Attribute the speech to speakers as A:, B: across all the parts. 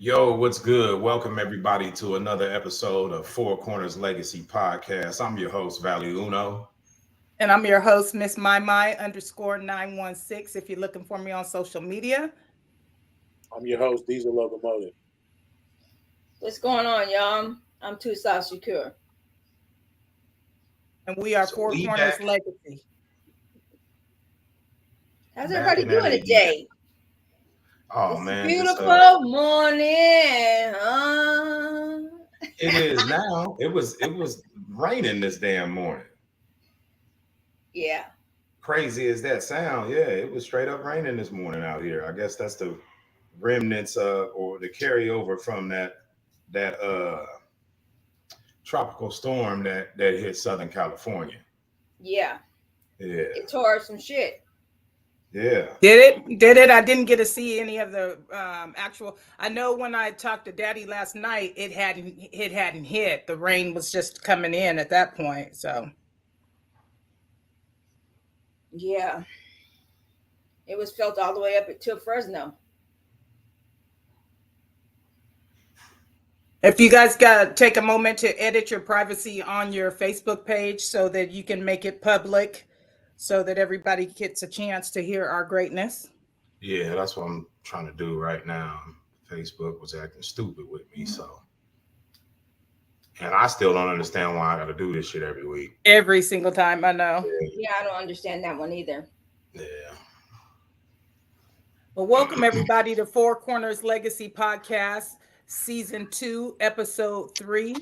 A: Yo, what's good? Welcome everybody to another episode of Four Corners Legacy Podcast. I'm your host, Valley Uno.
B: And I'm your host, Miss My_916. If you're looking for me on social media,
C: I'm your host, Diesel Locomotive.
D: What's going on, y'all? I'm Tusa Shakur.
B: and we are
A: So
B: Four
A: we
B: Corners
A: back,
B: Legacy.
D: How's
A: back
D: everybody
A: in that
D: doing
A: again.
D: today?
A: Oh
D: It's a
A: man,
D: beautiful morning.
A: it is now. It was raining this damn morning.
D: Yeah.
A: Crazy as that sound, yeah, it was straight up raining this morning out here. I guess that's the remnants or the carryover from that tropical storm that hit Southern California.
D: Yeah.
A: Yeah,
D: It tore up some shit.
A: yeah.
B: Did it? I didn't get to see any of the actual. I know when I talked to Daddy last night, it hadn't hit. The rain was just coming in at that point. So
D: Yeah. It was felt all the way up to Fresno.
B: if you guys got take a moment to edit your privacy on your Facebook page so that you can make it public, so that everybody gets a chance to hear our greatness.
A: Yeah, that's what I'm trying to do right now. Facebook was acting stupid with me, and I still don't understand why I got to do this shit every week.
B: Every single time, I know.
D: Yeah, I don't understand that one either.
A: Yeah,
B: Well, welcome everybody to Four Corners Legacy Podcast, Season 2, Episode 3.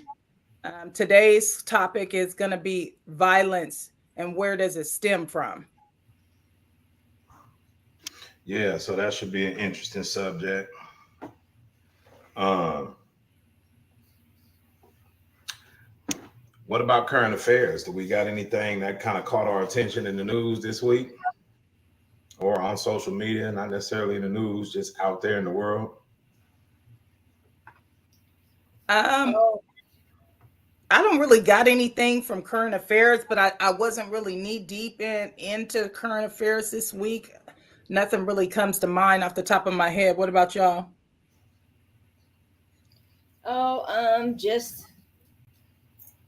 B: Today's topic is going to be violence and where does it stem from?
A: yeah. So that should be an interesting subject. Um, what about current affairs? Do we got anything that kind of caught our attention in the news this week, or on social media? Not necessarily in the news, just out there in the world.
B: Um,
D: Oh,
B: I don't really got anything from current affairs, but I wasn't really knee deep into current affairs this week. Nothing really comes to mind off the top of my head. What about y'all?
D: just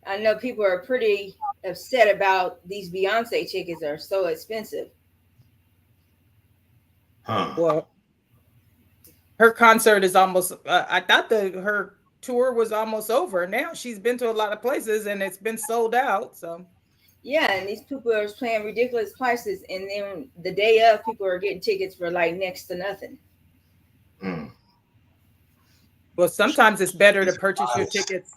D: I know people are pretty upset about these Beyonce tickets are so expensive.
A: Huh?
B: Well, her concert is almost. I thought her tour was almost over. Now she's been to a lot of places and it's been sold out. So
D: Yeah, and these people are paying ridiculous prices, and then the day of, people are getting tickets for like next to nothing.
A: Hmm.
B: well, sometimes it's better to
A: These
B: purchase your
A: prices.
B: tickets.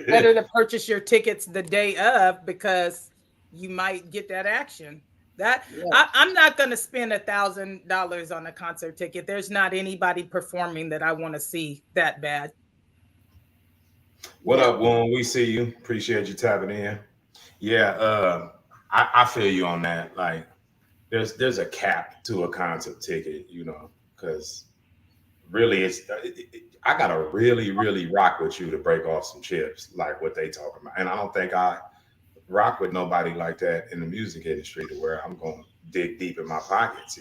B: Better to purchase your tickets the day of because you might get that action. That
D: Yeah.
B: I'm not going to spend $1,000 on a concert ticket. There's not anybody performing that I want to see that bad.
A: What
D: Yeah.
A: up, Woon? We see you. Appreciate you tapping in. Yeah, I feel you on that. Like, there's a cap to a concert ticket, because really I gotta really rock with you to break off some chips, like what they talking about. And I don't think I rock with nobody like that in the music industry to where I'm going to dig deep in my pockets.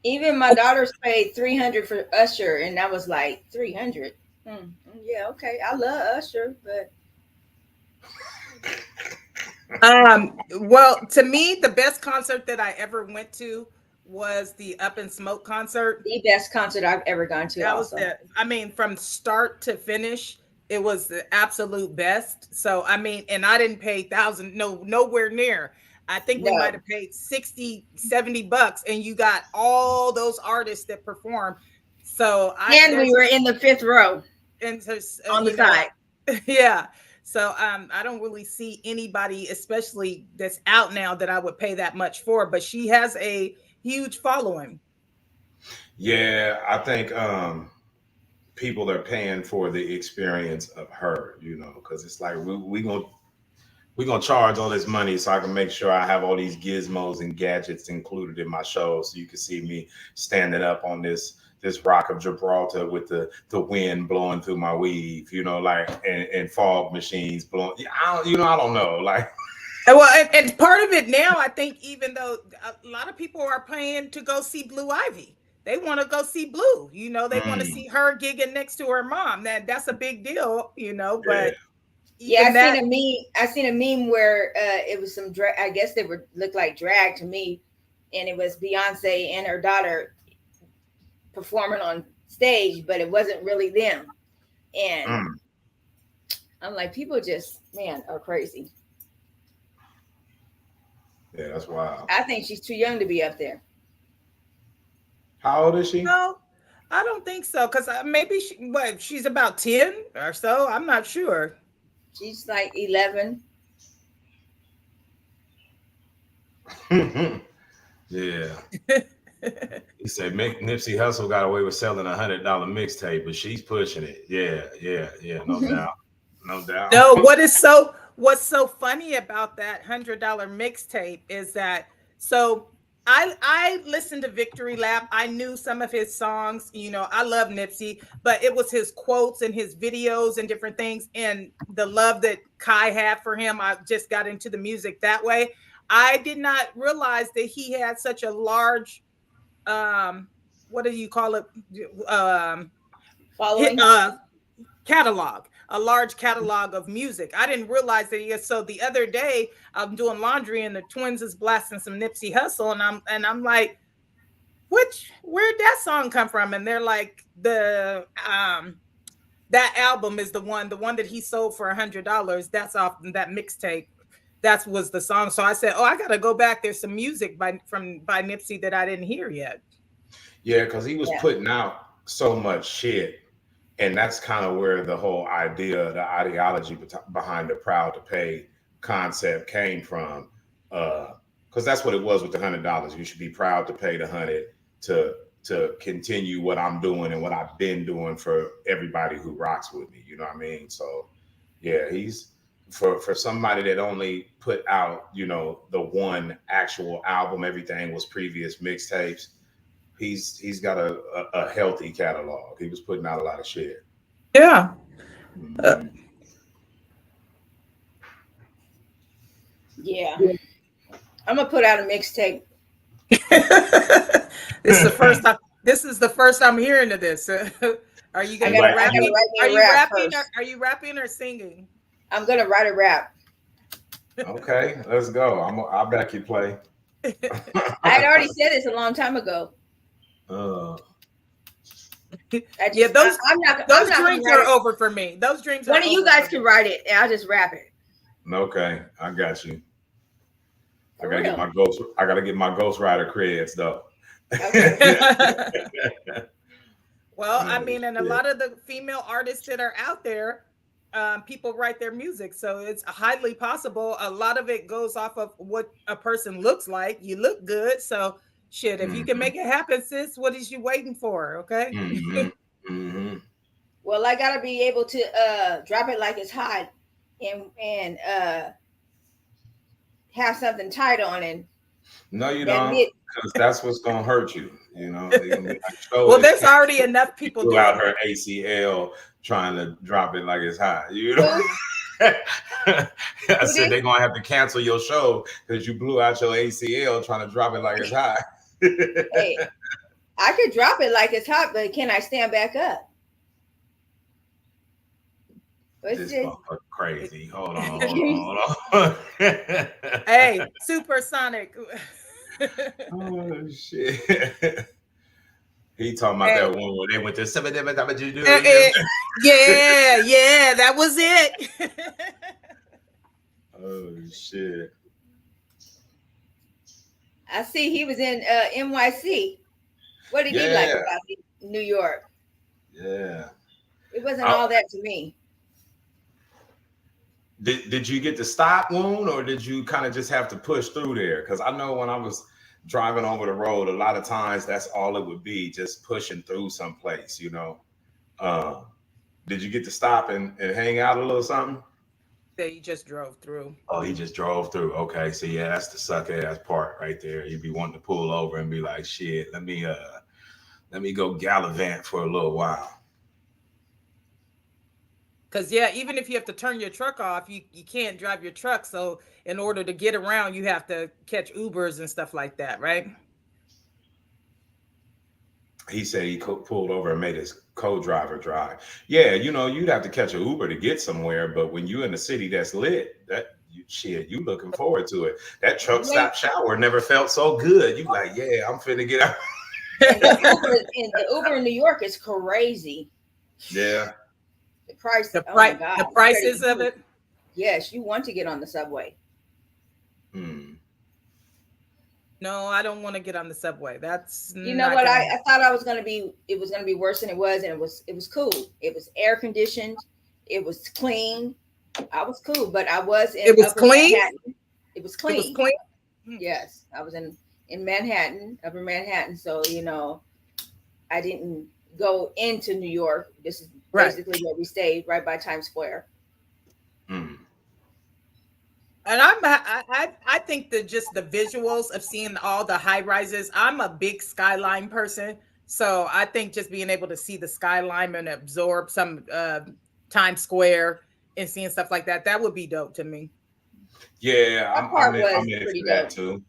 D: Even my daughters paid 300 for Usher, and I was like 300. Yeah, okay. I love Usher, but
B: Well, to me, the best concert that I ever went to was the Up in Smoke concert.
D: the best concert I've ever gone to.
B: That was
D: Also,
B: it. I mean, from start to finish, it was the absolute best. So, I mean, and I didn't pay thousand, no, nowhere near. I think we might
D: no,
B: have paid 60, $70, and you got all those artists that perform. So
D: and we were in the fifth row
B: and so,
D: on the side.
B: yeah. So I don't really see anybody, especially that's out now, that I would pay that much for. But she has a huge following.
A: Yeah, I think people are paying for the experience of her, because it's like we gonna charge all this money so I can make sure I have all these gizmos and gadgets included in my show, so you can see me standing up on this rock of Gibraltar with the wind blowing through my weave, like and fog machines blowing. I don't know, like.
B: Well, and part of it now, I think, even though a lot of people are paying to go see Blue Ivy, they want to go see Blue. You know, they want to
A: Mm.
B: see her gigging next to her mom. That's a big deal, you know. But
D: Yeah,
B: even that,
D: I seen a meme where it was some drag. I guess they were looked like drag to me, and it was Beyonce and her daughter performing on stage, but it wasn't really them. And
A: Mm.
D: I'm like, people just are crazy.
A: Yeah, that's wild.
D: I think she's too young to be up there.
A: How old is she?
B: no, I don't think so. Because maybe she's about 10 or so. I'm not sure.
D: She's like 11.
A: Yeah. He said Nipsey Hussle got away with selling $100 mixtape, but she's pushing it. Yeah. No doubt. No doubt.
B: No, what's so funny about that $100 mixtape is that I listened to Victory Lap. I knew some of his songs. You know, I love Nipsey, but it was his quotes and his videos and different things, and the love that Kai had for him. I just got into the music that way. I did not realize that he had such a large, what do you call it?
D: Following.
B: Catalog, a large catalog of music. I didn't realize that. So the other day I'm doing laundry and the twins is blasting some Nipsey Hussle, and I'm like, where'd that song come from? And they're like, that album is the one that he sold for $100. That's off that mixtape. That was the song. So I said, oh, I gotta go back. There's some music by Nipsey that I didn't hear yet.
A: Yeah, because he was putting out so much shit. And that's kind of where the whole idea, the ideology behind the Proud to Pay concept came from. Because that's what it was with the $100. You should be proud to pay the $100 to continue what I'm doing and what I've been doing for everybody who rocks with me. You know what I mean? So yeah, he's for somebody that only put out, you know, the one actual album, everything was previous mixtapes. He's got a healthy catalog. He was putting out a lot of shit.
B: Yeah.
D: Yeah. I'm gonna put out a mixtape.
B: This is the first I'm hearing of this. Are you gonna rap? Are you rapping or singing?
D: I'm gonna write a rap.
A: Okay, let's go. I'll back you play.
D: I had already said this a long time ago.
B: Those dreams are over for me. Those dreams.
D: One of you guys can write it, and I'll just rap it.
A: Okay, I got you. I gotta get my ghostwriter creds though.
D: Okay.
B: Well, I mean, and a lot of the female artists that are out there, people write their music, so it's highly possible. A lot of it goes off of what a person looks like. You look good, so shit. If you can make it happen, sis, what is you waiting for? Okay.
D: Well, I gotta be able to drop it like it's hot, and have something tight on it.
A: No, you don't, because that's what's gonna hurt you. You know.
B: Well, there's already enough people
A: doing out her ACL trying to drop it like it's hot. You know. I said they're gonna have to cancel your show because you blew out your ACL trying to drop it like it's hot.
D: Hey, I could drop it like it's hot, but can I stand back up?
A: This motherfucker crazy. Hold on.
B: Hey, supersonic.
A: Oh shit. He talking about that one where they went to
B: yeah, that was it.
A: Oh shit.
D: I see he was in NYC. What did he like about New York?
A: Yeah.
D: It wasn't all that to me.
A: Did you get to stop, Woon, or did you kind of just have to push through there? Because I know when I was driving over the road, a lot of times that's all it would be, just pushing through someplace, you know. Did you get to stop and hang out a little something?
B: That he just drove through.
A: Oh, he just drove through. Okay, so yeah, that's the suck ass part right there. You'd be wanting to pull over and be like, shit, let me go gallivant for a little while.
B: Because yeah, even if you have to turn your truck off, you can't drive your truck. So in order to get around, you have to catch Ubers and stuff like that, right?
A: he said he pulled over and made his co-driver drive. Yeah, you know, you'd have to catch an Uber to get somewhere, but when you in a city that's lit, shit, you looking forward to it. That truck stop shower never felt so good. You like, yeah, I'm finna get out.
D: And the Uber in New York is crazy.
A: Yeah.
D: The price,
B: The
D: oh my God,
B: the prices of it.
D: Yes, you want to get on the subway.
B: No, I don't want to get on the subway. That's
D: you know what I thought it was gonna be worse than it was, and it was cool. It was air conditioned, it was clean. I was cool, but I was in
B: it was
D: Upper
B: clean.
D: Manhattan. It was clean.
B: It was clean.
D: Yes, I was in Manhattan, Upper Manhattan. So you know, I didn't go into New York. This is basically where we stayed, right by Times Square.
B: And I think that just the visuals of seeing all the high rises. I'm a big skyline person, so I think just being able to see the skyline and absorb some Times Square and seeing stuff like that would be dope to me.
A: Yeah, I'm in it for that too.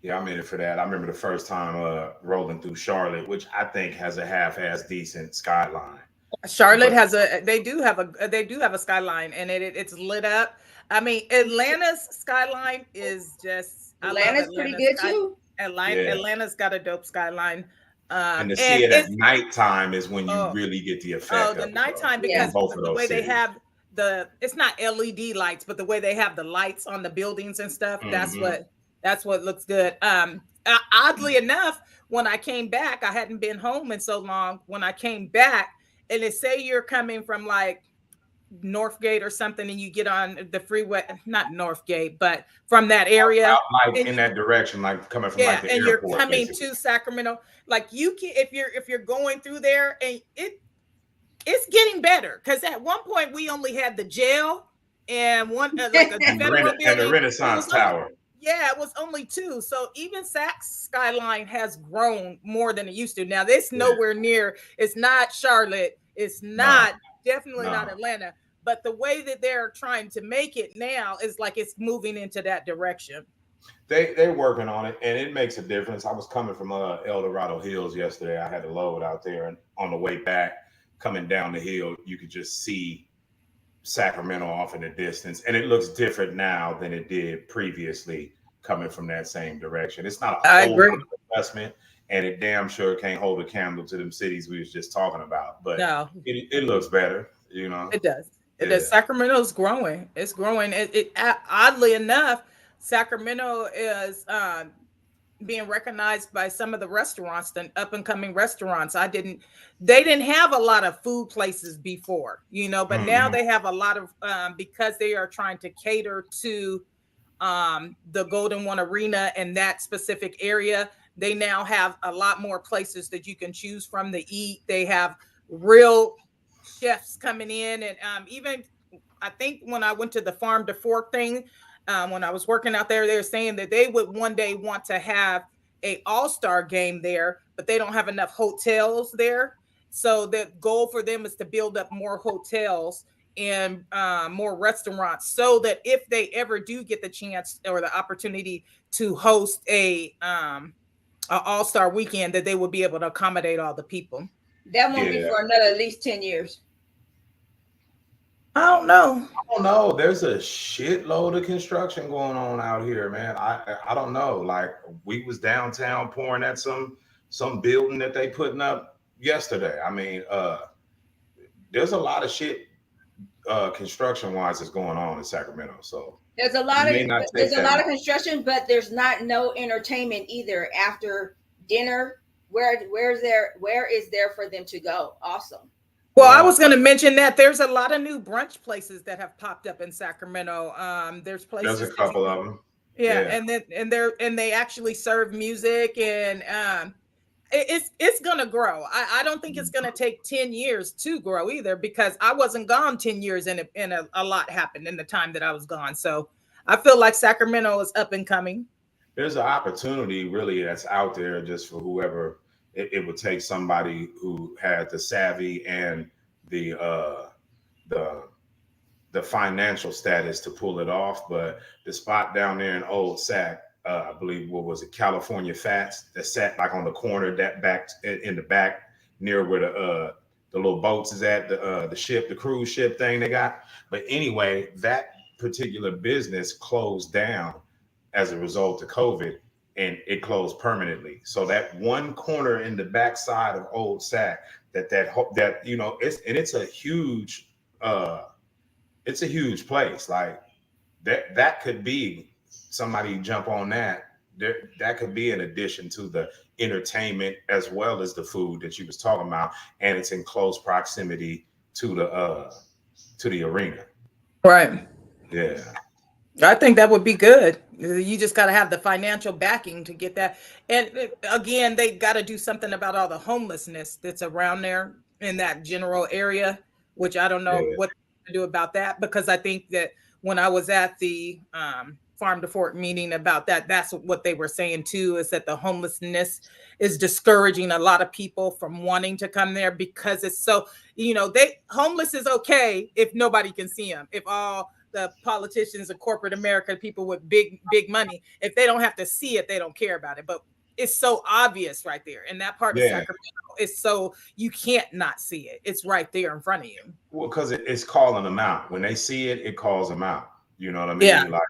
A: Yeah, I'm in it for that. I remember the first time rolling through Charlotte, which I think has a half-ass decent skyline.
B: Charlotte they do have a skyline, and it's lit up. I mean, Atlanta's skyline is just
D: Atlanta's pretty good too.
B: Atlanta's got a dope skyline.
A: And to see it at nighttime is when you really get the effect.
B: Oh, the nighttime, because the way they have it's not LED lights, but the way they have the lights on the buildings and stuff, that's what looks good. Oddly enough, when I came back, I hadn't been home in so long. When I came back, and they say you're coming from like Northgate or something, and you get on the freeway, not Northgate, but from that area,
A: like in that direction, like coming from like the
B: and
A: airport,
B: you're coming to Sacramento, like you can, if you're going through there, and it's getting better, because at one point we only had the jail and one like a federal building,
A: and the Renaissance Tower.
B: Yeah, it was only two. So even Sac's skyline has grown more than it used to. Now, this nowhere near. It's not Charlotte. It's not definitely not Atlanta. But the way that they're trying to make it now is like it's moving into that direction.
A: They're working on it, and it makes a difference. I was coming from El Dorado Hills yesterday. I had to load out there, and on the way back, coming down the hill, you could just see Sacramento off in the distance, and it looks different now than it did previously coming from that same direction. It's not a whole investment, and it damn sure can't hold a candle to them cities we was just talking about, but it looks better, you know.
B: It does. It does. Sacramento's growing. It's growing. It oddly enough, Sacramento is being recognized by some of the restaurants, the up and coming restaurants. They didn't have a lot of food places before, you know, but now they have a lot of, because they are trying to cater to the Golden One Arena and that specific area. They now have a lot more places that you can choose from to eat. They have real chefs coming in, and even I think when I went to the Farm to Fork thing, when I was working out there, they were saying that they would one day want to have a all-star game there, but they don't have enough hotels there. So the goal for them is to build up more hotels and more restaurants, so that if they ever do get the chance or the opportunity to host a all-star weekend, that they will be able to accommodate all the people.
D: That won't be for another at least 10 years.
B: I don't know.
A: There's a shitload of construction going on out here, man. I don't know. Like, we was downtown pouring at some building that they putting up yesterday. I mean, there's a lot of shit construction wise that's going on in Sacramento. So
D: there's a lot of construction, but there's no entertainment either after dinner. Where is there for them to go? Awesome.
B: Well, I was going to mention that there's a lot of new brunch places that have popped up in Sacramento. There's places.
A: There's a couple of them.
B: Yeah, and they actually serve music, and it's gonna grow. I don't think it's gonna take 10 years to grow either, because I wasn't gone 10 years and a lot happened in the time that I was gone. So I feel like Sacramento is up and coming.
A: There's an opportunity really that's out there just for whoever. It would take somebody who had the savvy and the financial status to pull it off. But the spot down there in Old Sac I believe, what was it, California Fats, that sat like on the corner that back in the back near where the little boats is at, the ship, the cruise ship thing they got. But anyway, that particular business closed down as a result of COVID, and it closed permanently. So that one corner in the backside of Old Sac, that you know, it's a huge place. Like that could be somebody jump on that. That could be an addition to the entertainment as well as the food that you was talking about, and it's in close proximity to the arena.
B: Right.
A: Yeah.
B: I think that would be good. You just got to have the financial backing to get that. And again, they got to do something about all the homelessness that's around there in that general area, which I don't know
A: Yeah.
B: what to do about that, because I think that when I was at the Farm to Fork meeting about that, that's what they were saying too, is that the homelessness is discouraging a lot of people from wanting to come there, because it's so, you know, homeless is okay if nobody can see them. If all the politicians and corporate America, people with big money, if they don't have to see it, they don't care about it. But it's so obvious right there in that part of Sacramento. It's so you can't not see it. It's right there in front of you.
A: Well, because it's calling them out. When they see it, it calls them out. You know what I mean?
B: Yeah.
A: Like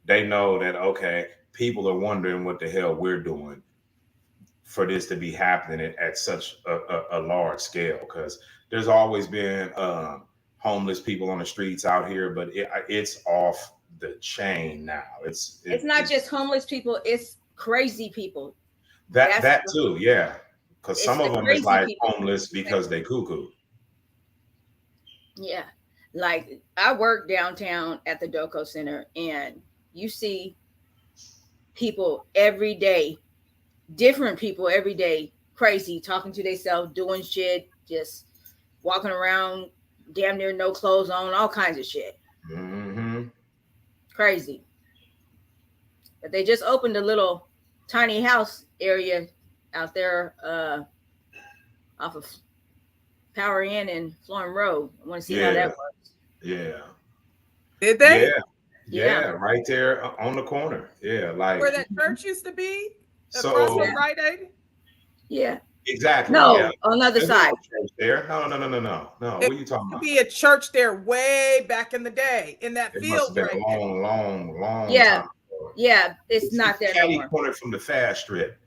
A: they know that, okay, people are wondering what the hell we're doing for this to be happening at such a large scale. Because there's always been homeless people on the streets out here, but it's off the chain now. It's
D: not just homeless people, it's crazy people.
A: That too, yeah. Because some of them is like
D: people.
A: Homeless because they cuckoo.
D: Yeah. Like I work downtown at the Doco Center, and you see people every day, different people every day, crazy, talking to themselves, doing shit, just walking around, damn near no clothes on, all kinds of shit.
A: Mm-hmm.
D: Crazy. But they just opened a little tiny house area out there off of Power Inn and Florham Road. I want to see how that works.
A: Yeah.
B: Did they?
A: Yeah, right there on the corner. Yeah, like
B: where that church used to be,
A: so,
B: across from Rite Aid.
D: Yeah.
A: Exactly.
D: No,
A: yeah.
D: on the other side.
A: There. No. What are you talking about?
B: Be a church there way back in the day in that
A: It
B: field.
A: must have been a long
D: Yeah.
A: time ago.
D: Yeah, it's not there no more.
A: Corner from the fast strip.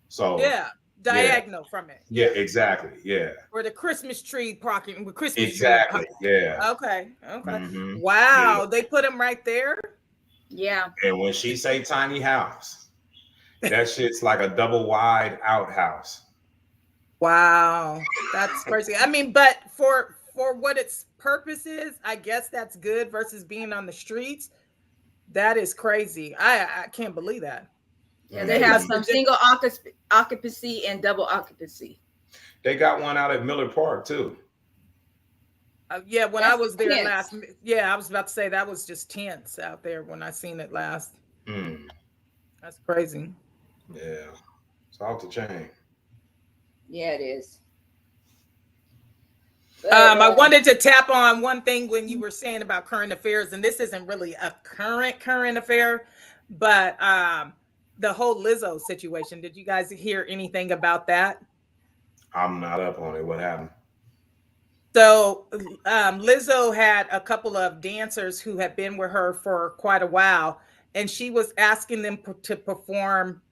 A: So
B: yeah, diagonal from it.
A: Yeah, exactly. Yeah.
B: Where the Christmas tree parking with Christmas
A: exactly.
B: tree.
A: Yeah.
B: Okay.
A: Mm-hmm.
B: Wow,
A: Yeah.
B: they put them right there.
D: Yeah.
A: And when she say tiny house, that shit's like a double wide outhouse.
B: Wow, that's crazy. I mean, but for what its purpose is, I guess that's good versus being on the streets. That is crazy. I can't believe that.
D: Yeah, they have some single occupancy and double occupancy.
A: They got one out at Miller Park too.
B: Yeah, when I was there
D: tents.
B: last, I was about to say that was just tents out there when I seen it last. That's crazy.
A: Yeah, it's off the chain.
D: Yeah, it is. But,
B: I wanted to tap on one thing when you were saying about current affairs, and this isn't really a current affair, but the whole Lizzo situation. Did you guys hear anything about that?
A: I'm not up on it. What happened?
B: So Lizzo had a couple of dancers who had been with her for quite a while, and she was asking them to perform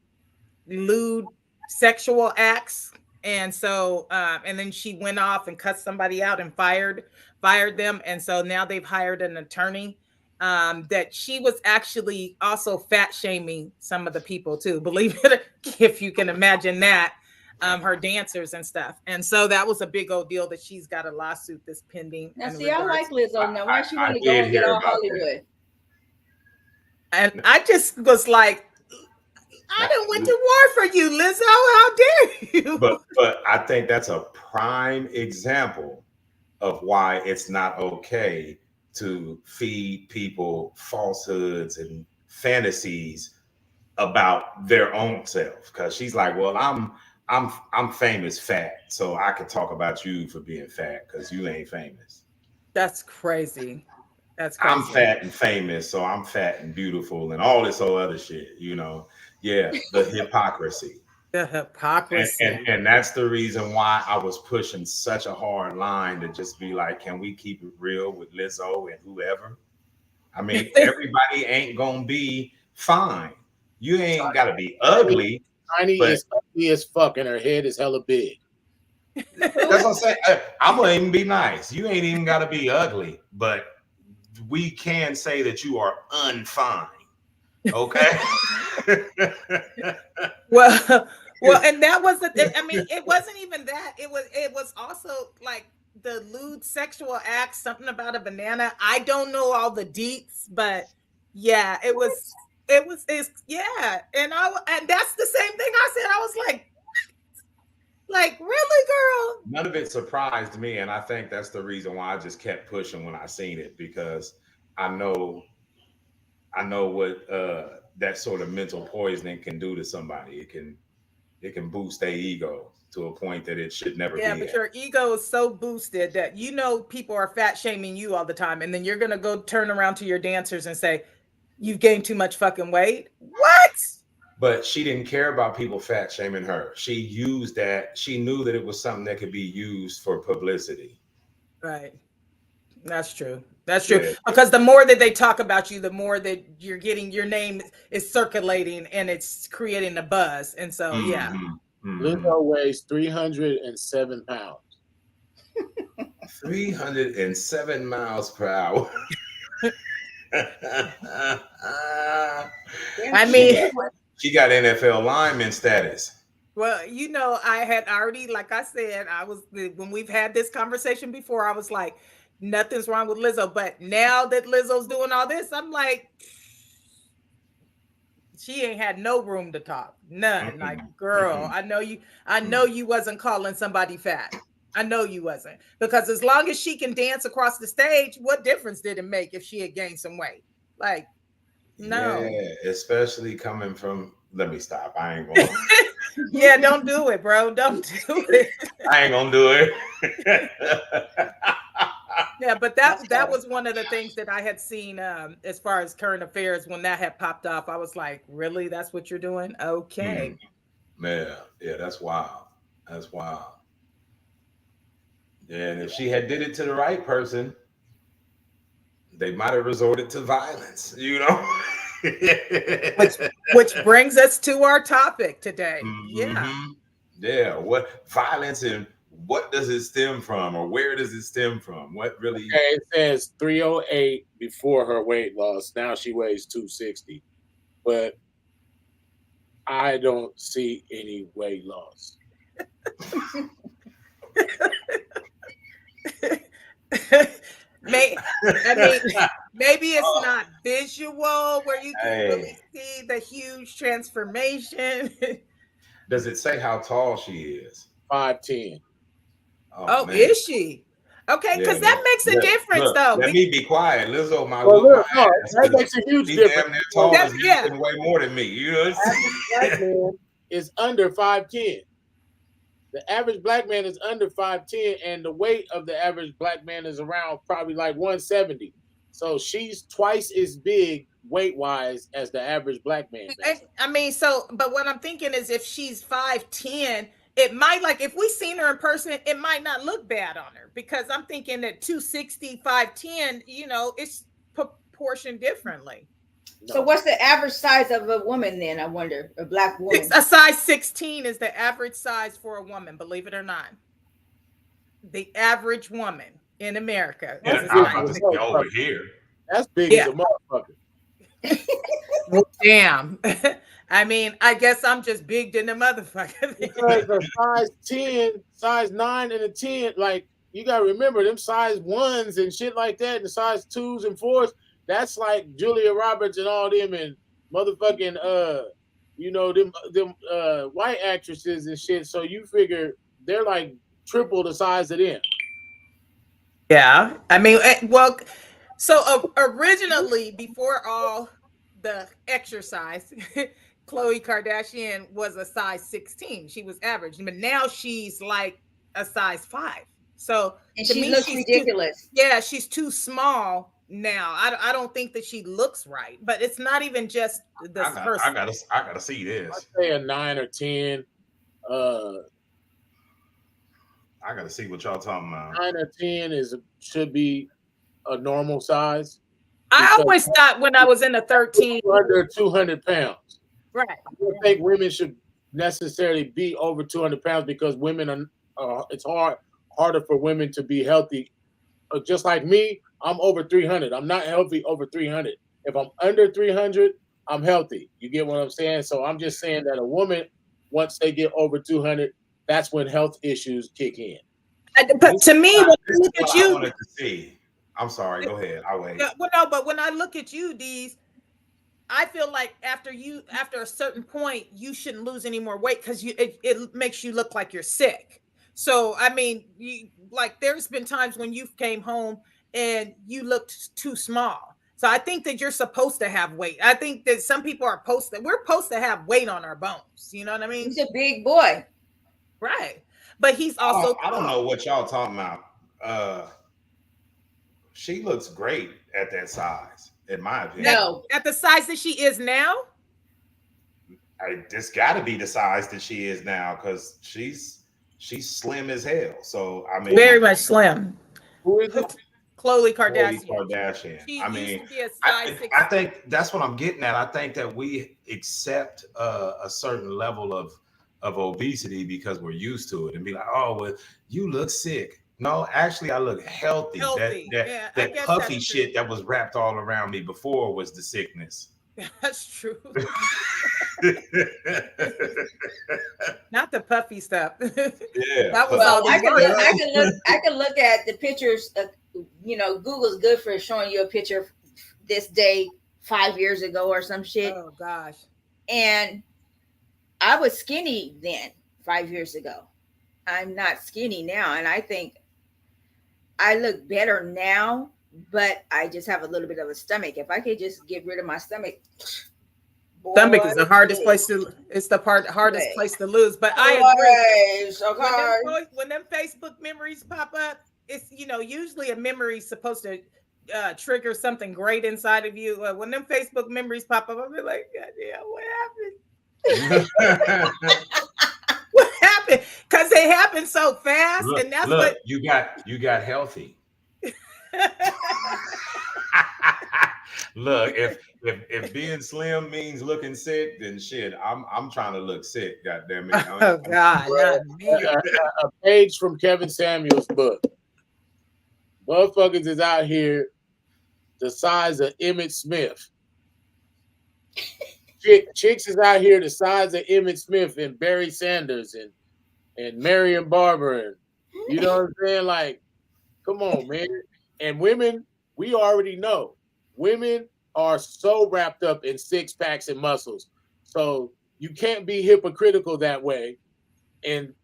B: lewd sexual acts. And so, and then she went off and cut somebody out and fired them. And so now they've hired an attorney that she was actually also fat shaming some of the people too. Believe it, if you can imagine that, her dancers and stuff. And so that was a big old deal that she's got a lawsuit that's pending.
D: now, see, I like Lizzo. Now, why she want to go
A: did
D: and get
A: hear
D: all
A: about
D: Hollywood?
B: And I just was like, I done went to war for you, Lizzo. How dare you?
A: But I think that's a prime example of why it's not okay to feed people falsehoods and fantasies about their own self. Because she's like, well, I'm famous fat, so I can talk about you for being fat because you ain't famous.
B: That's crazy. That's crazy.
A: I'm fat and famous, so I'm fat and beautiful and all this whole other shit, you know. Yeah, the hypocrisy.
B: The
A: And,
B: hypocrisy.
A: and that's the reason why I was pushing such a hard line to just be like, can we keep it real with Lizzo and whoever? I mean, everybody ain't gonna be fine. You ain't gotta be ugly,
C: Tiny
A: but
C: is ugly as fuck, and her head is hella big.
A: that's what I'm saying. I'm gonna even be nice. You ain't even gotta be ugly, but we can say that you are unfine. Okay.
B: Well, and that was I mean, it wasn't even that. It was also like the lewd sexual act, something about a banana. I don't know all the deets, but yeah, it's yeah. And that's the same thing I said. I was like, really, girl?
A: None of it surprised me, and I think that's the reason why I just kept pushing when I seen it, because I know what that sort of mental poisoning can do to somebody. It can boost their ego to a point that it should never
B: Yeah,
A: be
B: but
A: at.
B: your ego is so boosted that people are fat shaming you all the time, and then you're gonna go turn around to your dancers and say, "You've gained too much fucking weight." What?
A: But she didn't care about people fat shaming her. She used that. She knew that it was something that could be used for publicity.
B: Right. That's true. That's true.
A: Yeah.
B: Because the more that they talk about you, the more that you're getting your name is circulating and it's creating a buzz. And so, yeah.
A: Mhm, mhm.
C: Lizzo weighs 307 pounds.
A: 307 miles per hour.
B: I mean,
A: She got NFL lineman status.
B: well, I had already, like I said, when we've had this conversation before, I was like, nothing's wrong with Lizzo. But now that Lizzo's doing all this, I'm like, she ain't had no room to talk. None.
A: Mm-mm.
B: Like, girl,
A: Mm-mm.
B: I know you wasn't calling somebody fat. I know you wasn't. Because as long as she can dance across the stage, what difference did it make if she had gained some weight? Like, no.
A: Yeah, especially coming from. Let me stop. I ain't gonna.
B: Yeah, don't do it, bro. Don't do it.
A: I ain't gonna do it.
B: Yeah, but that was one of the things that I had seen as far as current affairs when that had popped off. I was like, really? That's what you're doing? Okay.
A: Yeah, that's wild. That's wild. Yeah, and if she had did it to the right person, they might have resorted to violence,
B: Which brings us to our topic today. Yeah.
A: Mhm. Yeah, what violence and what does it stem from, or where does it stem from? What really?
C: Okay, it says 308 before her weight loss. Now she weighs 260. But I don't see any weight loss.
B: Maybe it's not visual where you can really see the huge transformation.
A: Does it say how tall she is?
C: 5'10".
B: Oh,
A: man.
B: is she? Okay, because that makes a difference, though.
A: Let me be quiet. Lizzo might
C: Well,
A: whoop
C: look,
A: my
C: no,
A: ass.
C: that makes a huge
A: She's
C: difference.
A: damn near tall as you,
B: Yeah.
A: and way more than me. You know what I'm saying?
C: Black man is under 5'10". The average black man is under 5'10", and the weight of the average black man is around probably like 170. So she's twice as big weight-wise as the average black man.
B: I mean, but what I'm thinking is if she's 5'10", it might, like, if we seen her in person, it might not look bad on her, because I'm thinking that 260, 5'10", it's proportioned differently.
D: So what's the average size of a woman then? I wonder, a black woman.
B: A size 16 is the average size for a woman, believe it or not. The average woman in America.
A: Yeah,
B: is a
A: I'm
B: size
A: about to
B: 16.
A: be over here.
C: That's big as a motherfucker.
B: Damn. I mean, I guess I'm just big than the motherfucker.
C: Because a size 10, size 9, and a 10, like, you got to remember them size 1s and shit like that, and the size 2s and 4s, that's like Julia Roberts and all them, and motherfucking, them white actresses and shit. So you figure they're like triple the size of them.
B: Yeah. I mean, well, so originally, before all the exercise, Khloe Kardashian was a size 16. She was average, but now she's like a size 5. So
D: And
B: to
D: she
B: me,
D: looks
B: she's
D: ridiculous.
B: she's too small now. I don't think that she looks right, but it's not even just this person.
A: I gotta see this.
C: I'd say a 9 or 10.
A: I gotta see what y'all talking about.
C: 9 or 10 should be a normal size.
B: I always thought when I was in the 13,
C: under 200 pounds.
B: right?
C: I don't think women should necessarily be over 200 pounds because women are. It's harder for women to be healthy. Just like me, I'm over 300. I'm not healthy over 300. If I'm under 300, I'm healthy. You get what I'm saying? So I'm just saying that a woman, once they get over 200, that's when health issues kick in.
B: But to me, when I look at
A: I
B: you,
A: wanted to see. I'm sorry. Go ahead. I'll wait.
B: well, no, but when I look at you, Deez, I feel like after a certain point, you shouldn't lose any more weight because it makes you look like you're sick. So I mean, there's been times when you came home and you looked too small. So I think that you're supposed to have weight. I think that some people we're supposed to have weight on our bones. You know what I mean?
D: He's a big boy.
B: Right. But he's also
A: I don't know what y'all talking about. She looks great at that size, in my opinion.
D: No.
B: At the size that she is now?
A: This got to be the size that she is now because she's slim as hell. So I mean,
B: Very much slim.
C: Who is it?
B: Khloe
A: Khloe
B: Kardashian.
A: Kardashian.
B: She
A: I
B: used
A: mean,
B: to be a size 6.
A: I think that's what I'm getting at. I think that we accept a certain level of obesity because we're used to it and be like, oh, well, you look sick. No, actually, I look healthy. That puffy shit that was wrapped all around me before was the sickness.
B: That's true. Not the puffy stuff.
A: Yeah,
B: that was
D: Well,
B: all.
D: I can look at the pictures. Google's good for showing you a picture this day 5 years ago or some shit.
B: Oh gosh.
D: And I was skinny then 5 years ago. I'm not skinny now, and I think I look better now, but I just have a little bit of a stomach. If I could just get rid of my stomach.
B: Stomach is the hardest place to. It's the hardest place to lose. But I agree.
D: Okay.
B: When them Facebook memories pop up, it's usually a memory is supposed to trigger something great inside of you. When them Facebook memories pop up, I'll be like, God damn, what happened? What happened? Because they happen so fast, and that's what
A: you got healthy. Look, if being slim means looking sick, then shit, I'm trying to look sick. God damn it!
B: Oh God, not me.
C: A page from Kevin Samuel's book. Motherfuckers is out here the size of Emmitt Smith. Chicks is out here the size of Emmitt Smith and Barry Sanders and Marion Barber. And, you know what I'm saying? Like, come on, man. And women, we already know. Women are so wrapped up in six packs and muscles. So you can't be hypocritical that way and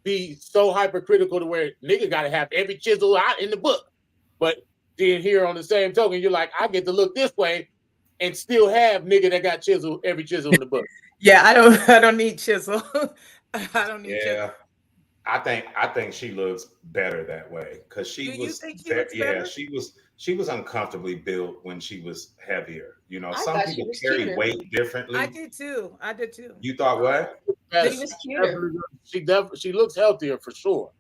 C: be so hypercritical to where nigga got to have every chisel out in the book. But then here on the same token, you're like, I get to look this way and still have nigga that got every chisel in the book.
B: Yeah, I don't need chisel. I don't need chisel.
A: I think she looks better that way because she she was uncomfortably built when she was heavier. Some people carry weight differently.
B: I did too.
A: You thought what?
D: She was cuter.
C: She looks healthier for sure.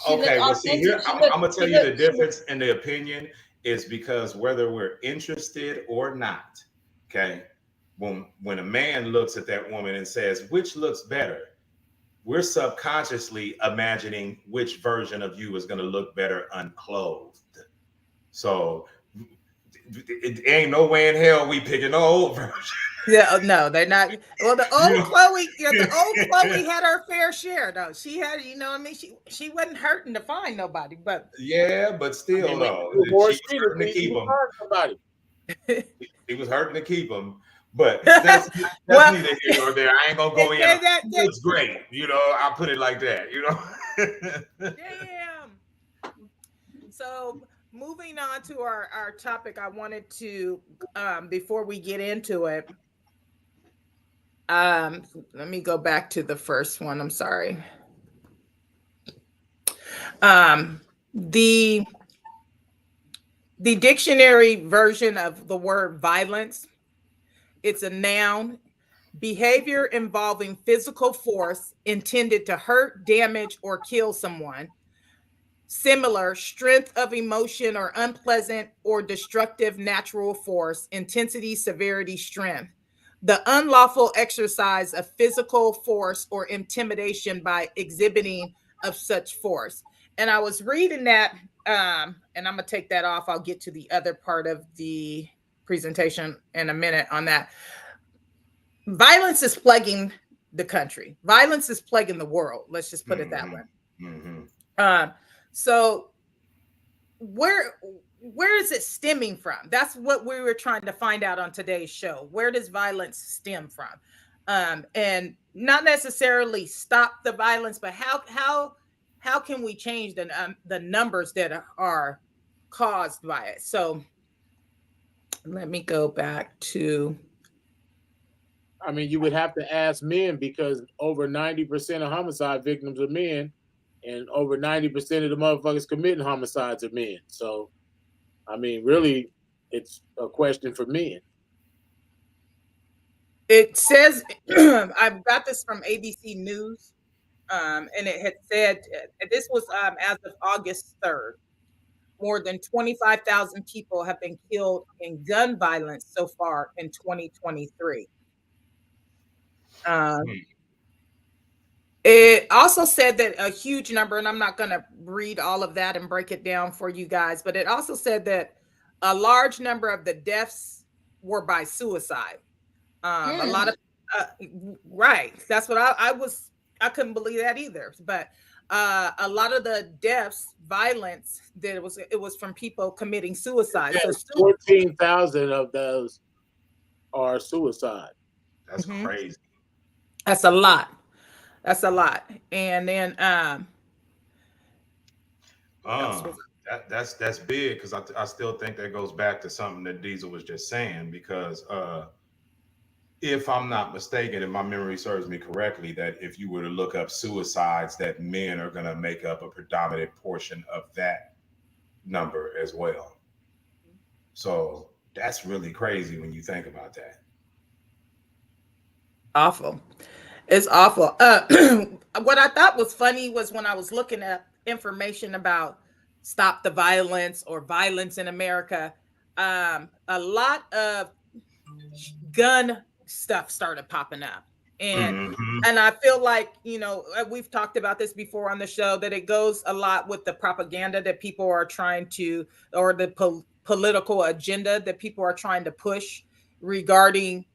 A: Okay, well, see here, I'm gonna tell you the difference in the opinion is because whether we're interested or not, okay, when a man looks at that woman and says, which looks better, we're subconsciously imagining which version of you is going to look better unclothed. So it ain't no way in hell we picking the old version.
B: Yeah, no, they're not. Well, the old Khloe had her fair share, though. She had, she wasn't hurting to find nobody, but
A: yeah, but still, though, she was hurting to keep them. He was hurting to keep them. But that's neither here nor there. I ain't gonna go in. It's great, I'll put it like that,
B: Damn. So moving on to our topic, I wanted to before we get into it, let me go back to the first one. I'm sorry. The dictionary version of the word violence, it's a noun, behavior involving physical force intended to hurt, damage, or kill someone. Similar, strength of emotion or unpleasant or destructive natural force, intensity, severity, strength. The unlawful exercise of physical force or intimidation by exhibiting of such force. And I was reading that, and I'm going to take that off. I'll get to the other part of the presentation in a minute on that. Violence is plaguing the country. Violence is plaguing the world. Let's just put it that way. So where is it stemming from? That's what we were trying to find out on today's show. Where does violence stem from? And not necessarily stop the violence, but how can we change the numbers that are caused by it? So let me go back to.
C: I mean, you would have to ask men, because over 90% of homicide victims are men, and over 90% of the motherfuckers committing homicides are men. So, I mean, really, it's a question for men.
B: It says, I've got this from ABC News, and it had said, this was as of August 3rd, more than 25,000 people have been killed in gun violence so far in 2023. It also said that a huge number, and I'm not going to read all of that and break it down for you guys, but it also said that a large number of the deaths were by suicide. A lot of, right. That's what I couldn't believe that either. But a lot of the deaths, violence, that it was from people committing suicide.
C: Yeah,
B: so
C: 14,000 of those are suicide.
A: That's crazy.
B: That's a lot. That's a lot. And then
A: that's big, because I still think that goes back to something that Diesel was just saying, because if I'm not mistaken, if my memory serves me correctly, that if you were to look up suicides, that men are going to make up a predominant portion of that number as well. So that's really crazy when you think about that.
B: Awful. It's awful. What I thought was funny was when I was looking at information about Stop the Violence or violence in America, a lot of gun stuff started popping up. And I feel like, we've talked about this before on the show, that it goes a lot with the propaganda that people are trying to, or the political agenda that people are trying to push regarding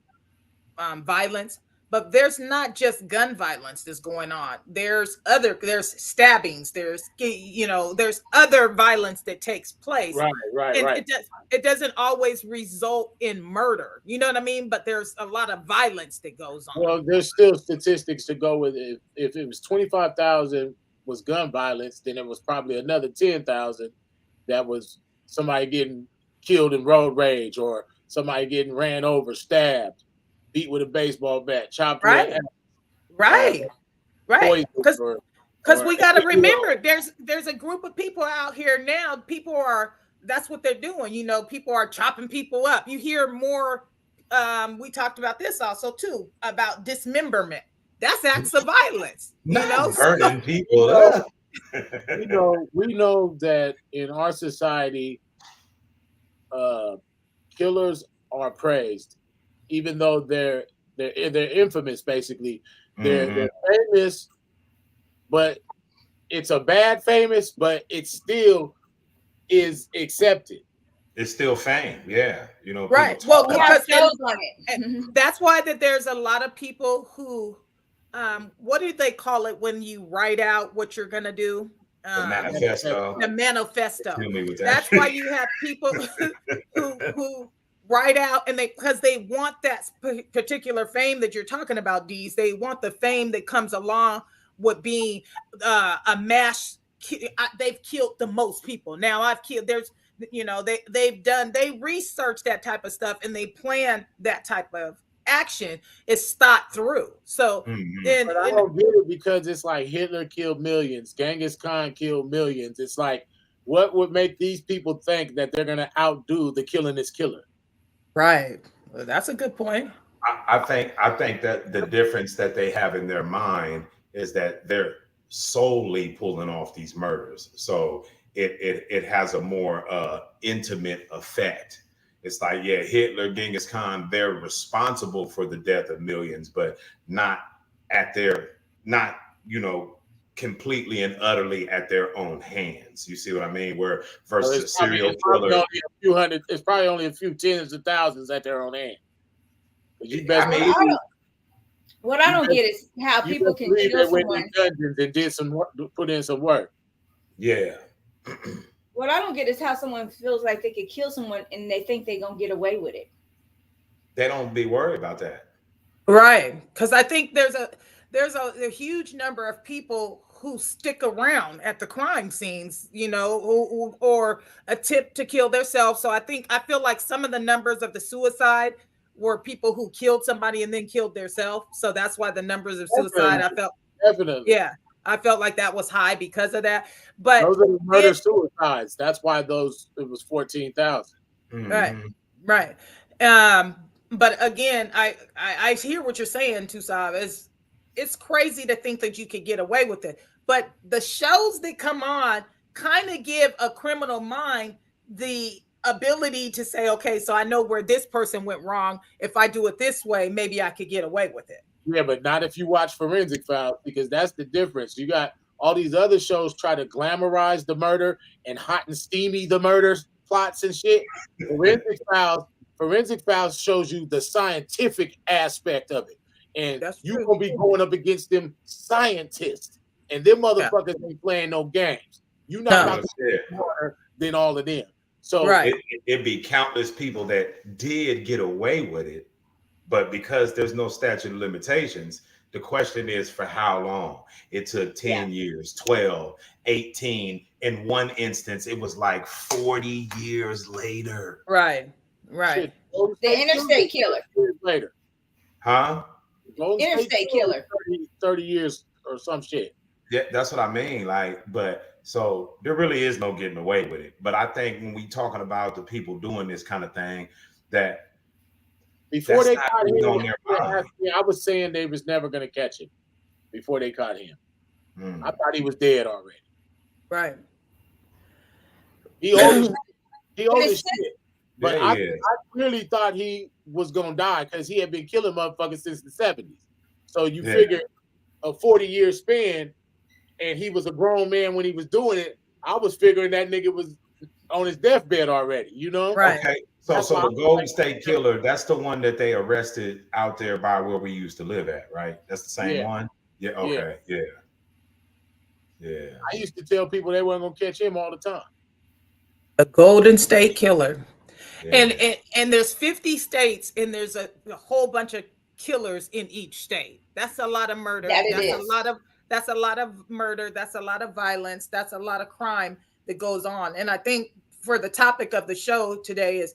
B: violence. But there's not just gun violence that's going on. There's stabbings. There's other violence that takes place.
C: Right.
B: It doesn't always result in murder. You know what I mean? But there's a lot of violence that goes on.
C: Well, there's still statistics to go with it. If it was 25,000 was gun violence, then it was probably another 10,000 that was somebody getting killed in road rage, or somebody getting ran over, stabbed, beat with a baseball bat, chopped.
B: Right. Because we got to remember, there's a group of people out here now. That's what they're doing. People are chopping people up. You hear more. We talked about this also too, about dismemberment. That's acts of violence.
A: Hurting people up.
C: We know that in our society, killers are praised. Even though they're infamous, basically, they're famous, but it's a bad famous, but it still is accepted.
A: It's still fame, yeah.
B: Right. Well, because
D: that's
B: why that there's a lot of people who, what do they call it when you write out what you're gonna do?
A: The manifesto.
B: The manifesto. That's why you have people who write out, and because they want that particular fame that you're talking about, Dees. They want the fame that comes along with being a mass. They've killed the most people. Now I've killed. There's, they research that type of stuff, and they plan that type of action. It's thought through. So,
C: but I don't get it, because it's like Hitler killed millions, Genghis Khan killed millions. It's like What would make these people think that they're gonna outdo the killingest killer?
B: Right. Well, that's a good point.
A: I think that the difference that they have in their mind is that they're solely pulling off these murders. So it has a more intimate effect. It's like, yeah, Hitler, Genghis Khan, they're responsible for the death of millions, but not at their not, you know, completely and utterly at their own hands. You see what I mean? Where
C: So
A: versus a serial killer.
C: only a few hundred. It's probably only a few tens of thousands at their own hand. 'Cause you best,
A: I
D: What
A: mean,
D: I don't, what I
C: You
D: don't
C: best-
D: get is how
C: you
D: people
C: best
D: can
C: believe
D: kill
C: they went
D: someone.
C: in dungeons and did some work, put in some work.
A: yeah.
D: What I don't get is how someone feels like they could kill someone and they think they're gonna get away with it.
A: They don't be worried about that.
B: Right. Because I think there's a huge number of people who stick around at the crime scenes, you know, or attempt to kill themselves. So I feel like some of the numbers of the suicide were people who killed somebody and then killed themselves. So that's why the numbers of suicide,
C: Definitely.
B: I felt like that was high because of that. But
C: Those are the murder suicides. That's why it was 14,000.
B: right,
A: Mhm.
B: right. But again, I hear what you're saying, Tusab. It's crazy to think that you could get away with it. But the shows that come on kind of give a criminal mind the ability to say, okay, so I know where this person went wrong. If I do it this way, maybe I could get away with it.
C: Yeah, but not if you watch Forensic Files, because that's the difference. You got all these other shows try to glamorize the murder and hot and steamy the murders, plots and shit. Forensic Files shows you the scientific aspect of it. And
B: That's
C: you
B: true.
C: gonna be going up against them scientists. And them motherfuckers ain't playing no games. You not
B: No.
C: about to
A: Yeah.
C: be smarter than all of them. So
B: Right.
A: It'd be countless people that did get away with it, but because there's no statute of limitations, the question is for how long? It took 10 years, 12, 18. In one instance, it was like 40 years later.
B: Right. Right.
C: shit, Golden
D: The
C: State
D: interstate killer.
C: years later.
A: Huh?
C: Golden State
D: Interstate killer.
C: 30 years or some shit.
A: Yeah, that's what I mean. Like, but so there really is no getting away with it. But I think when we talking about the people doing this kind of thing, that
C: Before
A: That's
C: they
A: not
C: caught
A: even
C: him,
A: on their mind.
C: I was saying they was never going to catch him before they caught him.
A: mm,
C: I thought he was dead already.
B: Right.
C: He old as
D: it's-
C: shit. But
A: yeah,
C: I
A: yeah.
C: really thought he was going to die because he had been killing motherfuckers since the 70s. So you
A: Yeah.
C: figure a 40-year span, and he was a grown man when he was doing it. I was figuring that nigga was on his deathbed already, you know?
B: Right.
A: Okay. So
C: That's why
A: the
C: I'm
A: Golden
C: like-
A: State Killer, that's the one that they arrested out there by where we used to live at, right? That's the same
C: Yeah.
A: one? Yeah, okay. Yeah.
C: I used to tell people they weren't going to catch him all the time.
B: The Golden State Killer.
A: Yeah.
B: And there's 50 states and there's a whole bunch of killers in each state. That's a lot of murder.
D: That it
B: That's
D: is.
B: that's a lot of murder. That's a lot of violence. That's a lot of crime that goes on. And I think for the topic of the show today is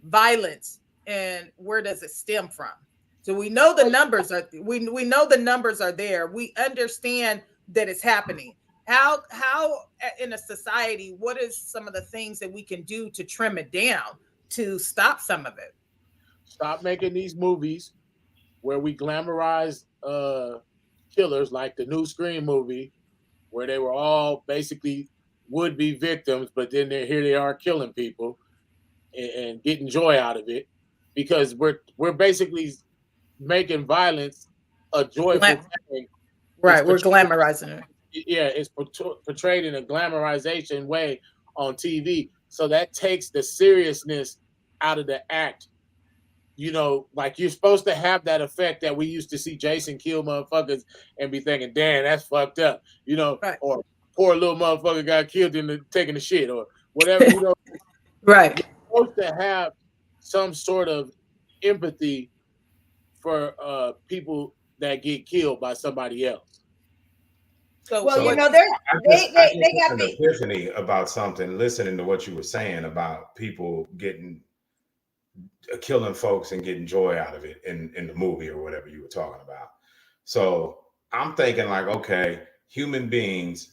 B: violence and where does it stem from? So we know the numbers are we know the numbers are there. We understand that it's happening. How in a society, what is some of the things that we can do to trim it down to stop some of it?
C: Stop making these movies where we glamorize killers, like the new Scream movie, where they were all basically would-be victims, but then here they are killing people and getting joy out of it, because we're basically making violence a joyful thing.
B: Right, we're glamorizing it.
C: Yeah, it's portrayed in a glamorization way on TV. So that takes the seriousness out of the act. You know, like you're supposed to have that effect that we used to see Jason kill motherfuckers and be thinking, damn, that's fucked up. You know,
B: Right.
C: Or poor little motherfucker got killed in taking the shit or whatever. You know,
B: Right.
C: you're supposed to have some sort of empathy for people that get killed by somebody else.
B: So,
D: Well,
A: So-
D: you know,
A: I
D: they
A: just
D: got
A: an
D: the
A: epiphany about something, listening to what you were saying about people killing folks and getting joy out of it in the movie or whatever you were talking about. So I'm thinking like, okay, human beings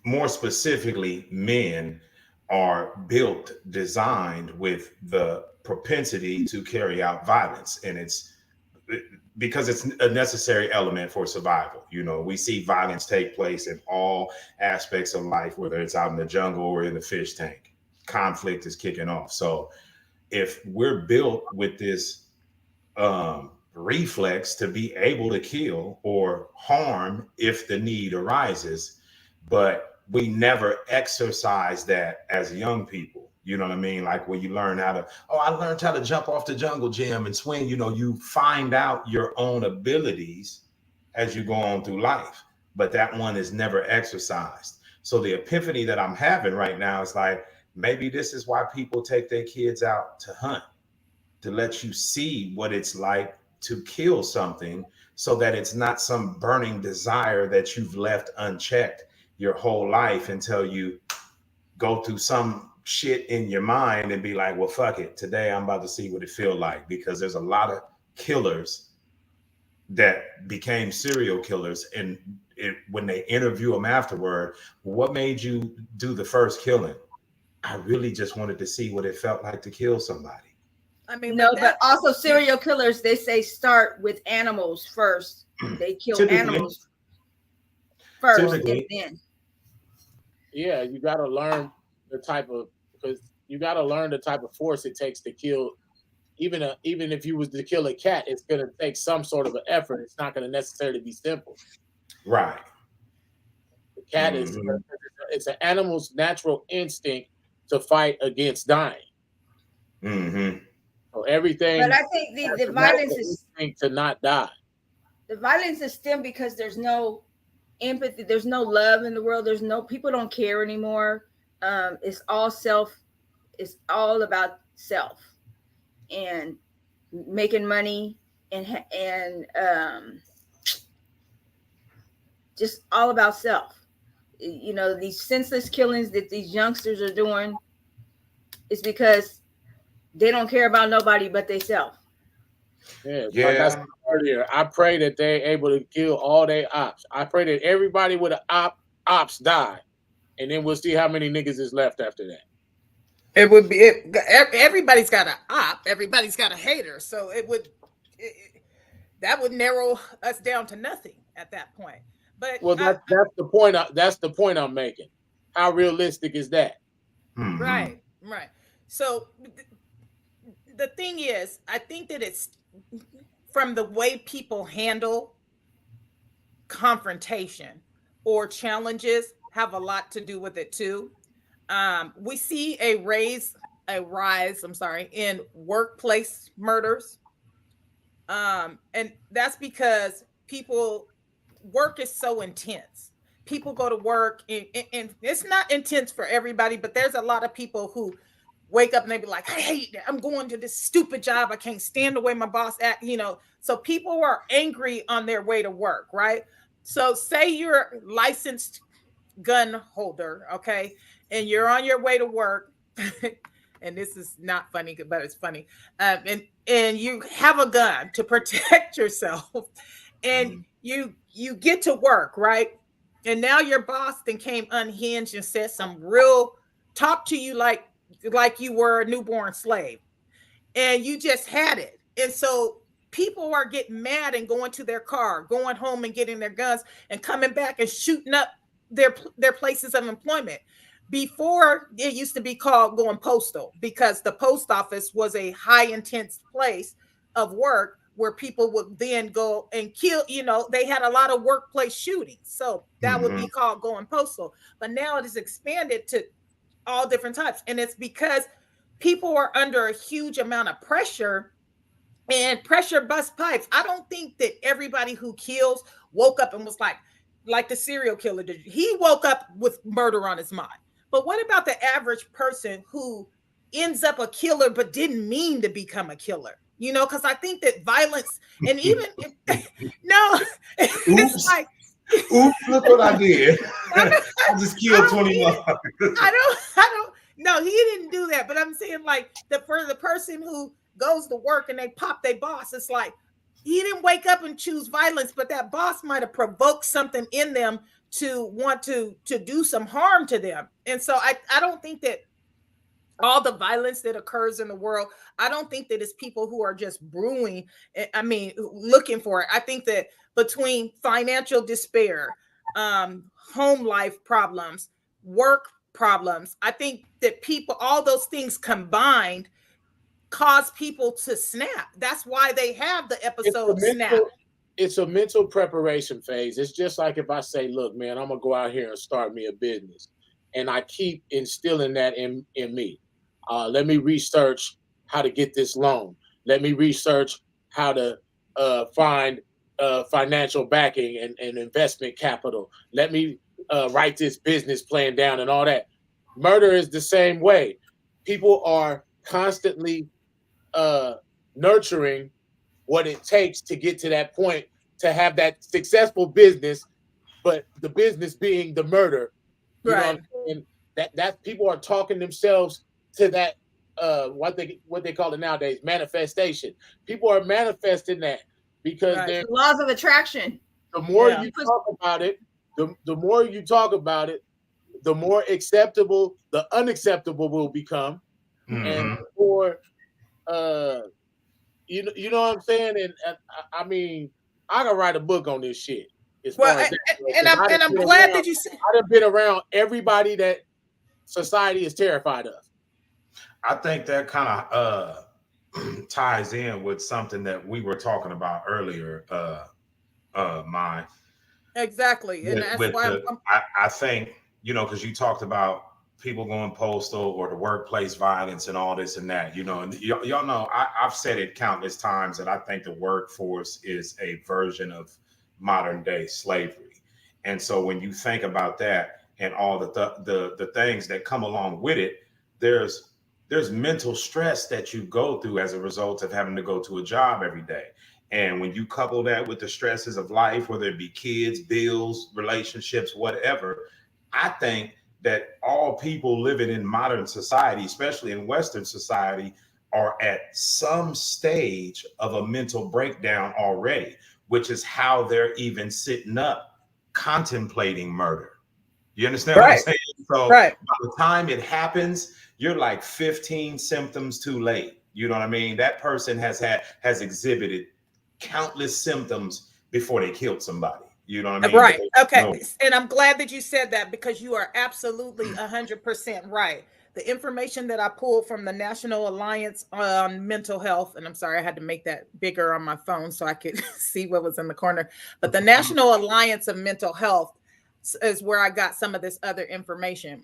A: more specifically, men are built, designed with the propensity to carry out violence. And it's because it's a necessary element for survival. You know, we see violence take place in all aspects of life, whether it's out in the jungle or in the fish tank. Conflict is kicking off. So if we're built with this reflex to be able to kill or harm if the need arises, but we never exercise that as young people. You know what I mean? Like when you learn how to, oh, I learned how to jump off the jungle gym and swing. You know, you find out your own abilities as you go on through life, but that one is never exercised. So the epiphany that I'm having right now is like, maybe this is why people take their kids out to hunt, to let you see what it's like to kill something, so that it's not some burning desire that you've left unchecked your whole life until you go through some shit in your mind and be like, well, fuck it. Today I'm about to see what it feels like, because there's a lot of killers that became serial killers. And when they interview them afterward, what made you do the first killing? I really just wanted to see what it felt like to kill somebody.
B: I mean,
D: no, but also serial killers, they say start with animals first. They kill animals first and then.
C: Yeah, you got to learn the type of, because you got to learn the type of force it takes to kill. Even if you was to kill a cat, it's going to take some sort of an effort. It's not going to necessarily be simple.
A: Right.
C: The cat is, it's an animal's natural instinct to fight against dying.
A: Mm-hmm.
C: So everything.
D: But I think the violence is
C: to not die.
D: The violence is stemmed because there's no empathy, there's no love in the world. There's no, people don't care anymore. It's all self. It's all about self and making money and just all about self. You know, these senseless killings that these youngsters are doing is because they don't care about nobody but themselves.
C: Yeah. Like I said earlier, I pray that they're able to kill all their ops. I pray that everybody with an ops die, and then we'll see how many niggas is left after that.
B: It would be everybody's got an op, everybody's got a hater, so that would narrow us down to nothing at that point. But
C: well, that's the point. That's the point I'm making. How realistic is that?
A: Mm-hmm.
B: Right. So the thing is, I think that it's from the way people handle confrontation or challenges have a lot to do with it too. We see a rise in workplace murders. And that's because work is so intense. People go to work and it's not intense for everybody, but there's a lot of people who wake up and they be like, I hate it. I'm going to this stupid job. I can't stand the way my boss act, so people are angry on their way to work, right? So say you're a licensed gun holder, okay, and you're on your way to work, and this is not funny, but it's funny, and you have a gun to protect yourself, and you get to work, right? And now your boss then came unhinged and said some real talk to you like you were a newborn slave, and you just had it. And so people are getting mad and going to their car, going home and getting their guns and coming back and shooting up their places of employment. Before, it used to be called going postal, because the post office was a high intense place of work where people would then go and kill, they had a lot of workplace shootings. So that would be called going postal. But now it is expanded to all different types. And it's because people are under a huge amount of pressure, and pressure busts pipes. I don't think that everybody who kills woke up and was like the serial killer did. He woke up with murder on his mind. But what about the average person who ends up a killer but didn't mean to become a killer? Because I think that violence, and even no, it's like,
A: oops, look what I did. I just killed 21.
B: I don't. No, he didn't do that. But I'm saying, like, for the person who goes to work and they pop their boss, it's like he didn't wake up and choose violence, but that boss might have provoked something in them to want to do some harm to them. And so I don't think that all the violence that occurs in the world, I don't think that it's people who are just brewing, looking for it. I think that between financial despair, home life problems, work problems, I think that people, all those things combined, cause people to snap. That's why they have the episode Snap.
C: It's a mental preparation phase. It's just like if I say, look, man, I'm gonna go out here and start me a business, and I keep instilling that in me. Let me research how to get this loan. Let me research how to find financial backing and investment capital. Let me write this business plan down and all that. Murder is the same way. People are constantly nurturing what it takes to get to that point, to have that successful business, but the business being the murder. You
B: right.
C: know what I'm saying? That people are talking themselves to that what they call it nowadays, manifestation. People are manifesting that because
B: Right.
C: they're
D: The laws of attraction.
C: the more you talk about it, the more you talk about it, the more acceptable the unacceptable will become.
A: Mhm.
C: And the more you know what I'm saying? And I mean, I can write a book on this shit.
B: Well, and I'm glad that you said.
C: I've been around everybody that society is terrified of.
A: I think that kind of ties in with something that we were talking about earlier, Mai.
B: Exactly. And that's why
A: I think, you know, because you talked about people going postal or the workplace violence and all this and that, you know, and y'all know I've said it countless times that I think the workforce is a version of modern day slavery. And so when you think about that and all the things that come along with it, there's mental stress that you go through as a result of having to go to a job every day. And when you couple that with the stresses of life, whether it be kids, bills, relationships, whatever, I think that all people living in modern society, especially in Western society, are at some stage of a mental breakdown already, which is how they're even sitting up contemplating murder. You understand what I'm saying? So by the time it happens, you're like 15 symptoms too late. You know what I mean? That person has exhibited countless symptoms before they killed somebody. You know what I mean?
B: Right. Okay. And I'm glad that you said that, because you are absolutely 100% right. The information that I pulled from the National Alliance on Mental Health, and I'm sorry, I had to make that bigger on my phone so I could see what was in the corner. But the National Alliance of Mental Health is where I got some of this other information.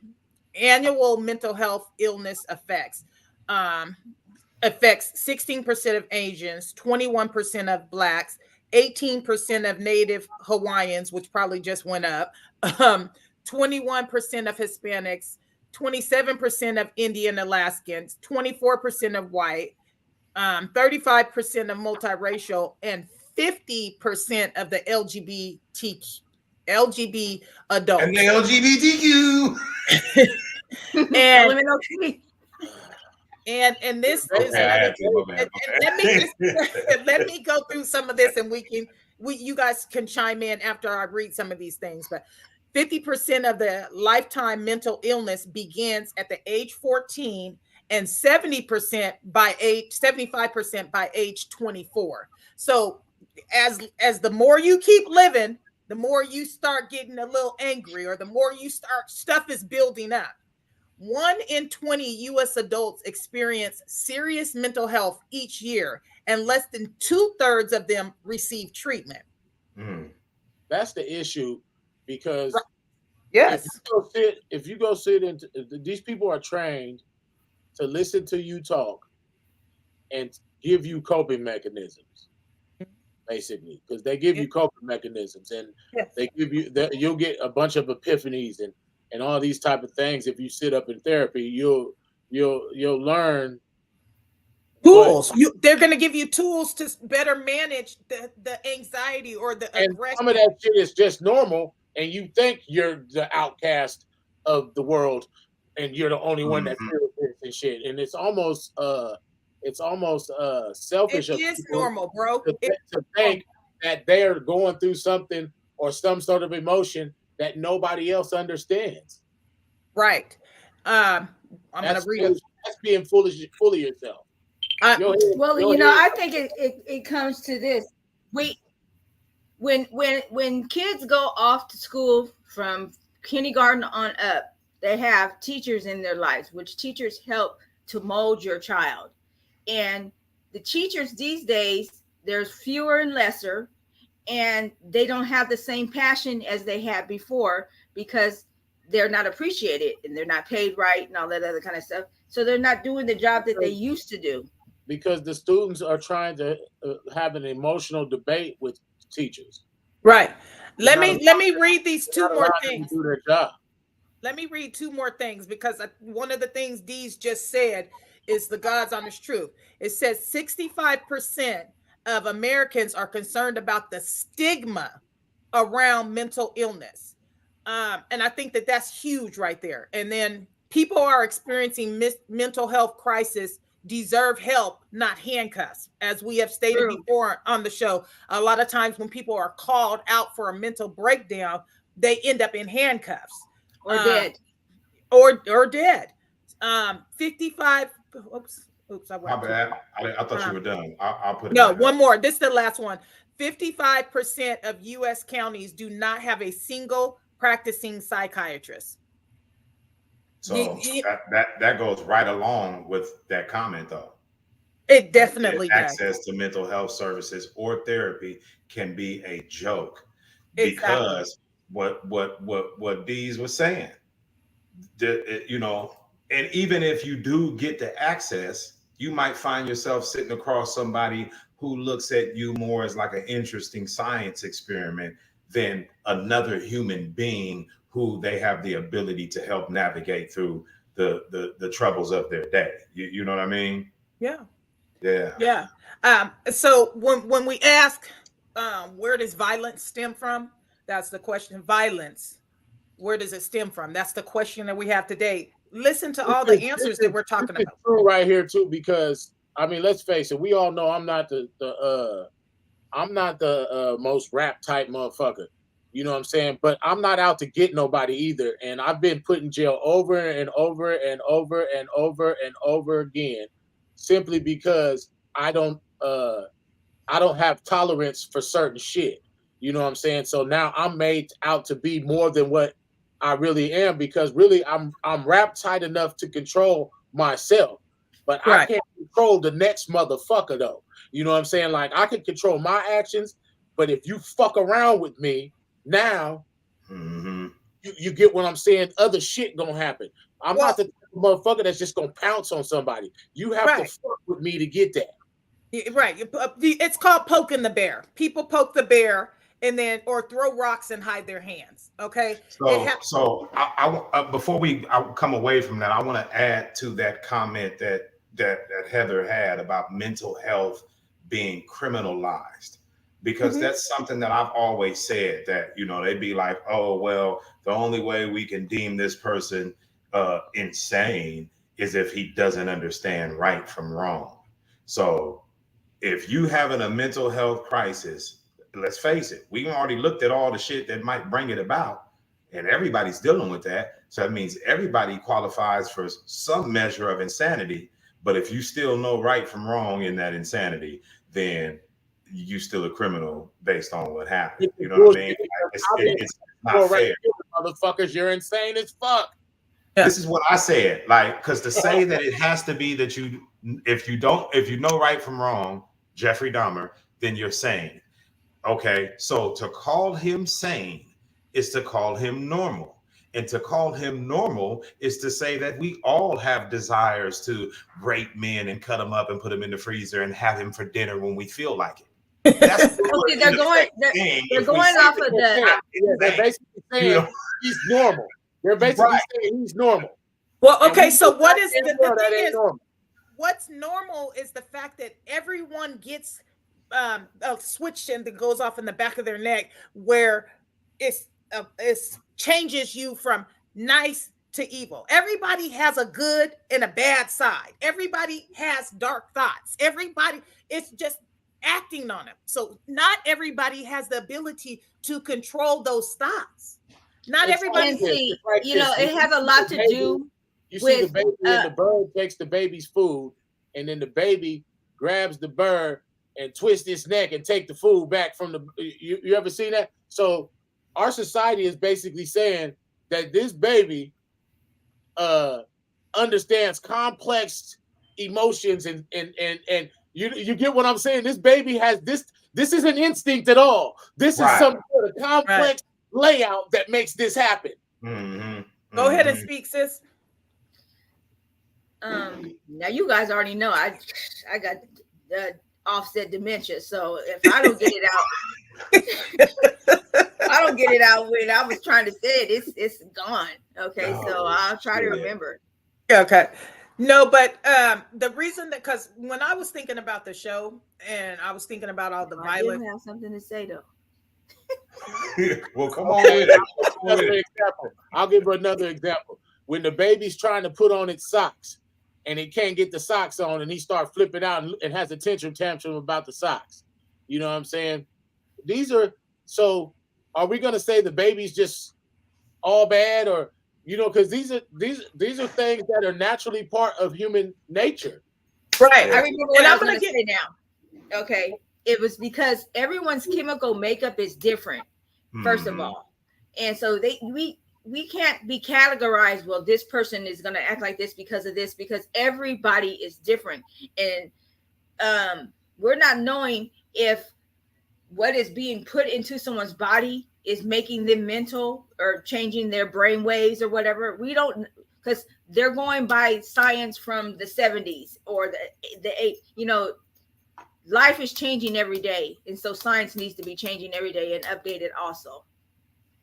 B: Annual mental health illness affects 16% of Asians, 21% of Blacks, 18% of Native Hawaiians, which probably just went up, 21% of Hispanics, 27% of Indian Alaskans, 24% of white, 35% of multiracial, and 50% of the LGBT adults.
A: And the LGBTQ.
B: And this let me go through some of this, and you guys can chime in after I read some of these things. But 50% of the lifetime mental illness begins at the age 14, and 75% by age 24. So as the more you keep living, the more you start getting a little angry, or the more stuff is building up. 1 in 20 U.S. adults experience serious mental health each year, and less than 2/3 of them receive treatment.
C: That's the issue, because
B: yes,
C: if you go sit into, these people are trained to listen to you talk and give you coping mechanisms, basically, because they give you coping mechanisms, and they give you you'll get a bunch of epiphanies and all these type of things. If you sit up in therapy, you'll learn
B: tools. They're going to give you tools to better manage the anxiety or the aggression.
C: Some of that shit is just normal, and you think you're the outcast of the world, and you're the only one that feels this and shit. And it's almost selfish.
B: It is normal, bro.
C: To think that they're going through something or some sort of emotion that nobody else understands.
B: Right. I'm
C: That's
B: gonna read it.
C: That's being foolish, full of yourself.
D: Well, I think it comes to this. When kids go off to school from kindergarten on up, they have teachers in their lives, which teachers help to mold your child. And the teachers these days, there's fewer and lesser, and they don't have the same passion as they had before because they're not appreciated and they're not paid right and all that other kind of stuff. So they're not doing the job that they used to do.
C: Because the students are trying to have an emotional debate with teachers.
B: Right. Let me read these two more things.
C: Do their job.
B: Let me read two more things because one of the things Dee's just said is the God's honest truth. It says 65% of Americans are concerned about the stigma around mental illness. And I think that that's huge right there. And then people are experiencing mental health crisis deserve help, not handcuffs. As we have stated before on the show, a lot of times when people are called out for a mental breakdown, they end up in handcuffs.
D: Or dead.
B: Or dead. 55. Oops.
A: My bad. I thought you were done. I'll put it.
B: No, one more. This is the last one. 55% of U.S. counties do not have a single practicing psychiatrist.
A: So that goes right along with that comment, though.
B: It definitely does.
A: Access to mental health services or therapy can be a joke because what Dees was saying, and even if you do get the access, you might find yourself sitting across somebody who looks at you more as like an interesting science experiment than another human being who they have the ability to help navigate through the troubles of their day. You know what I mean?
B: Yeah. So when we ask, where does violence stem from? That's the question. Violence, where does it stem from? That's the question that we have today. Listen to all the answers that we're talking about.
C: True right here too, because I mean, let's face it. We all know I'm not the most rap type motherfucker. You know what I'm saying? But I'm not out to get nobody either. And I've been put in jail over and over and over and over and over again, simply because I don't have tolerance for certain shit. You know what I'm saying? So now I'm made out to be more than what I really am, because really I'm rap tight enough to control myself. But I can't control the next motherfucker though. You know what I'm saying? Like I can control my actions, but if you fuck around with me, now you get what I'm saying. Other shit gonna happen. I'm not the motherfucker that's just gonna pounce on somebody. You have to fuck with me to get that.
B: Right. It's called poking the bear. People poke the bear and then or throw rocks and hide their hands. Okay.
A: So I before we come away from that, I want to add to that comment that Heather had about mental health being criminalized. Because that's something that I've always said, that, they'd be like, oh, well, the only way we can deem this person insane is if he doesn't understand right from wrong. So if you having a mental health crisis, let's face it, we already looked at all the shit that might bring it about, and everybody's dealing with that. So that means everybody qualifies for some measure of insanity. But if you still know right from wrong in that insanity, then you still a criminal based on what happened. You know what I mean? It's not fair.
C: Motherfuckers, you're insane as fuck.
A: This is what I said. Like, because to say that it has to be that if you know right from wrong, Jeffrey Dahmer, then you're sane. Okay, so to call him sane is to call him normal. And to call him normal is to say that we all have desires to rape men and cut them up and put them in the freezer and have him for dinner when we feel like it. That's
D: they're going off of the.
C: They're basically saying he's normal. They're basically saying he's normal.
B: Well, okay. So what is the thing is? What's normal is the fact that everyone gets a switch and that goes off in the back of their neck where it changes you from nice to evil. Everybody has a good and a bad side. Everybody has dark thoughts. Everybody, it's just acting on them. So not everybody has the ability to control those thoughts. Not
C: It's
B: everybody.
D: And
C: like this.
D: see,
C: It's like
D: you know,
C: this.
D: it has a lot to do.
C: You see the
D: with,
C: baby, and the bird takes the baby's food, and then the baby grabs the bird and twists its neck and take the food back from the. You ever seen that? So our society is basically saying that this baby understands complex emotions and you get what I'm saying. This baby has this isn't instinct at all. This is
A: Right.
C: some sort of complex layout that makes this happen.
A: Mm-hmm.
B: Go ahead and speak, sis.
D: Now you guys already know I got offset dementia, so if I don't get it out, I don't get it out when I was trying to say it. It's gone. Okay, so I'll try to remember.
B: Okay. No, but the reason that, because when I was thinking about the show and I was thinking about all the violence.
D: I have something to say though.
A: Well, come on with it.
C: I'll give her another example. When the baby's trying to put on its socks and it can't get the socks on, and he starts flipping out and has a tantrum about the socks. You know what I'm saying? So are we going to say the baby's just all bad, or because these are things that are naturally part of human nature.
B: Right.
D: I remember what I was going to say now. Okay. It was because everyone's chemical makeup is different, first of all. And so we can't be categorized, well, this person is going to act like this because of this, because everybody is different. And we're not knowing if what is being put into someone's body is making them mental or changing their brain waves or whatever. We don't, because they're going by science from the 70s or the 80s. Life is changing every day, and so science needs to be changing every day and updated also.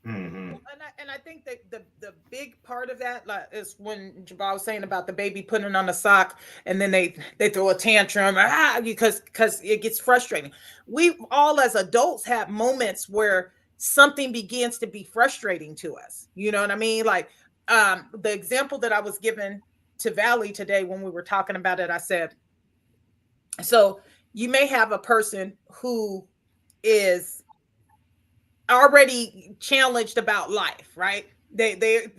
B: Mm-hmm. And I think that the big part of that is when Jabal was saying about the baby putting on a sock and then they throw a tantrum because it gets frustrating. We all as adults have moments where something begins to be frustrating to us. You know what I mean? Like the example that I was given to Valley today when we were talking about it, I said, so you may have a person who is already challenged about life, right? They're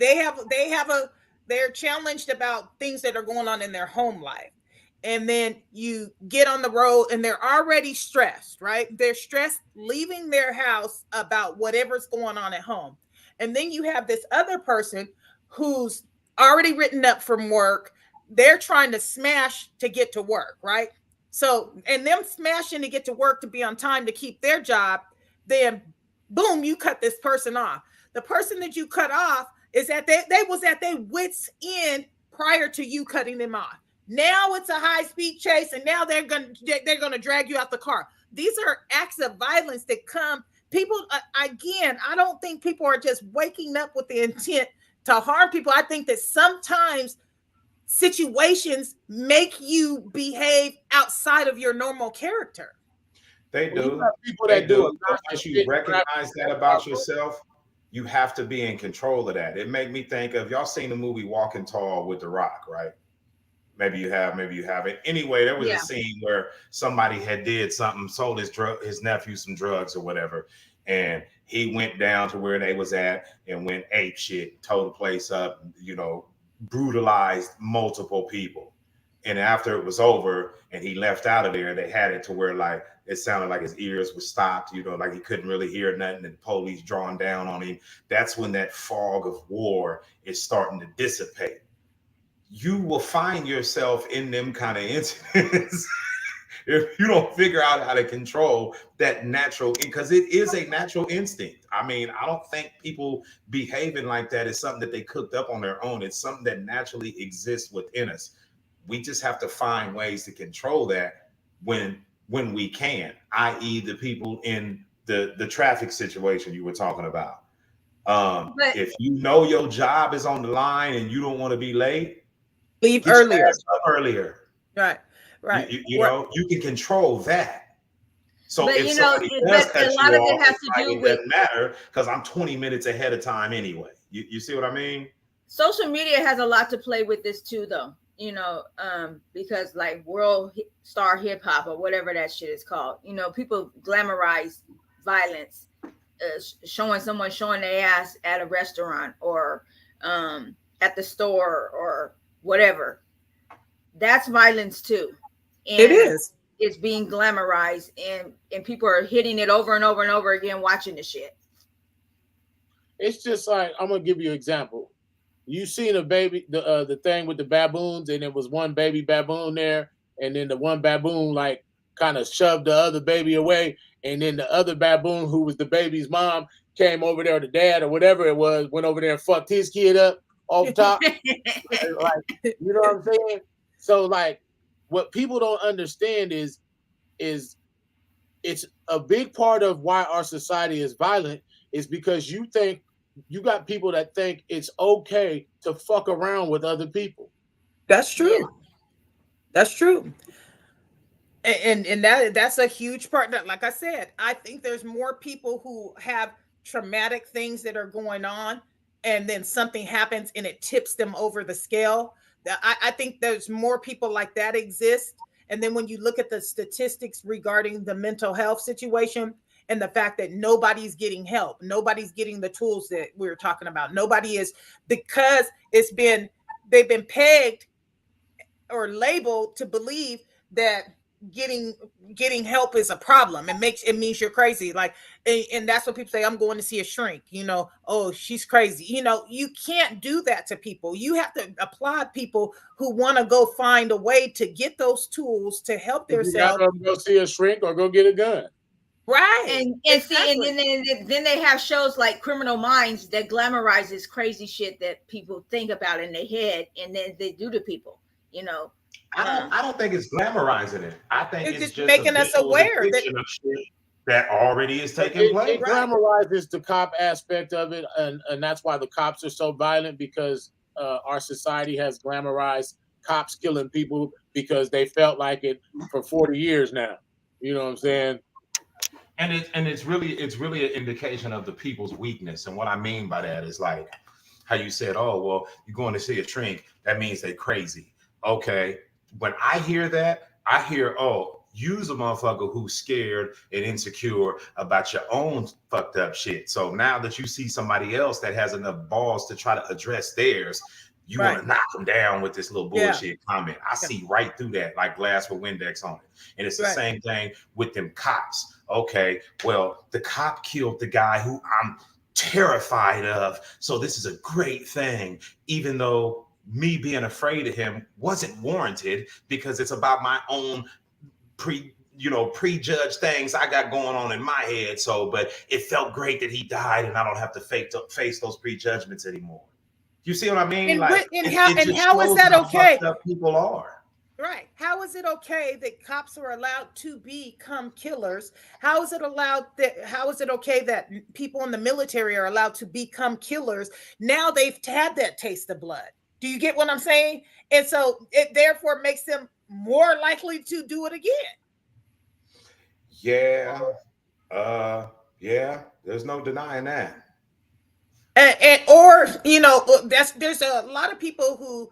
B: challenged about things that are going on in their home life. And then you get on the road and they're already stressed, right? They're stressed leaving their house about whatever's going on at home. And then you have this other person who's already written up from work. They're trying to smash to get to work, right? So, and them smashing to get to work to be on time to keep their job, then boom, you cut this person off. The person that you cut off is that they was at their wits' end prior to you cutting them off. Now it's a high-speed chase, and now they're gonna drag you out the car. These are acts of violence that come. People, again, I don't think people are just waking up with the intent to harm people. I think that sometimes situations make you behave outside of your normal character.
A: They do.
C: People that do it.
A: Once you recognize that about yourself, you have to be in control of that. It made me think of, y'all seen the movie Walking Tall with The Rock, right? Maybe you have, maybe you haven't. Anyway, there was a scene where somebody had did something, sold his nephew some drugs or whatever, and he went down to where they was at and went ape shit, tore the place up, brutalized multiple people. And after it was over and he left out of there, they had it to where like it sounded like his ears were stopped, like he couldn't really hear nothing, and the police drawing down on him. That's when that fog of war is starting to dissipate. You will find yourself in them kind of incidents if you don't figure out how to control that natural, because it is a natural instinct. I mean, I don't think people behaving like that is something that they cooked up on their own. It's something that naturally exists within us. We just have to find ways to control that when we can, i.e. the people in the traffic situation you were talking about. If you know your job is on the line and you don't want to be late,
B: leave earlier. Right.
A: You know, you can control that. So
D: but
A: if somebody does cut
D: a lot
A: you
D: of
A: off,
D: it has to do
A: it
D: with,
A: doesn't matter because I'm 20 minutes ahead of time anyway. You see what I mean?
D: Social media has a lot to play with this too, though. Because like world star hip hop or whatever that shit is called, people glamorize violence showing their ass at a restaurant or at the store or whatever. That's violence too. And
B: It is.
D: It's being glamorized, and people are hitting it over and over and over again, watching the shit.
C: It's just like, I'm gonna give you an example. You seen a baby, the thing with the baboons, and it was one baby baboon there, and then the one baboon like kind of shoved the other baby away, and then the other baboon, who was the baby's mom, came over there, the dad or whatever it was, went over there and fucked his kid up off top. Like, you know what I'm saying? So like, what people don't understand is it's a big part of why our society is violent is because you got people that think it's okay to fuck around with other people.
B: That's true. That's true. And that's a huge part. Like I said, I think there's more people who have traumatic things that are going on, and then something happens and it tips them over the scale. I think there's more people like that exist. And then when you look at the statistics regarding the mental health situation and the fact that nobody's getting help, nobody's getting the tools that we were talking about, nobody is, because they've been pegged or labeled to believe that getting help is a problem. It means you're crazy. Like, and that's what people say, I'm going to see a shrink, oh, she's crazy. You can't do that to people. You have to applaud people who want to go find a way to get those tools to help themselves.
C: You go see a shrink or go get a gun.
B: Right.
D: And exactly. And then they have shows like Criminal Minds that glamorizes crazy shit that people think about in their head, and then they do to people,
A: I don't think it's glamorizing it. I think it's just
B: making us aware
A: that already is taking place.
C: It glamorizes the cop aspect of it, and that's why the cops are so violent, because our society has glamorized cops killing people because they felt like it for 40 years now. You know what I'm saying?
A: And it's really an indication of the people's weakness. And what I mean by that is like how you said, oh, well, you're going to see a shrink, that means they're crazy. Okay. When I hear that, I hear, oh, use a motherfucker who's scared and insecure about your own fucked up shit. So now that you see somebody else that has enough balls to try to address theirs, you want to knock them down with this little bullshit comment. I see right through that, like glass with Windex on it. And it's the same thing with them cops. Okay, well, the cop killed the guy who I'm terrified of. So this is a great thing, even though me being afraid of him wasn't warranted, because it's about my own prejudged things I got going on in my head. So, but it felt great that he died and I don't have to face those prejudgments anymore. You see what I mean?
B: And how is that okay?
A: People are.
B: Right. How is it okay that cops are allowed to become killers? How is it okay that people in the military are allowed to become killers? Now they've had that taste of blood. Do you get what I'm saying? And so it therefore makes them more likely to do it again.
A: Yeah. There's no denying that.
B: There's a lot of people who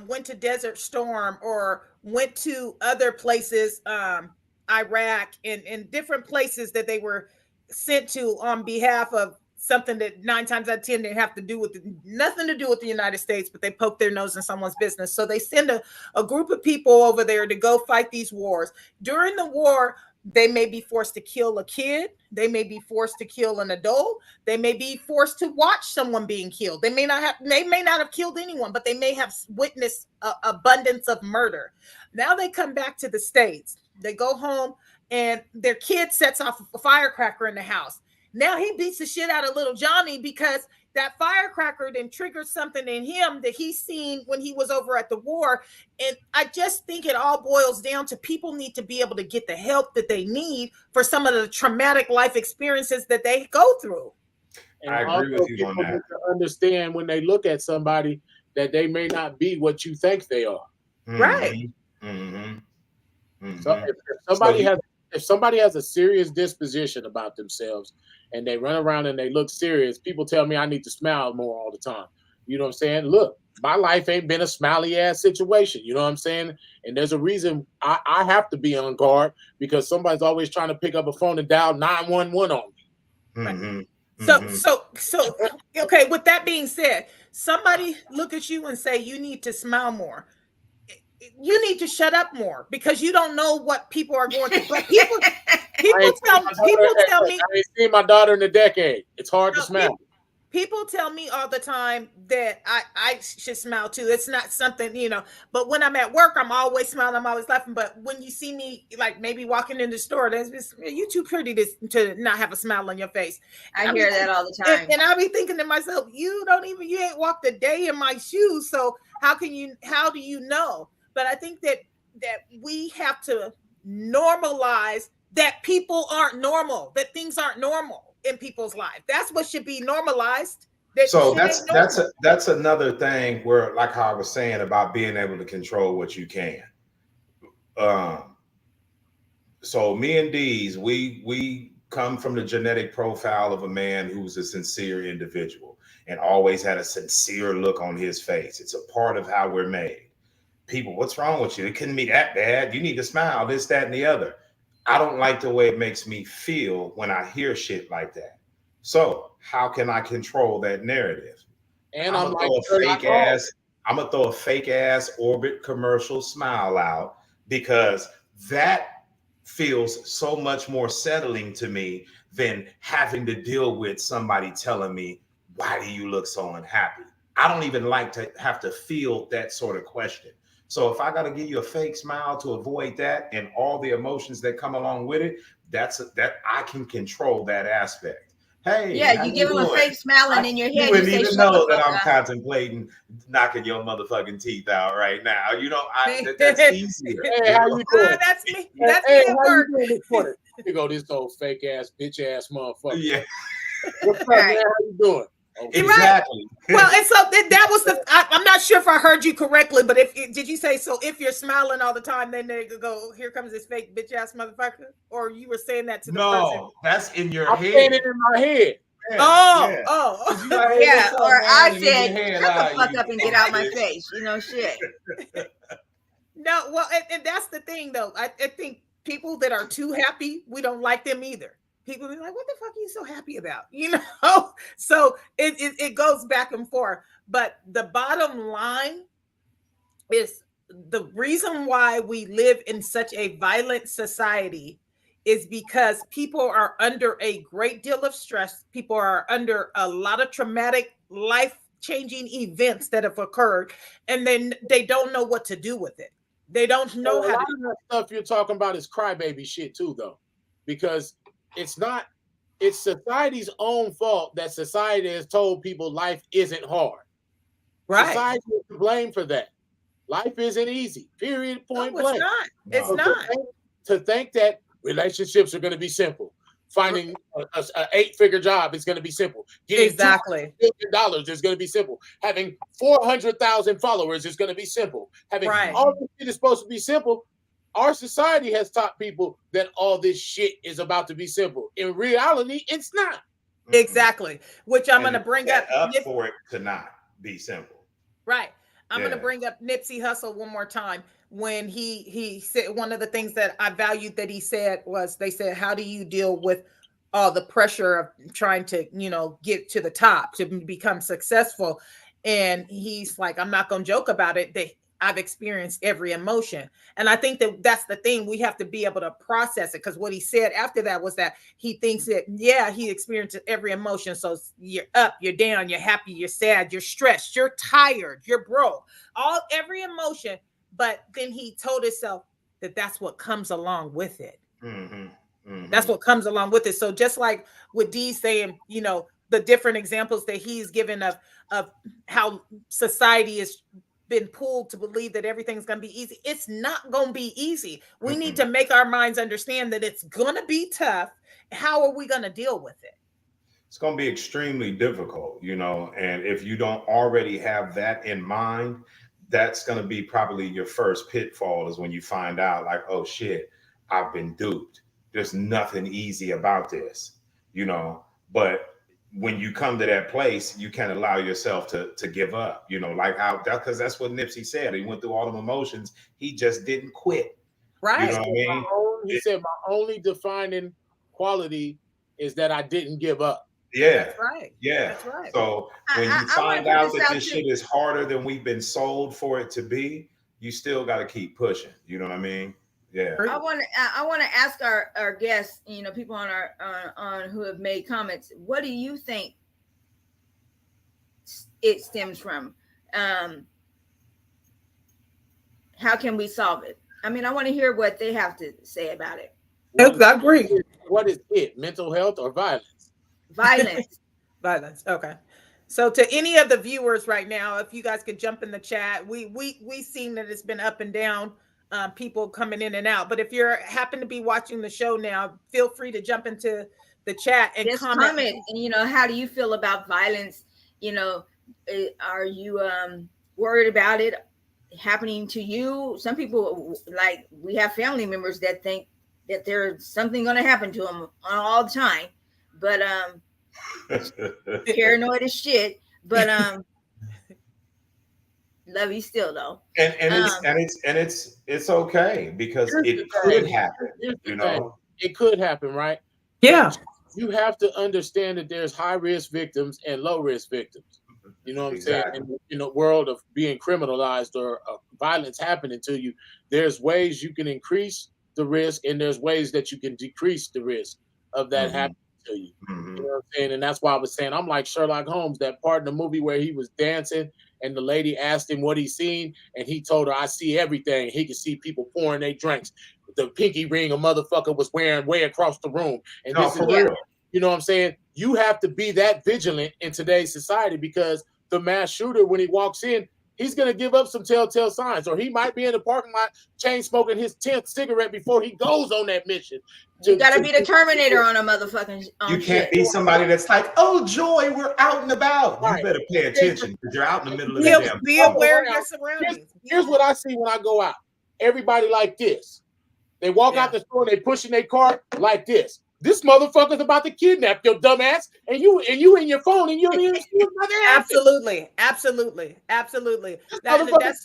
B: went to Desert Storm or went to other places, Iraq and different places that they were sent to on behalf of something that 9 times out of 10 didn't have to do with nothing to do with the United States, but they poked their nose in someone's business. So they send a group of people over there to go fight these wars. During the war, they may be forced to kill a kid. They may be forced to kill an adult. They may be forced to watch someone being killed. They may not have killed anyone, but they may have witnessed abundance of murder. Now they come back to the States. They go home and their kid sets off a firecracker in the house. Now he beats the shit out of little Johnny because that firecracker then triggered something in him that he's seen when he was over at the war. And I just think it all boils down to people need to be able to get the help that they need for some of the traumatic life experiences that they go through.
C: And I agree with you on that. To understand when they look at somebody that they may not be what you think they are.
A: Mm-hmm.
B: Right.
A: Mm-hmm. Mm-hmm.
C: So if somebody has a serious disposition about themselves and they run around and they look serious, people tell me I need to smile more all the time. You know what I'm saying? Look, my life ain't been a smiley ass situation. You know what I'm saying? And there's a reason I have to be on guard, because somebody's always trying to pick up a phone and dial 911 on me.
B: So okay, with that being said, somebody look at you and say you need to smile more. You need to shut up more because you don't know what people are going through. But people tell me
C: I ain't seen my daughter in a decade. It's hard to smile.
B: People tell me all the time that I should smile too. It's not something, but when I'm at work, I'm always smiling. I'm always laughing. But when you see me, like maybe walking in the store, you too pretty to not have a smile on your face.
D: I hear that all the time.
B: And I'll be thinking to myself, you ain't walked a day in my shoes. So how do you know? But I think that we have to normalize that people aren't normal, that things aren't normal in people's life. That's what should be normalized.
A: So that's another thing where, like how I was saying about being able to control what you can. So me and Deez, we come from the genetic profile of a man who's a sincere individual and always had a sincere look on his face. It's a part of how we're made. People, what's wrong with you? It couldn't be that bad. You need to smile, this, that, and the other. I don't like the way it makes me feel when I hear shit like that. So how can I control that narrative?
C: And
A: I'm gonna throw a fake ass Orbit commercial smile out because that feels so much more settling to me than having to deal with somebody telling me, why do you look so unhappy? I don't even like to have to feel that sort of question. So if I got to give you a fake smile to avoid that and all the emotions that come along with it, that I can control that aspect. Hey,
D: yeah, you give them a fake smile and in your head
A: you wouldn't
D: you say,
A: even know that I'm contemplating knocking your motherfucking teeth out right now. That's easier.
C: Hey, how you doing?
B: That's me. That's me at work.
C: Here go this old fake ass, bitch ass motherfucker.
A: Yeah.
C: What's up, man? How you doing?
A: Okay. Exactly.
B: Right. Well, and so that was I'm not sure if I heard you correctly, but did you say, so if you're smiling all the time, then they go, here comes this fake bitch ass motherfucker? Or you were saying that to the person?
A: No, that's in your head.
C: I'm saying it in my head.
A: Yeah.
D: Yeah, or I said, shut the fuck up and get out my face. Shit.
B: No, well, and that's the thing, though. I think people that are too happy, we don't like them either. People be like, what the fuck are you so happy about? So it goes back and forth. But the bottom line is the reason why we live in such a violent society is because people are under a great deal of stress. People are under a lot of traumatic, life-changing events that have occurred, and then they don't know what to do with it. They don't know how to.
C: A lot of that stuff you're talking about is crybaby shit too, though, because it's society's own fault that society has told people life isn't hard. Right. Society is to blame for that. Life isn't easy. Period. Point blank.
B: It's not.
C: To think that relationships are going to be simple. Finding an 8-figure job is going to be simple. Getting $2 billion is going to be simple. Having 400,000 followers is going to be simple. Having all this shit is supposed to be simple. Our society has taught people that all this shit is about to be simple. In reality, it's not.
B: Exactly. Which I'm going to bring up
A: for it to not be simple.
B: Right. I'm going to bring up Nipsey Hussle one more time. When he said, one of the things that I valued that he said was, they said, how do you deal with all the pressure of trying to, get to the top, to become successful? And he's like, I'm not going to joke about it. I've experienced every emotion. And I think that that's the thing. We have to be able to process it. Because what he said after that was that he thinks that, he experienced every emotion. So you're up, you're down, you're happy, you're sad, you're stressed, you're tired, you're broke, every emotion. But then he told himself that that's what comes along with it. Mm-hmm. Mm-hmm. That's what comes along with it. So just like with Dee saying, the different examples that he's given of how society has been pulled to believe that everything's going to be easy. It's not going to be easy. We need to make our minds understand that it's going to be tough. How are we going to deal with it?
A: It's going to be extremely difficult, and if you don't already have that in mind, that's going to be probably your first pitfall, is when you find out like, oh shit, I've been duped. There's nothing easy about this, but when you come to that place, you can't allow yourself to give up, like how because that's what Nipsey said. He went through all the emotions. He just didn't quit.
B: Right.
C: He said, my only defining quality is that I didn't give up.
A: Yeah.
B: That's right.
A: Yeah.
B: That's right.
A: So when
D: I
A: you
D: wanna
A: find
D: put
A: out
D: this
A: that
D: out
A: this
D: too.
A: shit is harder than we've been sold for it to be, you still got to keep pushing. You know what I mean? Yeah.
D: I want to ask our guests, people on our on who have made comments. What do you think it stems from? How can we solve it? I mean, I want to hear what they have to say about it.
B: I agree.
C: What is it? Mental health or violence?
D: Violence.
B: Violence. Okay. So to any of the viewers right now, if you guys could jump in the chat, we seen that it's been up and down, people coming in and out. But if you're happen to be watching the show now, feel free to jump into the chat and
D: Just
B: comment.
D: And how do you feel about violence? Are you worried about it happening to you? Some people, like, we have family members that think that there's something going to happen to them all the time, but paranoid as shit. But love you still though.
A: And it's okay because it could happen. You know,
C: it could happen, right?
B: Yeah.
C: You have to understand that there's high risk victims and low risk victims. You know what I'm saying? In the world of being criminalized or violence happening to you, there's ways you can increase the risk and there's ways that you can decrease the risk of that happening to you. You know what I'm saying? And that's why I was saying, I'm like Sherlock Holmes, that part in the movie where he was dancing and the lady asked him what he seen and he told her, I see everything. He could see people pouring their drinks. The pinky ring a motherfucker was wearing way across the room. And this is
A: real.
C: You know what I'm saying? You have to be that vigilant in today's society because the mass shooter, when he walks in, he's going to give up some telltale signs, or he might be in the parking lot chain smoking his 10th cigarette before he goes on that mission.
D: You got to be the Terminator on a motherfucking.
A: You can't be somebody that's like, oh, joy, we're out and about.
C: Right.
A: You better pay attention because you're out in the middle of the damn.
B: Be aware of your surroundings.
C: Here's what I see when I go out. Everybody like this. They walk out the store and they pushing their cart like this. This motherfucker's about to kidnap your dumb ass, and you in your phone and you don't even see what
B: Absolutely.
C: That's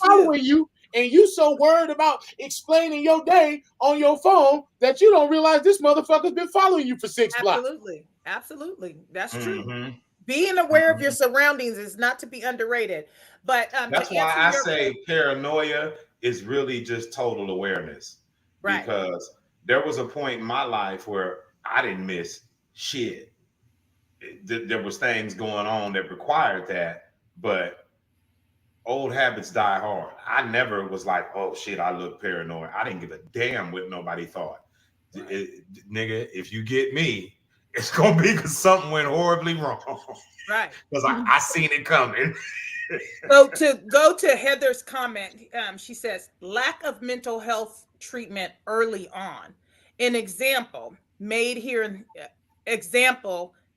C: following you, and you so worried about explaining your day on your phone that you don't realize this motherfucker's been following you for 6 blocks.
B: Absolutely. That's true. Being aware of your surroundings is not to be underrated. But
A: that's why I say paranoia is really just total awareness.
B: Right.
A: Because there was a point in my life where I didn't miss shit. There was things going on that required that, but old habits die hard. I never was like, oh shit, I look paranoid. I didn't give a damn what nobody thought. Nigga, if you get me, it's gonna be because something went horribly wrong.
B: Right.
A: Because I seen it coming.
B: So to go to Heather's comment, she says, lack of mental health treatment early on. An example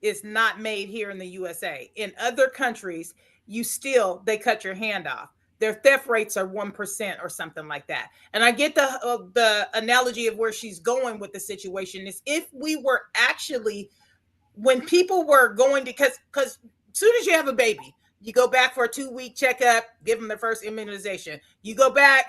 B: is not made here in the USA. In other countries, they cut your hand off. Their theft rates are 1% or something like that. And I get the analogy of where she's going with the situation is if we were actually, when people were going to, because as soon as you have a baby, you go back for a 2-week checkup, give them their first immunization. You go back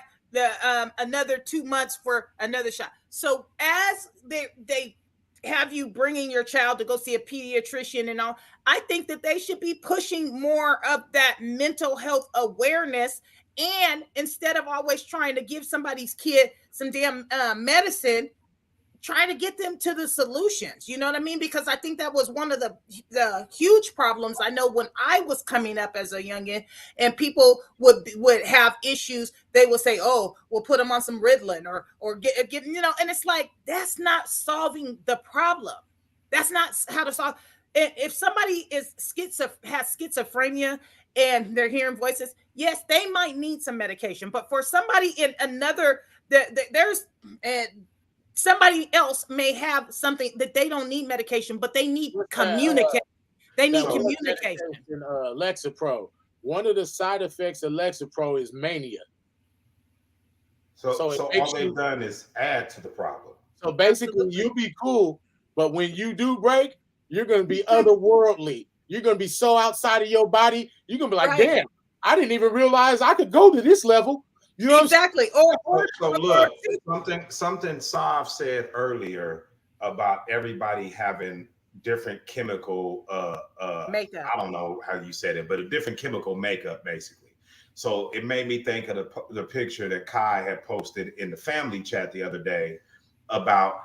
B: another 2 months for another shot. So as they have you bringing your child to go see a pediatrician and all, I think that they should be pushing more of that mental health awareness. And instead of always trying to give somebody's kid some damn medicine, try to get them to the solutions. You know what I mean? Because I think that was one of the huge problems. I know when I was coming up as a youngin' and people would have issues, they would say, oh, we'll put them on some Ritalin or get, and it's like, that's not solving the problem. That's not how to solve. If somebody has schizophrenia and they're hearing voices, yes, they might need some medication. But for somebody in another, somebody else may have something that they don't need medication, but they need communication. They need communication.
C: Lexapro. One of the side effects of Lexapro is mania.
A: So all they've done is add to the problem.
C: So basically, you be cool, but when you do break, you're going to be otherworldly. You're going to be so outside of your body. You're going to be like, damn, I didn't even realize I could go to this level. You know
B: exactly.
A: So look, something Sav said earlier about everybody having different chemical
B: Makeup.
A: I don't know how you said it, but a different chemical makeup basically. So it made me think of the picture that Kai had posted in the family chat the other day about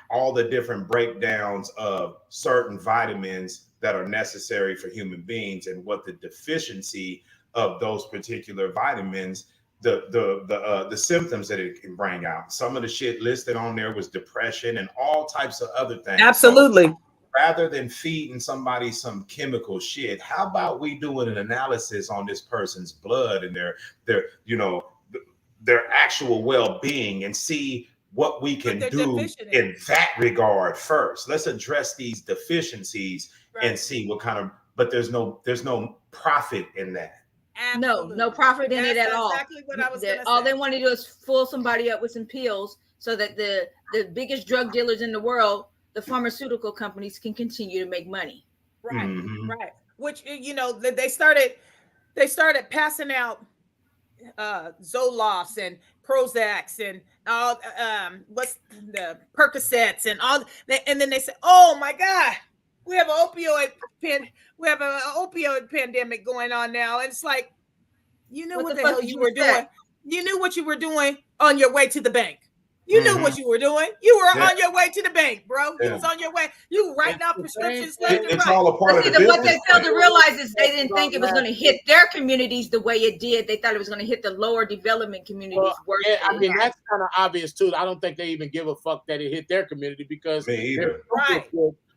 A: all the different breakdowns of certain vitamins that are necessary for human beings and what the deficiency of those particular vitamins, the symptoms that it can bring out. Some of the shit listed on there was depression and all types of other things.
B: Absolutely.
A: So rather than feeding somebody some chemical shit, how about we doing an analysis on this person's blood and their their actual well-being and see what we can
B: they're
A: do
B: deficient in.
A: in that regard first. Let's address these deficiencies and
B: Right.
A: see what kind of, but there's no profit in that.
B: Absolutely.
D: No profit in it
B: That's
D: at all.
B: exactly what I was gonna
D: All
B: say.
D: they want to do is fool somebody up with some pills so that the biggest drug dealers in the world, the pharmaceutical companies, can continue to make money.
B: Right,
A: Mhm.
B: right. Which they started passing out Zoloft and Prozacs and all what's the Percocets and all, and then they said, "Oh my God, we have an opioid pandemic going on now." And it's like, you knew what the hell you were doing. You knew what you were doing on your way to the bank. You knew what you were doing. You were on your way to the bank, bro. You was on your way. You were writing out prescriptions left and
A: It's
B: right.
A: all a part of the
D: What they
A: business
D: failed to
A: plan.
D: realize is they didn't think it was going to hit their communities the way it did. They thought it was going to hit the lower development communities worse.
C: Yeah, I mean, that's kind of obvious too. I don't think they even give a fuck that it hit their community because
A: Me either.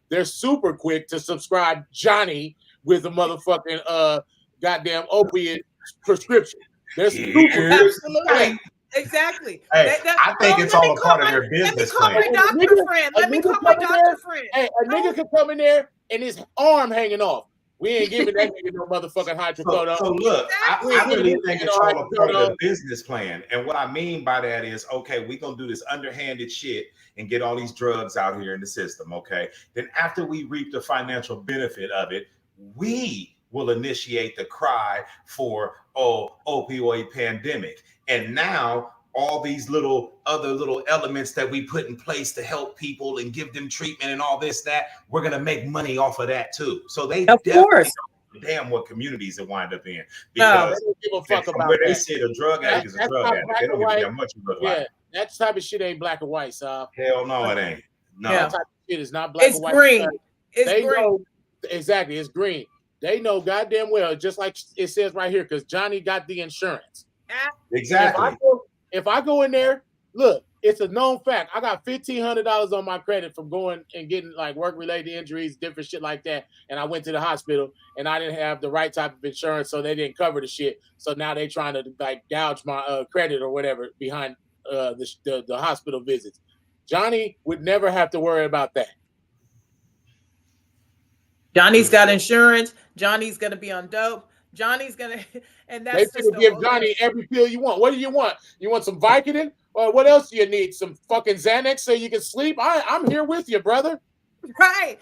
C: they're super quick to subscribe Johnny with a motherfucking goddamn opiate prescription. They're super
B: Absolutely. Exactly.
A: Hey, I think it's all a part of their
B: Let me
A: business
B: call my
A: plan.
B: doctor friend. Let me call my doctor friend.
C: Hey, a nigga could come in there and his arm hanging off. We ain't giving that nigga no motherfucking hydrocodone.
A: So look, I really think it's all a part of the business plan. And what I mean by that is, okay, we're going to do this underhanded shit and get all these drugs out here in the system, okay? Then after we reap the financial benefit of it, we will initiate the cry for, opioid pandemic. And now all these other little elements that we put in place to help people and give them treatment and all this, that we're going to make money off of that too. So they
B: Of course.
A: damn what communities it wind up in.
C: No,
A: Because
C: they don't give a fuck about
A: where
C: that.
A: they say a drug addict is a
C: That's
A: drug
C: not
A: addict.
C: black
A: They don't
C: and
A: give a
C: white.
A: damn much you look
C: Yeah,
A: like.
C: that type of shit ain't black and white, so
A: Hell no, it ain't. No.
B: Yeah.
C: that type of shit is not black
B: It's
C: and white.
B: green. It's
C: They
B: green.
C: know exactly. It's green. They know goddamn well, just like it says right here, because Johnny got the insurance.
A: Exactly.
C: If I go in there, look, it's a known fact. I got $1,500 on my credit from going and getting like work-related injuries, different shit like that. And I went to the hospital and I didn't have the right type of insurance, so they didn't cover the shit. So now they trying to like gouge my credit or whatever behind the hospital visits. Johnny would never have to worry about that.
B: Johnny's got insurance. Johnny's gonna be on dope. Johnny's gonna, and
C: They
B: that's just
C: could give Johnny every pill you want. What do you want? You want some Vicodin? Or what else do you need? Some fucking Xanax so you can sleep? I'm here with you, brother.
B: right.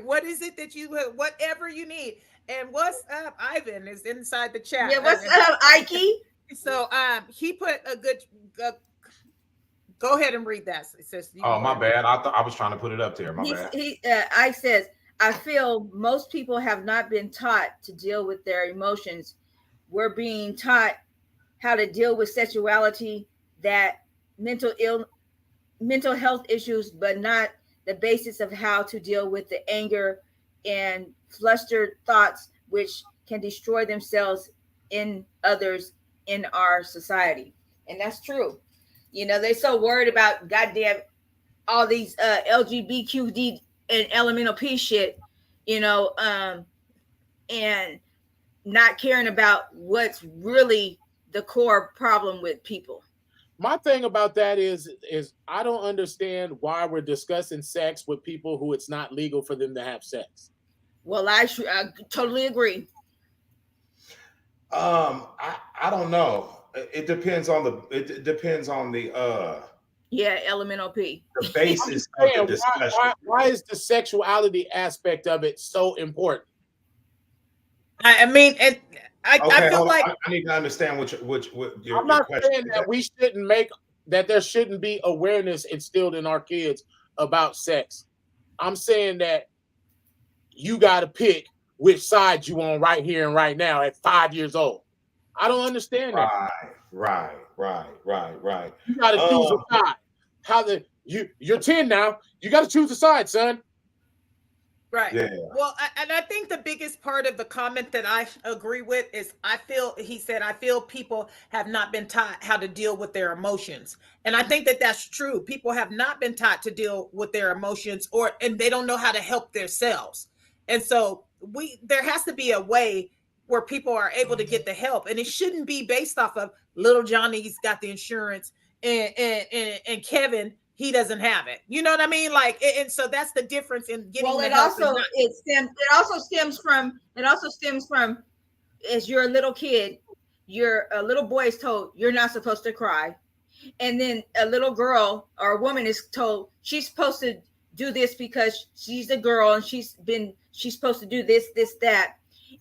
B: What is it that whatever you need? And what's up? Ivan is inside the chat.
D: Yeah, what's up, Ike?
B: So he put a good. Go ahead and read that. It says,
A: oh, my bad. I was trying to put it up there. My bad.
D: Ike says, I feel most people have not been taught to deal with their emotions. We're being taught how to deal with sexuality, that mental health issues, but not the basis of how to deal with the anger and flustered thoughts, which can destroy themselves in others in our society. And that's true. You know, they're so worried about goddamn all these LGBTQD and elemental P shit, you know, and not caring about what's really the core problem with people.
C: My thing about that is I don't understand why we're discussing sex with people who it's not legal for them to have sex.
D: Well, I totally agree.
C: I
A: don't know. It depends on the
D: elemental P.
A: The basis of the discussion.
C: Why is the sexuality aspect of it so important?
B: I mean, and I feel like
A: I need to understand what your
C: I'm not
A: question
C: saying that we shouldn't that there shouldn't be awareness instilled in our kids about sex. I'm saying that you got to pick which side you on right here and right now at 5 years old. I don't understand that.
A: Right.
C: You got to choose a side. You're 10 now. You got to choose a side, son.
B: Right.
A: Yeah.
B: Well, and I think the biggest part of the comment that I agree with is I feel people have not been taught how to deal with their emotions. And I think that that's true. People have not been taught to deal with their emotions and they don't know how to help themselves. And so there has to be a way where people are able to get the help. And it shouldn't be based off of little Johnny's got the insurance and Kevin, he doesn't have it. You know what I mean? Like, and so that's the difference in getting.
D: Well,
B: the
D: it
B: help
D: also stems from as you're a little kid, a little boy is told you're not supposed to cry, and then a little girl or a woman is told she's supposed to do this because she's a girl and she's supposed to do this, that,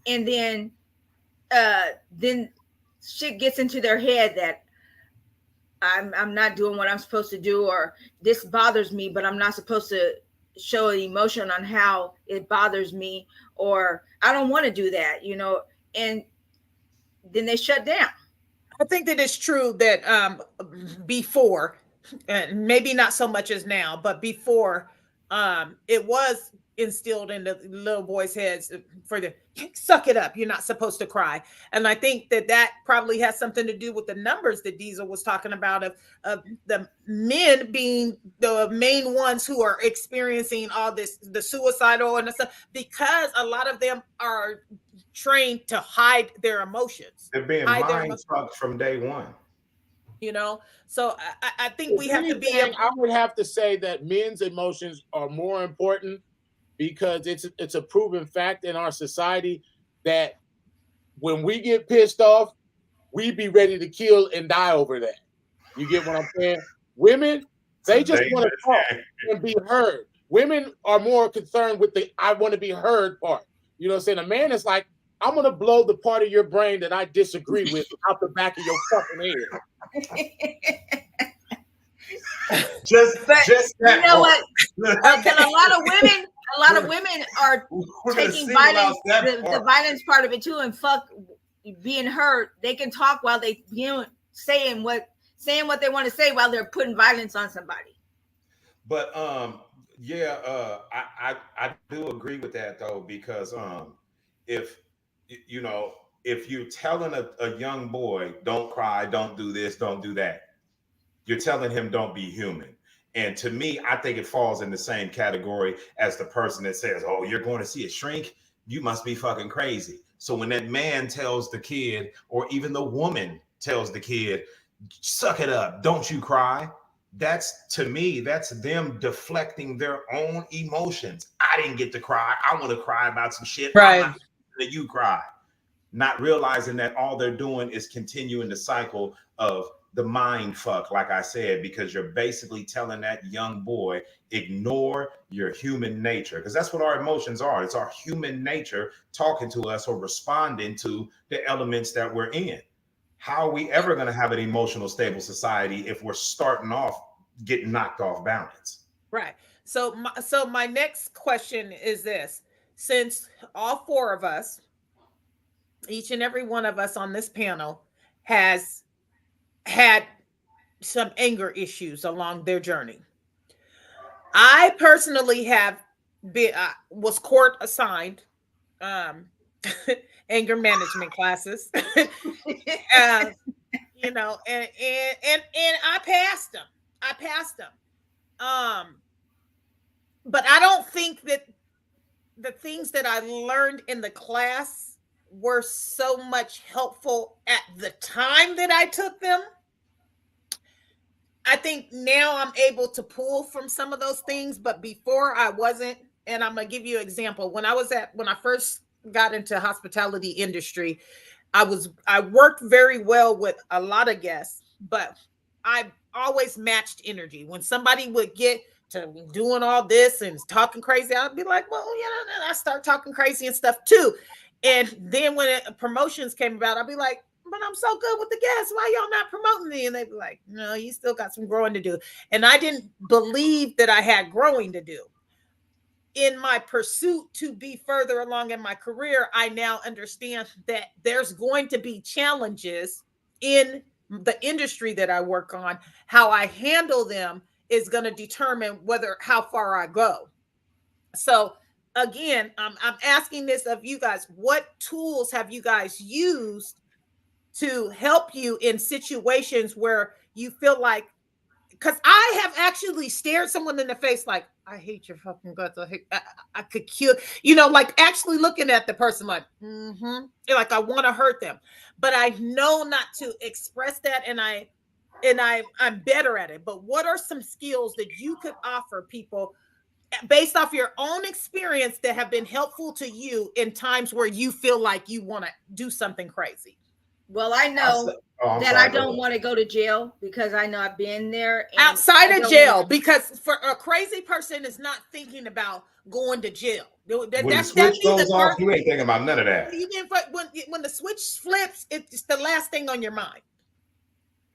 D: and then shit gets into their head that I'm not doing what I'm supposed to do, or this bothers me, but I'm not supposed to show an emotion on how it bothers me, or I don't want to do that, and then they shut down.
B: I think that it's true that before, and maybe not so much as now, but before, it was instilled in the little boys' heads for the suck it up, you're not supposed to cry. And I think that probably has something to do with the numbers that Diesel was talking about of the men being the main ones who are experiencing all this, the suicidal and stuff, because a lot of them are trained to hide their emotions.
A: They're being mind fucked from day one.
B: So I think we have to be.
C: I would have to say that men's emotions are more important, because it's a proven fact in our society that when we get pissed off, we be ready to kill and die over that. You get what I'm saying? Women, they just want to talk and be heard. Women are more concerned with the I want to be heard part. You know what I'm saying? A man is like, I'm going to blow the part of your brain that I disagree with out the back of your fucking head.
A: Just
D: you know what? Because a lot of women are taking violence, the violence part of it too, and fuck being hurt. They can talk while they saying what they want to say while they're putting violence on somebody.
A: But I do agree with that though, because if you're telling a young boy, don't cry, don't do this, don't do that, you're telling him don't be human. And to me, I think it falls in the same category as the person that says, oh, you're going to see a shrink, you must be fucking crazy. So when that man tells the kid, or even the woman tells the kid, suck it up, don't you cry, to me, that's them deflecting their own emotions. I didn't get to cry. I want to cry about some shit.
B: Right.
A: That you cry. Not realizing that all they're doing is continuing the cycle of the mind fuck, like I said, because you're basically telling that young boy, ignore your human nature, because that's what our emotions are. It's our human nature talking to us or responding to the elements that we're in. How are we ever going to have an emotional stable society if we're starting off getting knocked off balance?
B: Right. So my next question is this: since all four of us, each and every one of us on this panel, has had some anger issues along their journey, I personally have was court assigned anger management classes, and I passed them. But I don't think that the things that I learned in the class were so much helpful at the time that I took them. I think now I'm able to pull from some of those things, but before I wasn't. And I'm going to give you an example. When I first got into hospitality industry, I worked very well with a lot of guests, but I always matched energy. When somebody would get to doing all this and talking crazy, I'd be like, well, and I start talking crazy and stuff too. And then when promotions came about, I'd be like, but I'm so good with the guests. Why y'all not promoting me? And they'd be like, no, you still got some growing to do. And I didn't believe that I had growing to do. in my pursuit to be further along in my career, I now understand that there's going to be challenges in the industry that I work on. How I handle them is going to determine how far I go. So again, I'm asking this of you guys. What tools have you guys used to help you in situations where you feel like, because I have actually stared someone in the face like, I hate your fucking guts. I could kill, like actually looking at the person like, like I want to hurt them, but I know not to express that, and I'm better at it. But what are some skills that you could offer people based off your own experience that have been helpful to you in times where you feel like you want to do something crazy?
D: Well, I know that I don't want to go to jail because I know I've been there.
B: Outside of jail, because for a crazy person is not thinking about going to jail.
A: When the switch goes off, you ain't thinking about none of that.
B: When the switch flips, it's the last thing on your mind.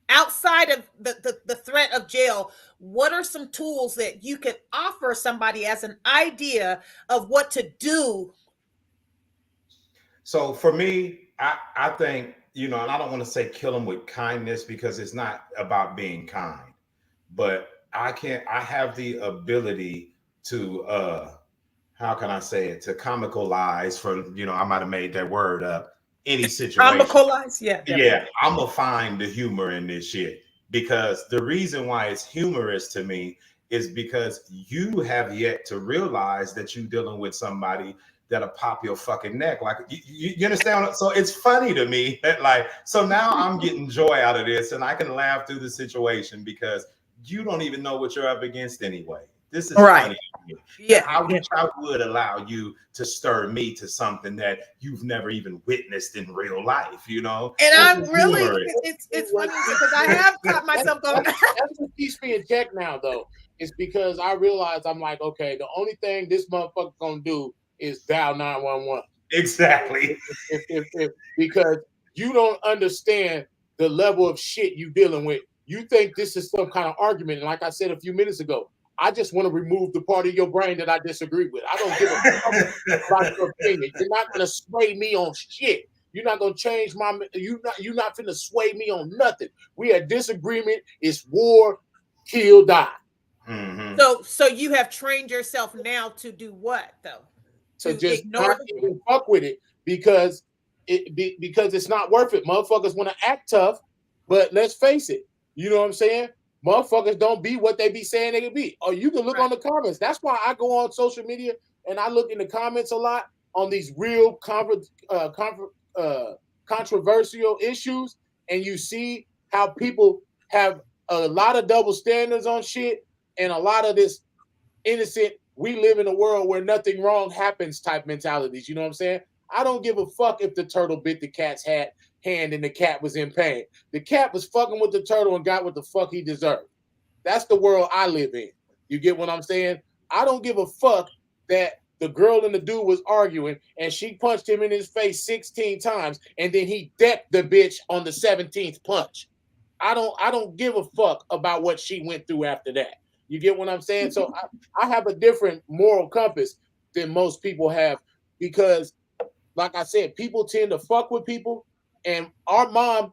B: Outside of the threat of jail, what are some tools that you could offer somebody as an idea of what to do?
A: So for me, I think, and I don't want to say kill them with kindness, because it's not about being kind, but I have the ability to, how can I say it? To comicalize, I might have made that word up, any situation.
B: Comicalize, yeah.
A: Yeah, I'm going to find the humor in this shit, because the reason why it's humorous to me is because you have yet to realize that you're dealing with somebody that'll pop your fucking neck. Like, you understand? So it's funny to me that so now I'm getting joy out of this, and I can laugh through the situation because you don't even know what you're up against anyway. This is
B: right.
A: Funny to me.
B: Yeah.
A: I wish I would allow you to stir me to something that you've never even witnessed in real life, And
B: I'm really, it's funny because I have caught myself going.
C: That's what keeps me in check now, though. It's because I realize I'm like, okay, the only thing this motherfucker gonna do is dial 911.
A: Exactly.
C: Because you don't understand the level of shit you dealing with. You think this is some kind of argument. And like I said a few minutes ago, I just want to remove the part of your brain that I disagree with. I don't give a fuck about your opinion. You're not going to sway me on shit. You're not going to change you're not finna sway me on nothing. We had disagreement. It's war, kill, die.
A: Mm-hmm.
B: So you have trained yourself now to do what, though?
C: To just not even fuck with it because it's not worth it. Motherfuckers want to act tough, but let's face it. You know what I'm saying? Motherfuckers don't be what they be saying they can be. Or you can look on the comments. That's why I go on social media and I look in the comments a lot on these real controversial issues, and you see how people have a lot of double standards on shit and a lot of this innocent, we live in a world where nothing wrong happens type mentalities. You know what I'm saying? I don't give a fuck if the turtle bit the cat's hand and the cat was in pain. The cat was fucking with the turtle and got what the fuck he deserved. That's the world I live in. You get what I'm saying? I don't give a fuck that the girl and the dude was arguing and she punched him in his face 16 times and then he decked the bitch on the 17th punch. I don't give a fuck about what she went through after that. You get what I'm saying? So I have a different moral compass than most people have because, like I said, people tend to fuck with people. And our mom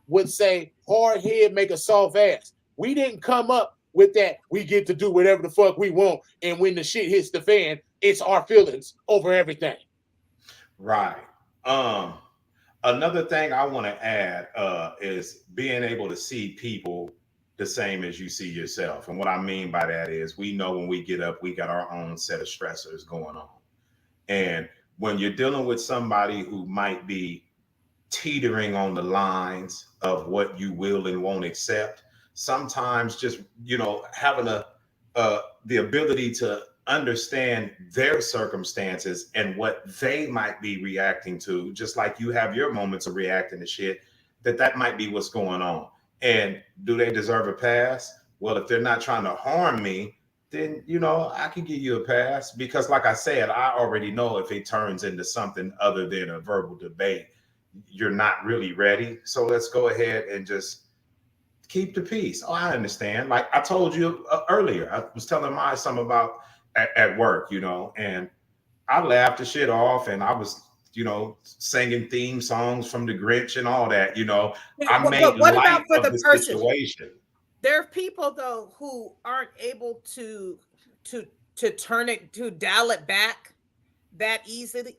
C: would say, hard head make a soft ass. We didn't come up with that. We get to do whatever the fuck we want. And when the shit hits the fan, it's our feelings over everything.
A: Right. Another thing I want to add is being able to see people the same as you see yourself. And what I mean by that is we know when we get up, we got our own set of stressors going on. And when you're dealing with somebody who might be teetering on the lines of what you will and won't accept, sometimes just, having the ability to understand their circumstances and what they might be reacting to, just like you have your moments of reacting to shit, that might be what's going on. And do they deserve a pass? Well, if they're not trying to harm me, then, I can give you a pass because, like I said, I already know if it turns into something other than a verbal debate, you're not really ready. So let's go ahead and just keep the peace. Oh, I understand. Like I told you earlier, I was telling my son about, at work, and I laughed the shit off, and I was, singing theme songs from the Grinch and all that, I made
B: But what
A: light
B: about for
A: of
B: the
A: the
B: person?
A: situation.
B: There are people though who aren't able to turn it, to dial it back that easily,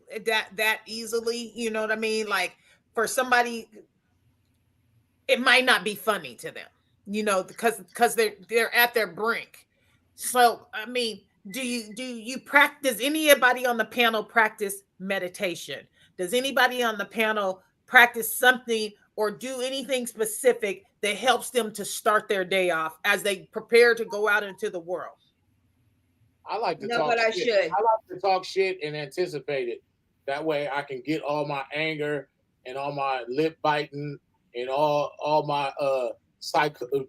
B: you know what I mean? Like, for somebody, it might not be funny to them, because they're at their brink. So I mean, do you practice, anybody on the panel practice meditation? Does anybody on the panel practice something or do anything specific that helps them to start their day off as they prepare to go out into the world?
C: I like to
D: No,
C: talk
D: but I
C: shit.
D: should.
C: I like to talk shit and anticipate it. That way I can get all my anger and all my lip biting and all my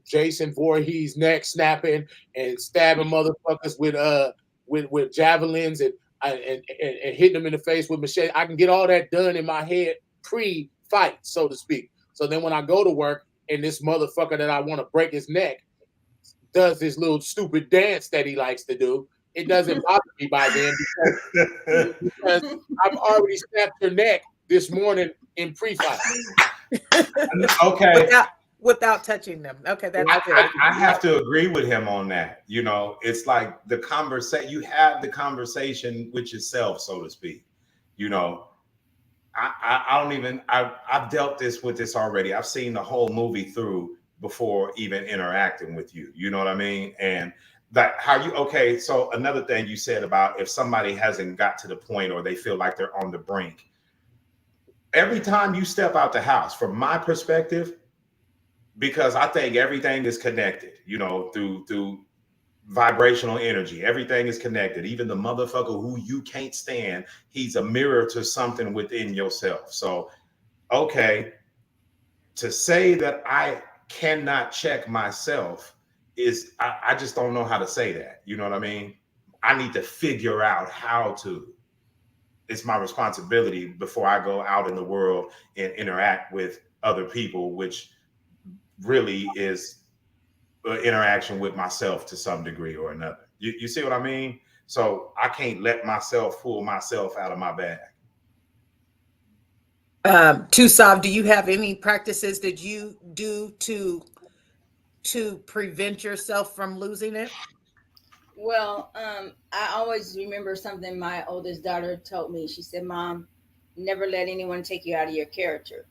C: Jason Voorhees neck snapping and stabbing motherfuckers with javelins and hitting them in the face with machete. I can get all that done in my head pre-fight, so to speak. So then when I go to work and this motherfucker that I want to break his neck does this little stupid dance that he likes to do, it doesn't bother me by then because I've already snapped your neck this morning in pre-fight.
A: Okay.
B: Without touching them. Okay, that's good.
A: I have to agree with him on that. It's like the conversation, you have the conversation with yourself, so to speak. I don't even, I've dealt with this already. I've seen the whole movie through before even interacting with you. You know what I mean? And okay, so another thing you said about if somebody hasn't got to the point or they feel like they're on the brink. Every time you step out the house, from my perspective, because I think everything is connected, through vibrational energy. Everything is connected. Even the motherfucker who you can't stand, he's a mirror to something within yourself. So, okay, to say that I cannot check myself is, I just don't know how to say that. You know what I mean? I need to figure out how to. It's my responsibility before I go out in the world and interact with other people, which really is interaction with myself to some degree or another. You see what I mean? So I can't let myself pull myself out of my bag.
B: Tusav, do you have any practices that you do to prevent yourself from losing it?
D: Well, I always remember something my oldest daughter told me. She said, "Mom, never let anyone take you out of your character."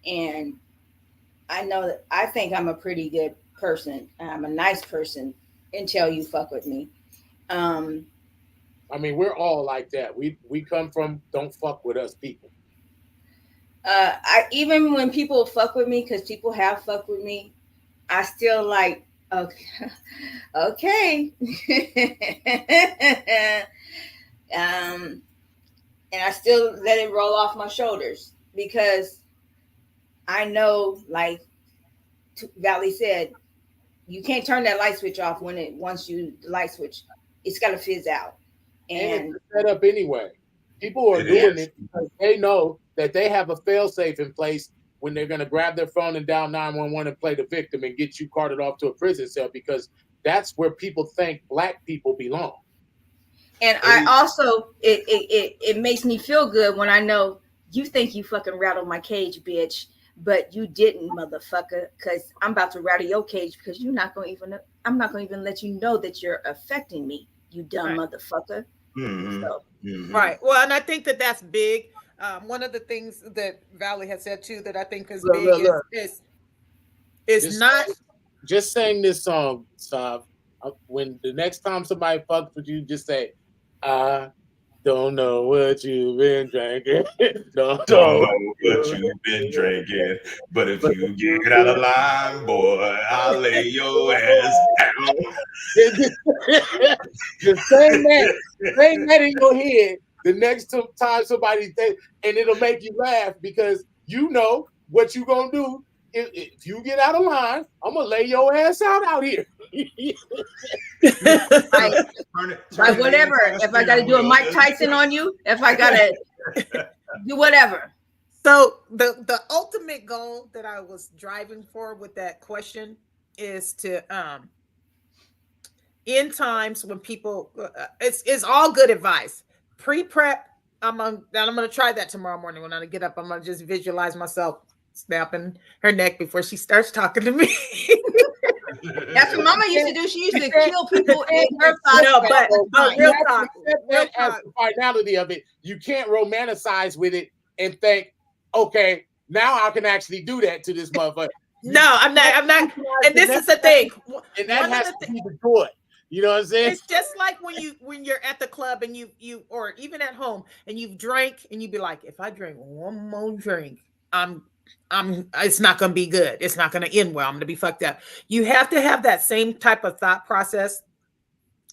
D: And I know that I think I'm a pretty good person. I'm a nice person until you fuck with me.
C: I mean, we're all like that. We come from don't fuck with us people.
D: I even when people fuck with me, because people have fucked with me, I still like, okay. And I still let it roll off my shoulders because I know, like Valley said, you can't turn that light switch off once the light switch, it's got to fizz out. And
C: it's set up anyway. People are doing it because they know that they have a fail-safe in place when they're going to grab their phone and dial 911 and play the victim and get you carted off to a prison cell, because that's where people think Black people belong.
D: And I also, it makes me feel good when I know you think you fucking rattled my cage, bitch, but you didn't, motherfucker, because I'm about to rattle your cage because I'm not going to even let you know that you're affecting me, you dumb motherfucker.
A: Mm-hmm.
D: So.
A: Mm-hmm.
B: Right. Well, and I think that's big. One of the things that Valley has said too that I think is big is not
C: just saying this song, Sav. When the next time somebody fucks with you, just say, "I don't know what you've been drinking. don't know
A: what you've been drinking. But if you get out of line, boy, I'll lay your ass down."
C: Just saying that in your head the next time somebody thinks, and it'll make you laugh because you know what you gonna do. If you get out of line, I'm gonna lay your ass out here.
D: Like whatever. If I gotta do a Mike Tyson on you, if I gotta do whatever.
B: So the ultimate goal that I was driving for with that question is to in times when people, it's all good advice. Pre-prep. I'm gonna try that tomorrow morning when I get up. I'm gonna just visualize myself snapping her neck before she starts talking to me.
D: That's what Mama used to do. She used to kill people in her thoughts.
B: No, but
C: You
B: real
C: have to
B: talk.
C: accept
B: Real
C: that as
B: talk.
C: the finality of it. You can't romanticize with it and think, okay, now I can actually do that to this motherfucker.
B: No, I'm not. And this is the thing.
C: And that
B: One of
C: has
B: the
C: to be the joy. You know what I'm saying?
B: It's just like when you're at the club and you or even at home and you've drank and you be like, if I drink one more drink, I'm it's not gonna be good. It's not gonna end well. I'm gonna be fucked up. You have to have that same type of thought process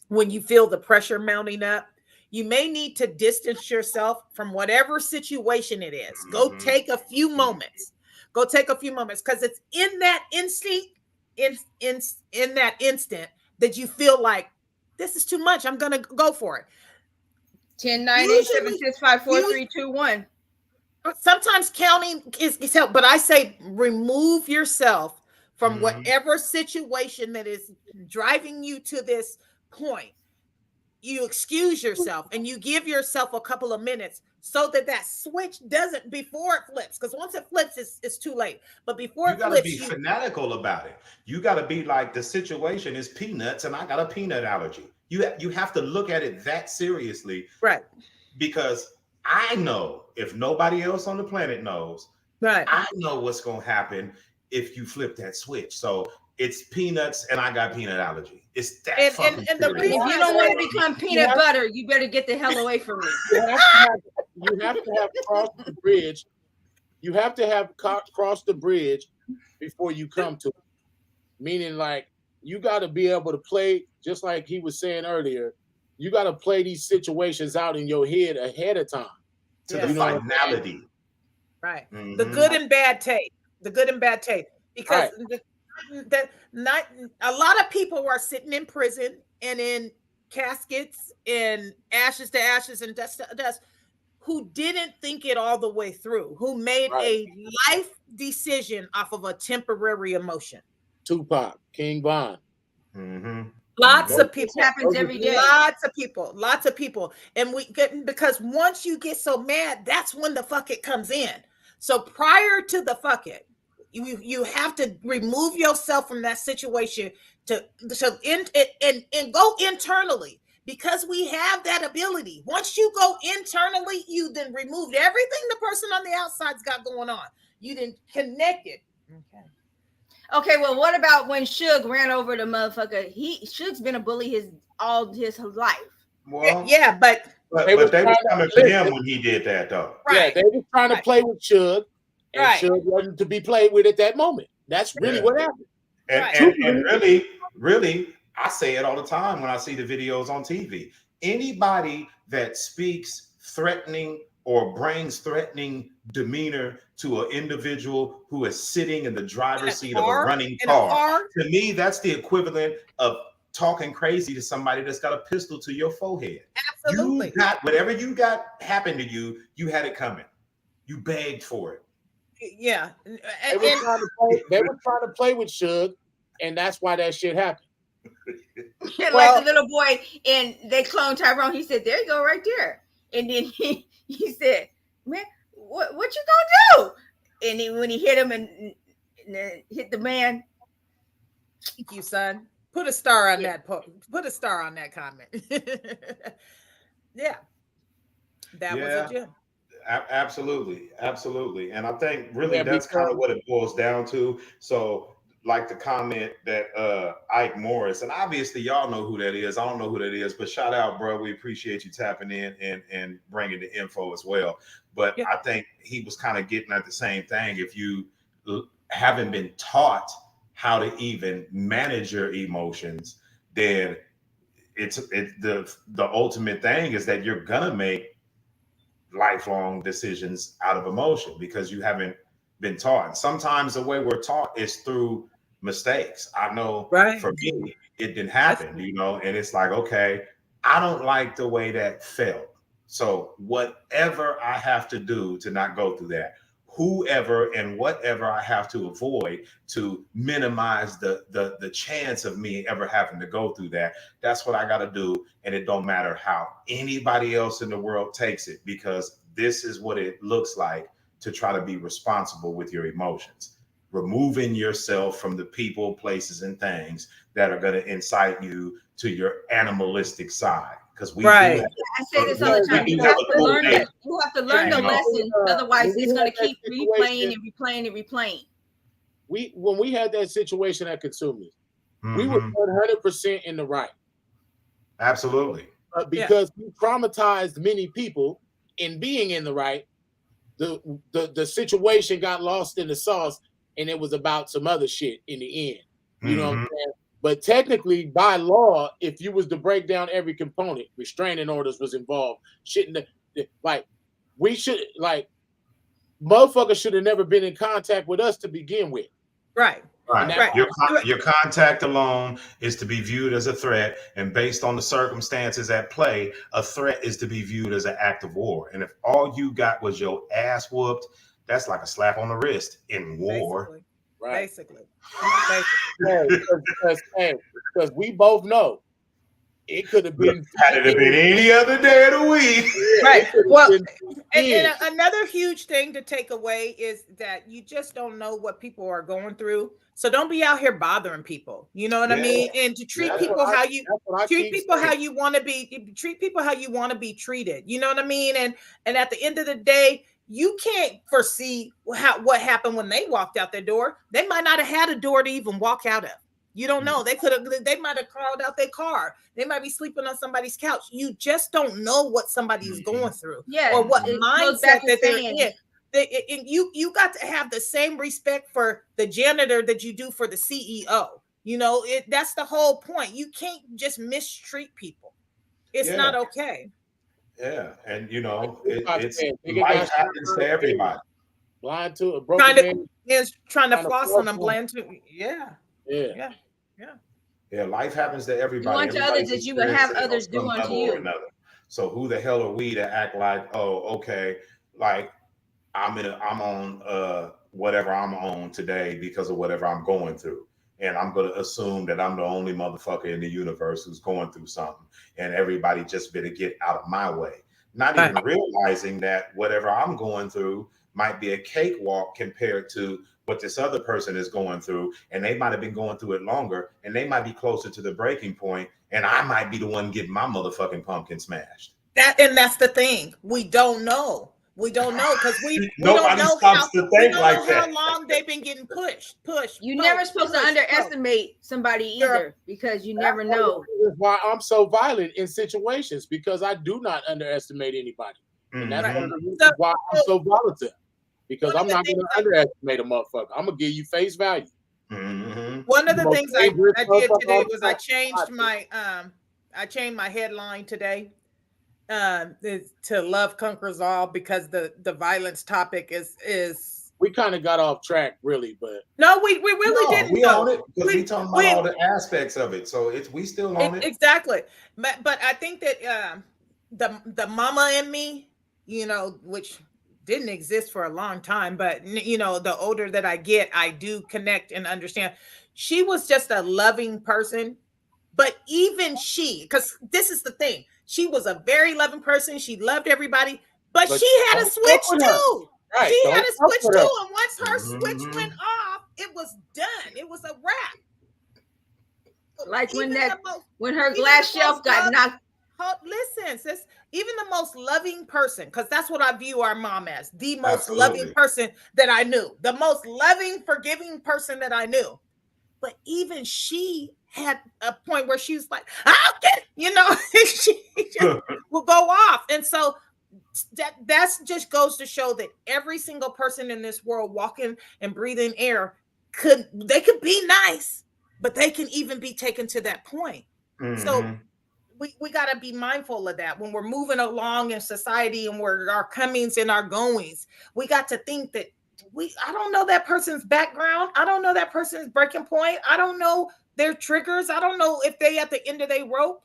B: when you feel the pressure mounting up. You may need to distance yourself from whatever situation it is. Go take a few moments. Go take a few moments because it's in that instinct, in that instant that you feel like this is too much. I'm gonna go for it.
D: 10, 9, 8, 7, 6, 5, 4, 3, 2, 1.
B: Sometimes counting is help, but I say remove yourself from whatever situation that is driving you to this point. You excuse yourself and you give yourself a couple of minutes so that switch doesn't before it flips. Because once it flips, it's too late. But before
A: You
B: it
A: gotta
B: flips,
A: be fanatical about it. You gotta be like, the situation is peanuts and I got a peanut allergy. You have to look at it that seriously,
B: right?
A: Because I know, if nobody else on the planet knows,
B: Right.
A: I know what's gonna happen if you flip that switch. So it's peanuts and I got peanut allergy. It's that
B: And
A: fucking
B: the
A: serious.
B: reason
D: If you don't want to become peanut butter, you better get the hell away from me.
C: You have to have crossed the bridge. You have to have crossed the bridge before you come to it. Meaning, like, you got to be able to play, just like he was saying earlier, you got to play these situations out in your head ahead of time.
A: To the finality.
B: Right. The good and bad tape. The good and bad tape. Because not a lot of people are sitting in prison and in caskets and ashes to ashes and dust to dust who didn't think it all the way through, who made a life decision off of a temporary emotion.
C: Tupac, King Von.
B: Lots of people.
D: It happens every day.
B: Lots of people. And we get, because once you get so mad, that's when the fuck it comes in. So prior to the fuck it, you have to remove yourself from that situation to and go internally, because we have that ability. Once you go internally, you then removed everything the person on the outside's got going on. You didn't connect it.
D: Okay, well, what about when Suge ran over the motherfucker? Suge's been a bully all his life.
A: Well,
B: yeah, but
A: they were coming for him when he did that, though.
C: Right. Yeah, they were trying to play with Suge, and Suge wasn't to be played with at that moment. That's really what happened.
A: And really, I say it all the time when I see the videos on TV. Anybody that speaks threatening or brings threatening demeanor to an individual who is sitting in the driver's seat of a running car, to me, that's the equivalent of talking crazy to somebody that's got a pistol to your forehead.
B: Absolutely.
A: You got whatever you got happen to you, you had it coming. You begged for it.
B: Yeah.
C: They were trying to play with Suge, and that's why that shit happened.
D: Like the little boy, and they cloned Tyrone. He said, "There you go, right there." And then he said, "Man, what you gonna do?" And when he hit him and hit the man.
B: Thank you, son. Put a star on that. Put a star on that comment. Yeah, that was it, Jim.
A: Absolutely. And I think really that's kind of what it boils down to. So, like the comment that Ike Morris, and obviously y'all know who that is. I don't know who that is, but shout out, bro. We appreciate you tapping in and bringing the info as well. But I think he was kind of getting at the same thing. If you haven't been taught how to even manage your emotions, then it's the ultimate thing is that you're gonna make lifelong decisions out of emotion because you haven't been taught. And sometimes the way we're taught is through mistakes. I know for me, it didn't happen, and it's like, okay, I don't like the way that felt. So whatever I have to do to not go through that, whoever and whatever I have to avoid to minimize the chance of me ever having to go through that. That's what I got to do. And it don't matter how anybody else in the world takes it, because this is what it looks like to try to be responsible with your emotions. Removing yourself from the people, places, and things that are going to incite you to your animalistic side. Because we
B: Right.
A: do that.
D: I say this all the time. You have to learn it. You have to learn the
B: Right.
D: lesson. Otherwise, it's going to keep
C: Situation-
D: replaying and replaying and replaying.
C: When we had that situation at Consumers, we were
A: Mhm.
C: 100% in the right.
A: Absolutely.
C: Because we traumatized many people in being in the right. The situation got lost in the sauce, and it was about some other shit in the end. You know what I'm saying? But technically, by law, if you was to break down every component, restraining orders was involved. Motherfuckers should have never been in contact with us to begin with.
B: Right.
A: Right. Your contact alone is to be viewed as a threat, and based on the circumstances at play, a threat is to be viewed as an act of war. And if all you got was your ass whooped, that's like a slap on the wrist in war.
B: Basically.
C: Because we both know it could have been
A: had it been any other day of the week.
B: Right. Well, and another huge thing to take away is that you just don't know what people are going through. So don't be out here bothering people. You know what I mean? And to treat people how you treat people how you want to be, treat people how you want to be treated. You know what I mean? And at the end of the day, you can't foresee what happened when they walked out their door. They might not have had a door to even walk out of. You don't know. They might have crawled out their car. They might be sleeping on somebody's couch. You just don't know what somebody is going through, or what mindset that they're in. You got to have the same respect for the janitor that you do for the CEO. You know, that's the whole point. You can't just mistreat people. It's not okay.
A: Yeah, and you know, life happens to everybody.
C: Blind to a broken man.
B: Trying to floss on them, blind to
A: Yeah, life happens to everybody.
D: You want to others as you would have others do unto you.
A: So who the hell are we to act like, oh, okay, like I'm on whatever I'm on today because of whatever I'm going through. And I'm going to assume that I'm the only motherfucker in the universe who's going through something, and everybody just better get out of my way. Not even realizing that whatever I'm going through might be a cakewalk compared to what this other person is going through. And they might have been going through it longer, and they might be closer to the breaking point, and I might be the one getting my motherfucking pumpkin smashed.
B: That's the thing. We don't know. We don't know because we don't know how long they've been getting pushed. You're
D: never supposed to underestimate somebody either, because you never know.
C: That's why I'm so violent in situations, because I do not underestimate anybody. And that's one of the reasons why I'm so volatile, because I'm not going to underestimate a motherfucker. I'm going to give you face value.
B: One of the things I did today was I changed my headline today. To love conquers all, because the violence topic is
C: we kind of got off track, really, but
B: no, we really didn't.
A: We own it because we talking about all the aspects of it, so we still own it
B: exactly. But I think that the mama in me, you know, which didn't exist for a long time, but you know, the older that I get, I do connect and understand. She was just a loving person, but even she, because this is the thing. She was a very loving person. She loved everybody, but she had a switch too.
C: Right.
B: She had a switch too. And once her switch went off, it was done. It was a wrap.
D: Like when her glass shelf got knocked.
B: Listen, sis, even the most loving person, because that's what I view our mom as, the most loving person that I knew, the most loving, forgiving person that I knew. But even she had a point where she was like, I'll get it, you know, she just will go off. And so that's just goes to show that every single person in this world walking and breathing air could be nice, but they can even be taken to that point. So we got to be mindful of that when we're moving along in society and we're our comings and our goings. We got to think that I don't know that person's background. I don't know that person's breaking point. I don't know their triggers. I don't know if they at the end of their rope.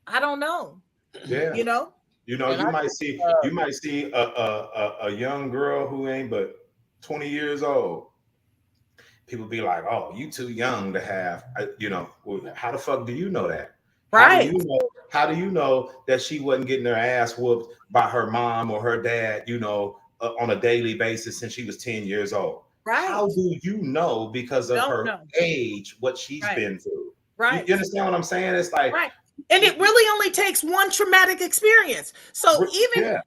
B: I don't know.
A: Yeah.
B: You know?
A: You know,
C: And
A: you
C: I
A: might
C: think,
A: see a young girl who ain't but 20 years old. People be like, "Oh, you too young to have." You know, well, how the fuck do you know that? How do
B: Right.
A: you know? How do you know that she wasn't getting her ass whooped by her mom or her dad? You know, on a daily basis since she was 10 years old.
B: Right.
A: How do you know because of
B: Don't
A: her
B: know.
A: age what she's
B: Right.
A: been through?
B: Right.
A: You understand what I'm saying? It's like,
B: Right. And it really only takes one traumatic experience. So even
A: yeah,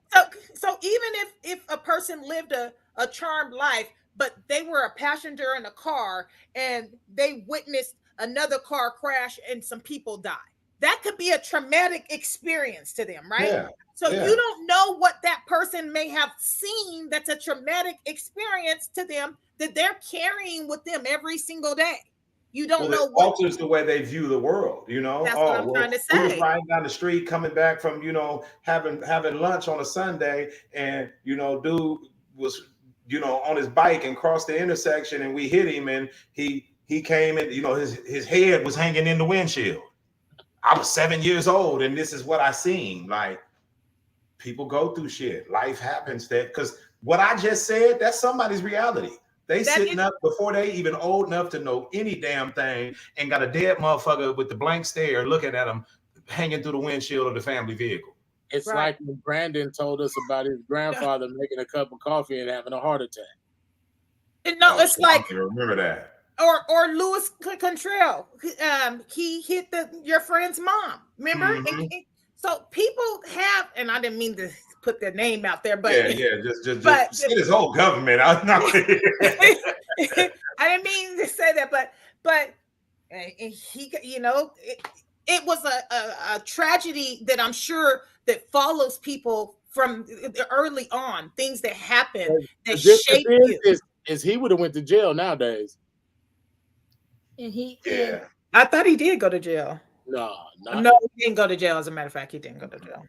B: so even if a person lived a charmed life, but they were a passenger in a car and they witnessed another car crash and some people die, that could be a traumatic experience to them, right?
A: yeah,
B: So
A: yeah.
B: you don't know what that person may have seen that's a traumatic experience to them that they're carrying with them every single day. You don't
A: Well,
B: know
A: it
B: what.
A: alters the way they view the world, you know.
B: That's what
A: Oh,
B: I'm
A: well,
B: trying to
A: we was
B: say.
A: riding down the street coming back from, you know, having lunch on a Sunday, and you know, dude was, you know, on his bike and crossed the intersection, and we hit him, and he came in, you know, his head was hanging in the windshield. I was 7 years old, and this is what I seen. Like, people go through shit. Life happens. That because what I just said, that's somebody's reality. They
B: That
A: sitting
B: is-
A: up before they even old enough to know any damn thing and got a dead motherfucker with the blank stare looking at them hanging through the windshield of the family vehicle.
C: it's
B: Right.
C: like when Brandon told us about his grandfather making a cup of coffee and having a heart attack.
B: No, it's
A: I
B: like
A: don't remember that.
B: or Louis Contrell. He hit your friend's mom. Remember?
A: Mhm.
B: And so people have, and I didn't mean to put their name out there, but
A: Yeah, just
B: but-
A: see this whole government. I
B: I didn't mean to say that, but he, you know, it was a tragedy that I'm sure that follows people from early on. Things that happen that
C: The difference
B: shape you.
C: is he would have went to jail nowadays.
D: And he
A: yeah,
B: I thought he did go to jail.
C: No,
B: No, he didn't go to jail. As a matter of fact, he didn't go to jail.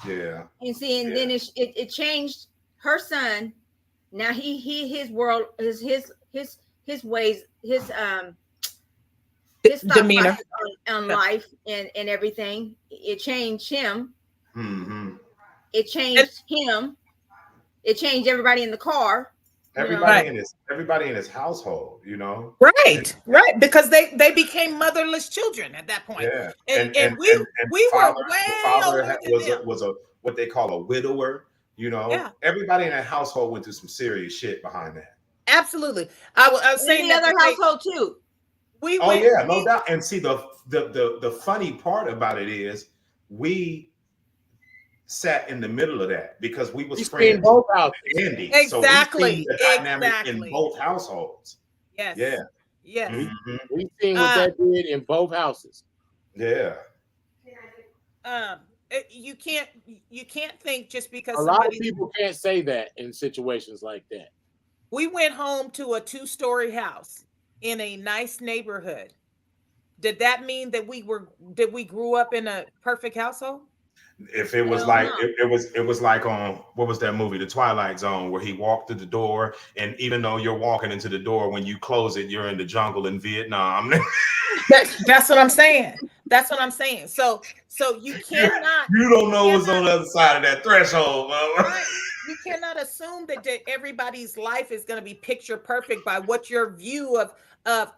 A: yeah.
D: and see, and then it changed her son. Now his world his ways his thought
B: Demeanor.
D: process on life and everything. It changed him.
A: Mm-hmm.
D: It changed him. It changed everybody in the car.
A: Everybody in his household, you know.
B: Right, because they became motherless children at that point.
A: Yeah,
B: and we were way
A: the father
B: older than them.
A: was a what they call a widower. You know,
B: Yeah.
A: everybody in that household went through some serious shit behind that.
B: Absolutely, I was
D: And
B: saying
D: the
B: that
D: other
B: today.
D: household too.
B: We
A: Oh
B: went,
A: yeah, no doubt. And see, the funny part about it is we sat in the middle of that because we was
C: He's
A: friends
C: seen both houses.
A: with Andy.
B: Exactly,
A: So we seen the dynamic in
B: exactly.
A: both households.
B: Yes,
A: Yeah.
B: yes.
A: Mhm.
C: We've seen what that did in both houses.
A: Yeah.
B: You can't think just because
C: A lot of
B: somebody.
C: people can't say that in situations like that.
B: We went home to a 2-story house in a nice neighborhood. Did that mean that we grew up in a perfect household?
A: If it was
D: Hell
A: like
D: no.
A: it was like on what was that movie, The Twilight Zone, where he walked through the door, and even though you're walking into the door, when you close it, you're in the jungle in Vietnam.
B: That's what I'm saying. That's what I'm saying. So you cannot.
A: You don't know what's on the other side of that threshold, mama.
B: Right. You cannot assume that everybody's life is going to be picture perfect by what your view of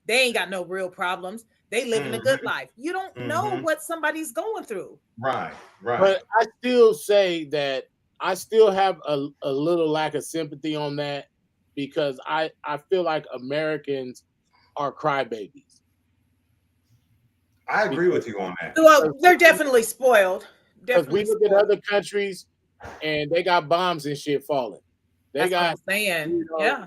B: they ain't got no real problems. They living a good life. You don't know what somebody's going through.
A: Right.
C: But I still say that I still have a little lack of sympathy on that because I feel like Americans are crybabies.
A: I agree with you on that.
B: Well, they're definitely spoiled.
C: Because we
B: Definitely
C: look at other countries and they got bombs and shit falling. They
B: That's
C: got,
B: what I'm saying.
C: you know,
B: Yeah,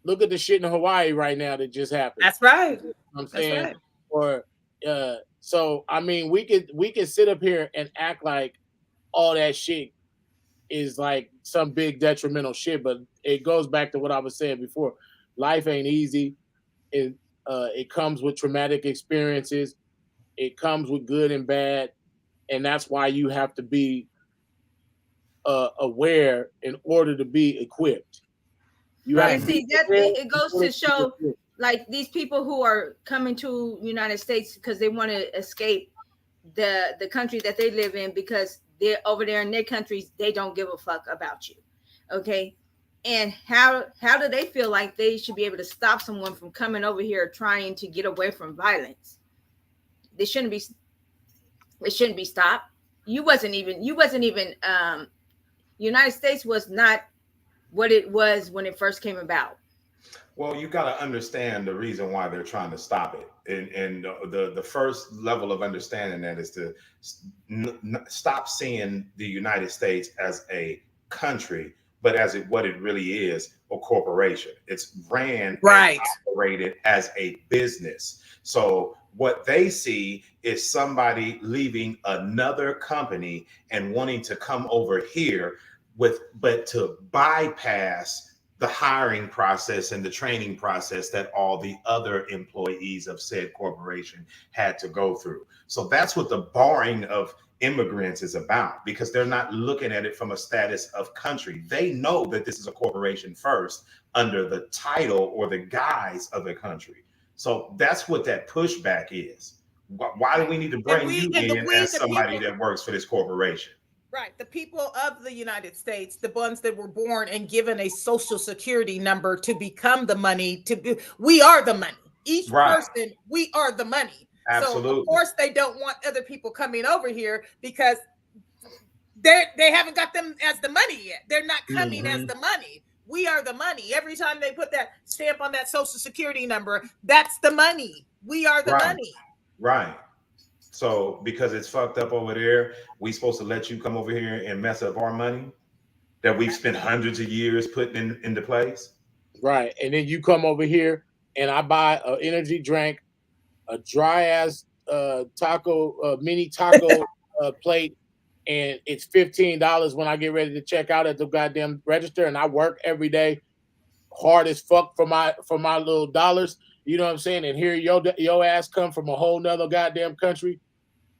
C: look at the shit in Hawaii right now that just happened.
B: that's right.
C: I'm
B: That's
C: saying,
B: right.
C: or so I mean, we could sit up here and act like all that shit is like some big detrimental shit, but it goes back to what I was saying before. Life ain't easy. It comes with traumatic experiences. It comes with good and bad, and that's why you have to be aware in order to be equipped. You
B: Right.
C: have
D: And
C: to
D: see
C: be
D: that
C: prepared
D: it goes
C: in order
D: to show
C: be equipped.
D: like these people who are coming to United States because they want to escape the country that they live in because they're over there in their countries, they don't give a fuck about you. Okay. And how do they feel like they should be able to stop someone from coming over here trying to get away from violence? It shouldn't be stopped. You wasn't even United States was not what it was when it first came about.
A: Well, you got to understand the reason why they're trying to stop it, and the first level of understanding that is to stop seeing the United States as a country, but as what it really is, a corporation. It's ran
B: Right.
A: and operated as a business. So what they see is somebody leaving another company and wanting to come over here but to bypass the hiring process and the training process that all the other employees of said corporation had to go through. So that's what the barring of immigrants is about, because they're not looking at it from a status of country. They know that this is a corporation first under the title or the guise of a country. So that's what that pushback is. Why do we need to bring you in as somebody that works for this corporation?
B: Right. The people of the United States, the ones that were born and given a social security number to become the money, we are the money. Each person, we are the money.
A: Absolutely.
B: So of course they don't want other people coming over here because they haven't got them as the money yet. They're not coming as the money. We are the money. Every time they put that stamp on that social security number, that's the money. We are the money.
A: Right. So because it's fucked up over there, we supposed to let you come over here and mess up our money that we've spent hundreds of years putting into place?
C: Right. And then you come over here and I buy an energy drink, a dry ass mini taco plate, and it's $15 when I get ready to check out at the goddamn register, and I work every day hard as fuck for my little dollars. You know what I'm saying? And here your ass come from a whole nother goddamn country.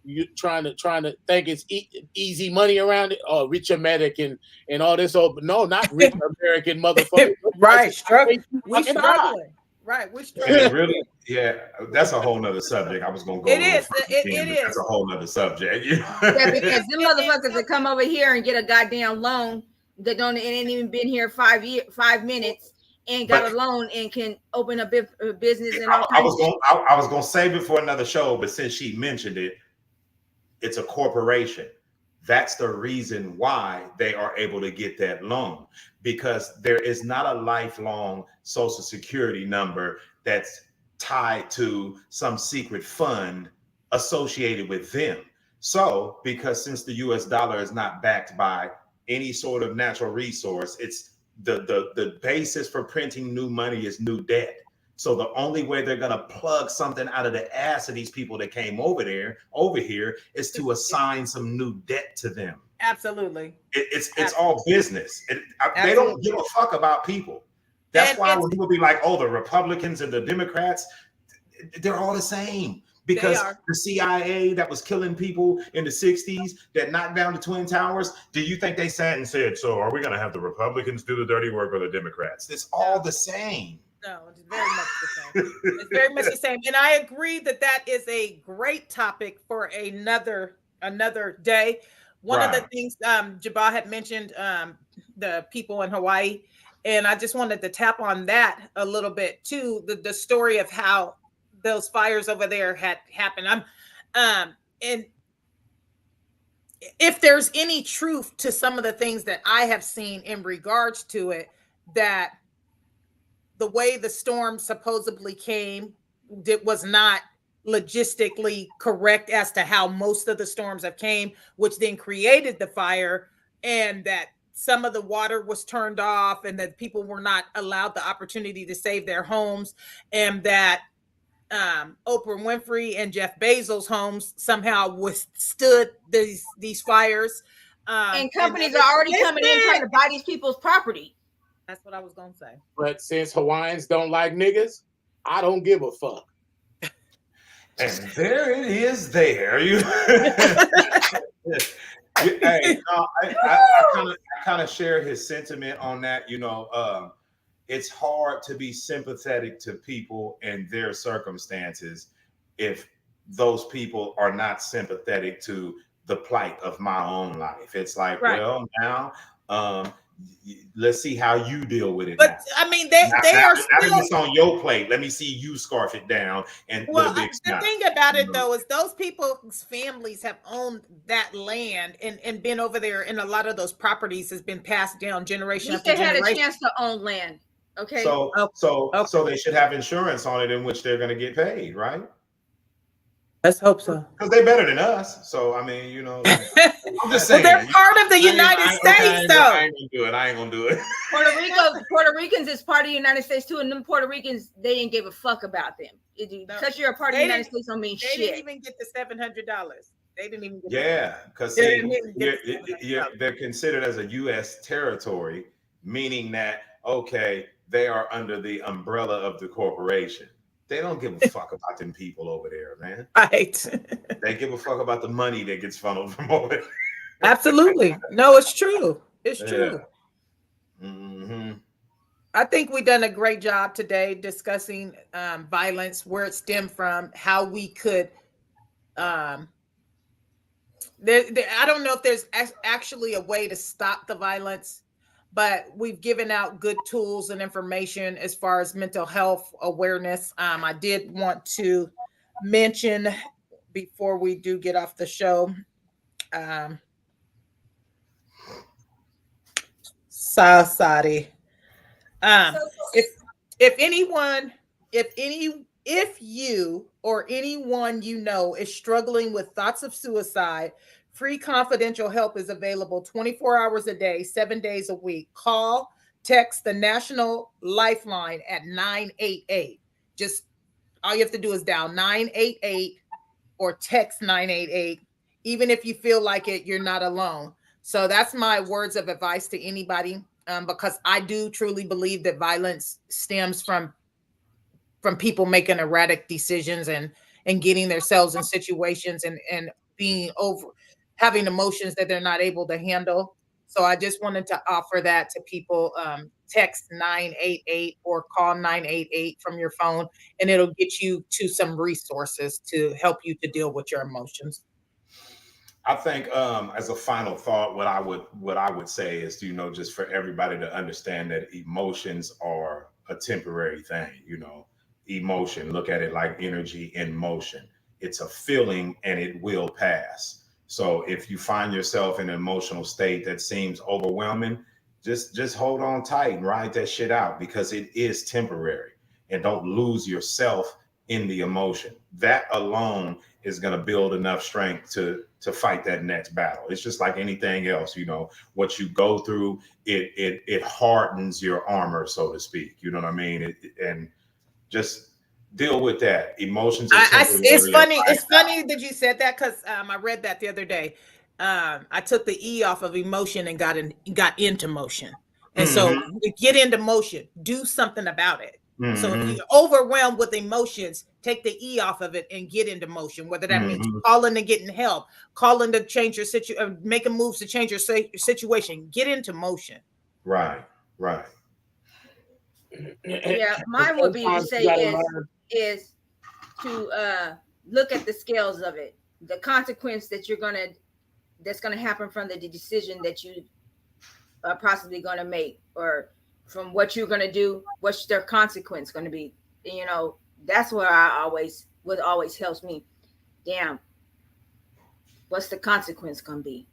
C: You trying to think it's easy money around it? Oh, rich American and all this. Oh, no, not rich American motherfucker.
B: Right, struggling. We struggling. Right, we struggling.
A: Really, yeah, that's a whole nother subject. I was gonna go.
B: It is.
A: That's a whole nother subject.
D: Yeah, because them motherfuckers that come over here and get a goddamn loan that ain't even been here 5 minutes. And got a loan and can open a business. And all
A: I was gonna save it for another show, but since she mentioned it, it's a corporation. That's the reason why they are able to get that loan, because there is not a lifelong social security number that's tied to some secret fund associated with them. So, because since the US dollar is not backed by any sort of natural resource, it's the basis for printing new money is new debt. So the only way they're gonna plug something out of the ass of these people that came over here is to assign some new debt to them.
B: Absolutely.
A: It's all business. They don't give a fuck about people. That's why when people be like, oh, the Republicans and the Democrats, they're all the same. Because the CIA that was killing people in the 60s that knocked down the Twin Towers, do you think they sat and said, so are we going to have the Republicans do the dirty work or the Democrats? It's all the same.
B: No, it's very much the same. It's very much the same. And I agree that is a great topic for another day. One of the things Jabal had mentioned, the people in Hawaii, and I just wanted to tap on that a little bit too, the story of how those fires over there had happened. And if there's any truth to some of the things that I have seen in regards to it, that the way the storm supposedly came, it was not logistically correct as to how most of the storms have came, which then created the fire, and that some of the water was turned off and that people were not allowed the opportunity to save their homes, and that Oprah Winfrey and Jeff Bezos' homes somehow withstood these fires.
D: And companies are already coming in trying to buy these people's property.
B: That's what I was going to say.
C: But since Hawaiians don't like niggas, I don't give a fuck.
A: And there it is there. Hey, I kind of share his sentiment on that. It's hard to be sympathetic to people and their circumstances if those people are not sympathetic to the plight of my own life. It's like,
B: Right.
A: well, now let's see how you deal with it.
B: But
A: now.
B: I mean, they
A: Now
B: are
A: that
B: still.
A: it's on your plate, let me see you scarf it down and with
B: Well,
A: a big
B: the
A: smile.
B: thing about
A: You
B: it
A: know?
B: though is those people's families have owned that land and been over there, and a lot of those properties has been passed down generation
D: At least
B: after
D: they had a
B: generation.
D: chance to own land. Okay.
A: So
B: Okay.
A: so they should have insurance on it in which they're going to get paid, right?
B: Let's hope so.
A: Because they're better than us. So I mean, you know, I'm just
B: Well,
A: saying.
B: they're part of the United
A: I
B: States,
A: ain't
B: though.
A: gonna do it. I ain't gonna do it.
D: Puerto Ricans is part of the United States too, and them Puerto Ricans, they didn't give a fuck about them. Because you're a part of the United States don't mean
B: They
D: shit.
B: didn't even get the $700. They didn't even get
A: Yeah, because
B: They
A: see,
B: didn't even get the $700.
A: they're considered as a U.S. territory, meaning that okay, they are under the umbrella of the corporation. They don't give a fuck about them people over there, man.
B: Right.
A: They give a fuck about the money that gets funneled from over there.
B: Absolutely. No, it's true. It's true.
A: Mm-hmm.
B: I think we've done a great job today discussing violence, where it stemmed from, how we could. I don't know if there's actually a way to stop the violence, but we've given out good tools and information as far as mental health awareness. I did want to mention before we do get off the show, Sadi. If you or anyone you know is struggling with thoughts of suicide, free confidential help is available 24 hours a day, 7 days a week. Call, text the National Lifeline at 988. Just all you have to do is dial 988 or text 988. Even if you feel like it, you're not alone. So that's my words of advice to anybody, because I do truly believe that violence stems from people making erratic decisions and getting themselves in situations and being over having emotions that they're not able to handle. So I just wanted to offer that to people. Text 988 or call 988 from your phone, and it'll get you to some resources to help you to deal with your emotions.
A: I think as a final thought, what I would say is, you know, just for everybody to understand that emotions are a temporary thing. You know, emotion, look at it like energy in motion. It's a feeling and it will pass. So if you find yourself in an emotional state that seems overwhelming, just hold on tight and ride that shit out, because it is temporary, and don't lose yourself in the emotion. That alone is going to build enough strength to fight that next battle. It's just like anything else, you know, what you go through, it hardens your armor, so to speak. You know what I mean? And just deal with that. Emotions are temporary.
B: It's funny that you said that, because I read that the other day. I took the E off of emotion and got into motion. And so to get into motion, do something about it. So if you're overwhelmed with emotions, take the E off of it and get into motion, whether that means calling and getting help, calling to change your situation, making moves to change your situation. Get into motion.
A: Right.
D: Yeah, mine would be to say is to look at the scales of it, the consequence that's gonna happen from the decision that you are possibly gonna make, or from what you're gonna do. What's their consequence gonna be? You know, that's where what always helps me. Damn, what's the consequence gonna be?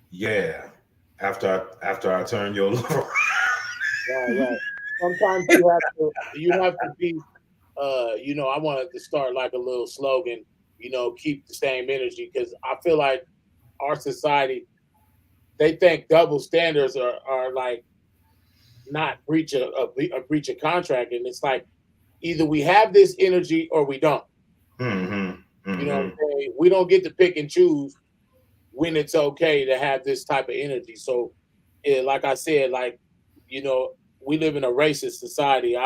A: Yeah. After I turn your love.
C: Right. Sometimes you have to be, you know, I wanted to start like a little slogan, you know, keep the same energy, because I feel like our society, they think double standards are like not breach a breach of contract, and it's like either we have this energy or we don't. You know what I'm saying? We don't get to pick and choose when it's okay to have this type of energy. So, like I said, like, you know, we live in a racist society.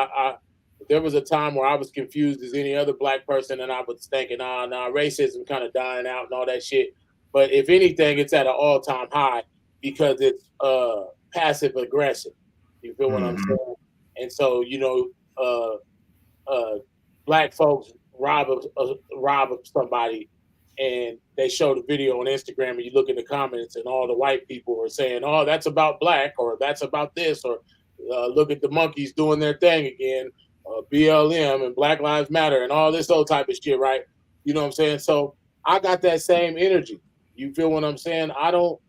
C: There was a time where I was confused as any other black person, and I was thinking, racism kind of dying out and all that shit. But if anything, it's at an all-time high, because it's passive aggressive. You feel what I'm saying? And so, you know, black folks rob of somebody, and they show the video on Instagram, and you look in the comments, and all the white people are saying, "Oh, that's about black," or "That's about this," or "Look at the monkeys doing their thing again," BLM and Black Lives Matter and all this old type of shit, right? You know what I'm saying? So I got that same energy. You feel what I'm saying? I don't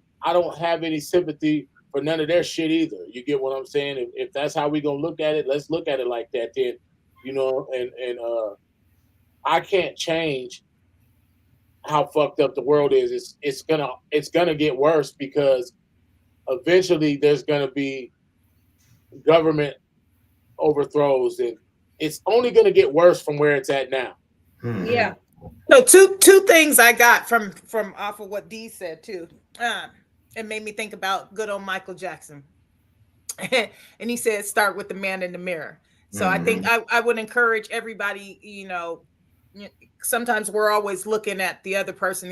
C: have any sympathy for none of their shit either. You get what I'm saying? If that's how we gonna look at it, let's look at it like that then. You know, and I can't change how fucked up the world is. It's gonna get worse because eventually there's gonna be government overthrows, and it's only gonna get worse from where it's at now.
D: Yeah.
B: So two things I got from off of what Dee said too. It made me think about good old Michael Jackson. And he said, start with the man in the mirror. So I think I would encourage everybody, sometimes we're always looking at the other person.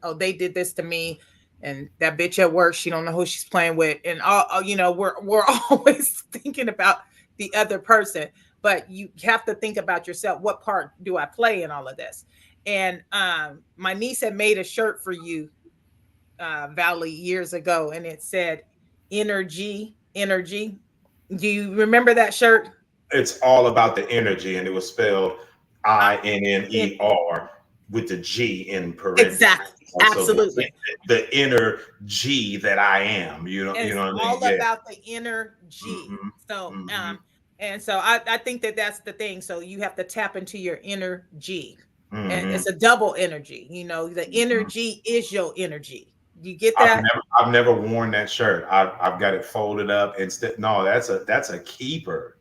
B: Oh, they did this to me. And that bitch at work, she don't know who she's playing with. And we're always thinking about the other person. But you have to think about yourself. What part do I play in all of this? And my niece had made a shirt for you, Valley, years ago, and it said energy. Do you remember that shirt?
A: It's all about the energy, and it was spelled INNER with the G in parentheses.
B: Exactly. Absolutely.
A: So the inner G that I am, you know what I mean?
B: All about the inner G. So and so I think that's the thing. So you have to tap into your inner G. And it's a double energy. The energy is your energy. You get that?
A: I've never worn that shirt. I've got it folded up instead. No, that's a keeper.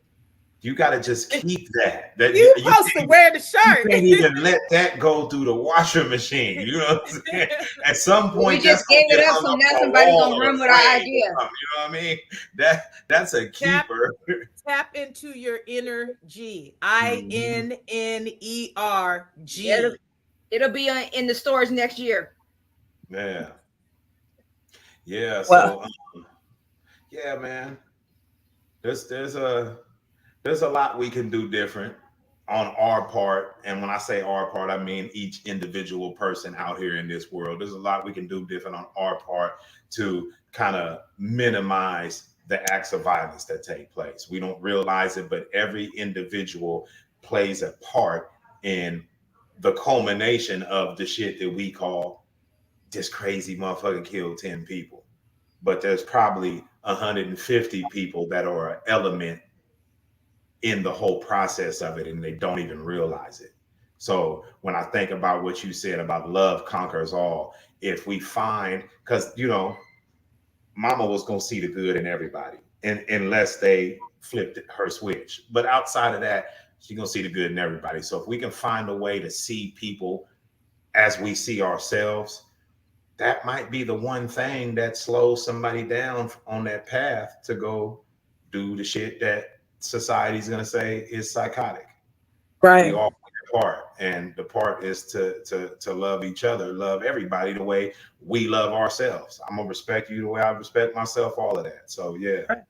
A: You got to just keep that.
B: You're supposed to wear the shirt.
A: You can't even let that go through the washer machine. You know what I'm saying? At some point,
D: we just gave it up, so now somebody's gonna run with our idea.
A: You know what I mean? That's a keeper.
B: Tap into your inner G. INNERG.
D: It'll be in the stores next year.
A: Yeah. So, yeah, man. There's a lot we can do different on our part. And when I say our part, I mean each individual person out here in this world. There's a lot we can do different on our part to kind of minimize the acts of violence that take place. We don't realize it, but every individual plays a part in the culmination of the shit that we call this crazy motherfucker killed 10 people. But there's probably 150 people that are an element in the whole process of it, and they don't even realize it. So when I think about what you said about love conquers all, if we find, because mama was gonna see the good in everybody, and unless they flipped her switch. But outside of that, she's gonna see the good in everybody. So if we can find a way to see people as we see ourselves, that might be the one thing that slows somebody down on that path to go do the shit that society's gonna say is psychotic.
B: Right.
A: We all play a part, and the part is to love each other, love everybody the way we love ourselves. I'm gonna respect you the way I respect myself, all of that. So yeah.
B: Right.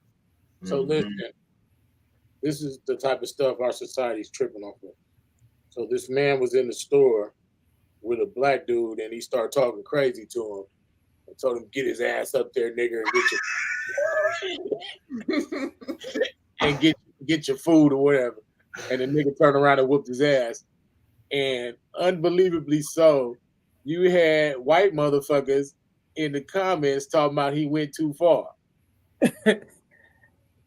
C: So listen, this is the type of stuff our society's tripping off of. So this man was in the store with a black dude, and he started talking crazy to him. I told him, get his ass up there, nigger, and get your food or whatever. And the nigga turned around and whooped his ass. And unbelievably so, you had white motherfuckers in the comments talking about he went too far.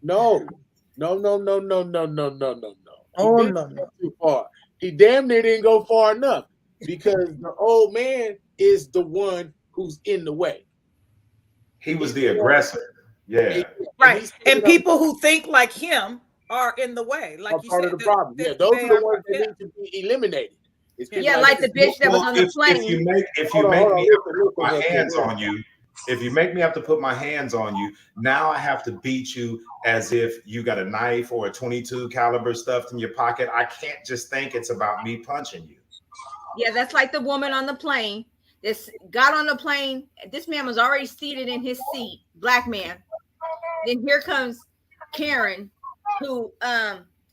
C: No. Oh, no. Too far. He damn near didn't go far enough, because the old man is the one who's in the way.
A: He was the aggressor. Yeah.
B: Right. And people who think like him are in the way. Like you
C: part
B: said,
C: of the problem. Yeah, those are the ones that need to be eliminated.
D: Yeah, like the bitch that was on the plane.
A: If you make me have to put my hands on you, if you make me have to put my hands on you, now I have to beat you as if you got a knife or a 22 caliber stuffed in your pocket. I can't just think it's about me punching you.
D: Yeah, that's like the woman on the plane. This got on the plane. This man was already seated in his seat, black man. Then here comes Karen, who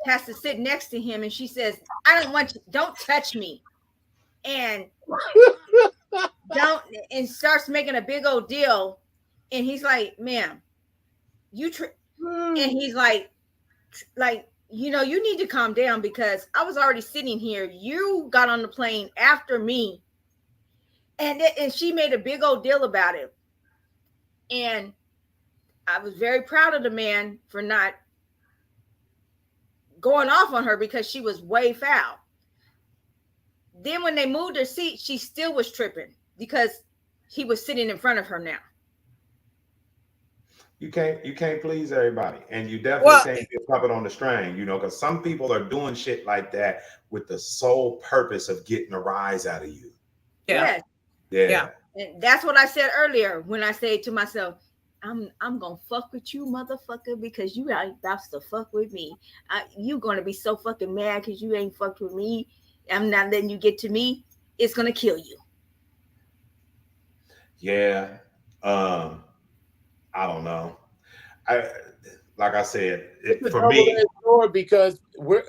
D: has to sit next to him, and she says, "I don't want you. Don't touch me." and starts making a big old deal. And he's like, ma'am, and he's like, you need to calm down because I was already sitting here. You got on the plane after me. And she made a big old deal about it. And I was very proud of the man for not going off on her because she was way foul. Then when they moved her seat, she still was tripping because he was sitting in front of her now.
A: You can't please everybody, and you definitely can't be a puppet on the string, because some people are doing shit like that with the sole purpose of getting a rise out of you.
D: Yeah. And that's what I said earlier when I say to myself, I'm gonna fuck with you, motherfucker, because you ain't about to fuck with me. You gonna be so fucking mad because you ain't fucked with me. I'm not letting you get to me. It's gonna kill you.
A: Yeah. I don't know. Like I said, for me,
C: because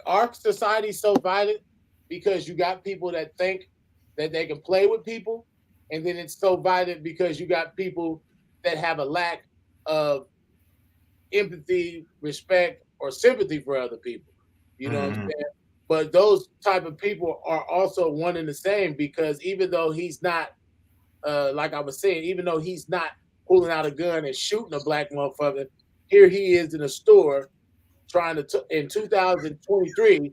C: our society's so violent because you got people that think that they can play with people, and then it's so violent because you got people that have a lack of empathy, respect, or sympathy for other people. You know what I'm saying? But those type of people are also one and the same because even though he's not, like I was saying, even though he's not pulling out a gun and shooting a black motherfucker, here he is in a store trying to, in 2023,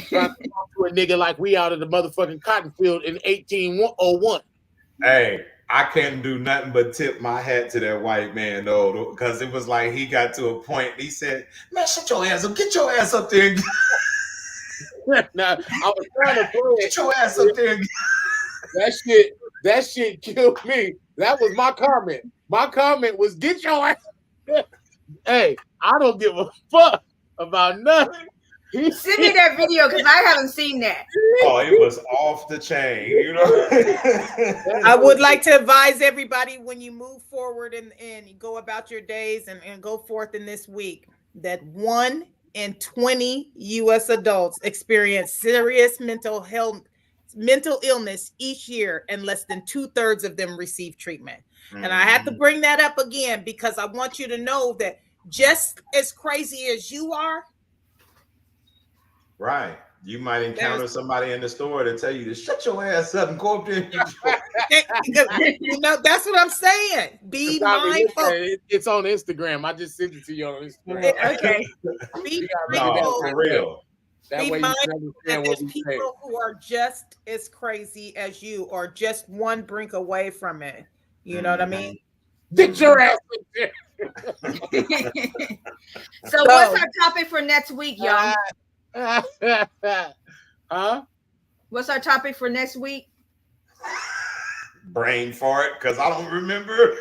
C: trying to talk to a nigga like we out of the motherfucking cotton field in 1801.
A: Hey, I couldn't do nothing but tip my hat to that white man, though, because it was like he got to a point, he said, man, shut your ass up, get your ass up there.
C: Now, I was trying to play it.
A: Get your ass up there.
C: That shit killed me. That was my comment. My comment was, get your ass. Hey, I don't give a fuck about nothing.
D: Send me that video because I haven't seen that.
A: Oh, it was off the chain,
B: I would like to advise everybody when you move forward and you go about your days and go forth in this week that 1 in 20 U.S. adults experience serious mental illness each year, and less than 2/3 of them receive treatment. And I have to bring that up again because I want you to know that just as crazy as you are,
A: right, you might encounter somebody in the store to tell you to shut your ass up and go up there.
B: That's what I'm saying. Be mindful.
C: It's on Instagram. I just sent it to you on Instagram.
D: Okay.
B: Be mindful.
A: For real.
C: That way
B: mindful
C: you
B: that
C: understand
B: there's
C: what we say.
B: people who are just as crazy as you, or just one brink away from it. You know what I mean?
C: Get your ass up there.
D: So what's our topic for next week, y'all?
C: Huh?
D: What's our topic for next week?
A: Brain fart, because I don't remember.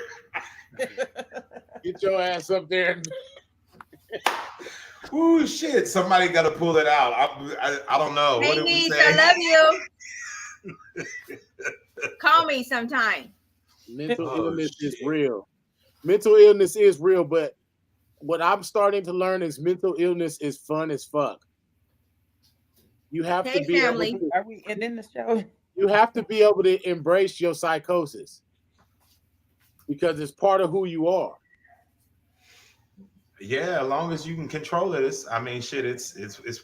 C: Get your ass up there.
A: Ooh, shit. Somebody got to pull it out. I don't know.
D: Hey,
A: what did we
D: niece,
A: say?
D: I love you. Call me sometime.
C: Mental illness is real. Mental illness is real, but what I'm starting to learn is mental illness is fun as fuck. You have to be
D: family.
B: Are we ending the show?
C: You have to be able to embrace your psychosis because it's part of who you are.
A: Yeah, as long as you can control it, it's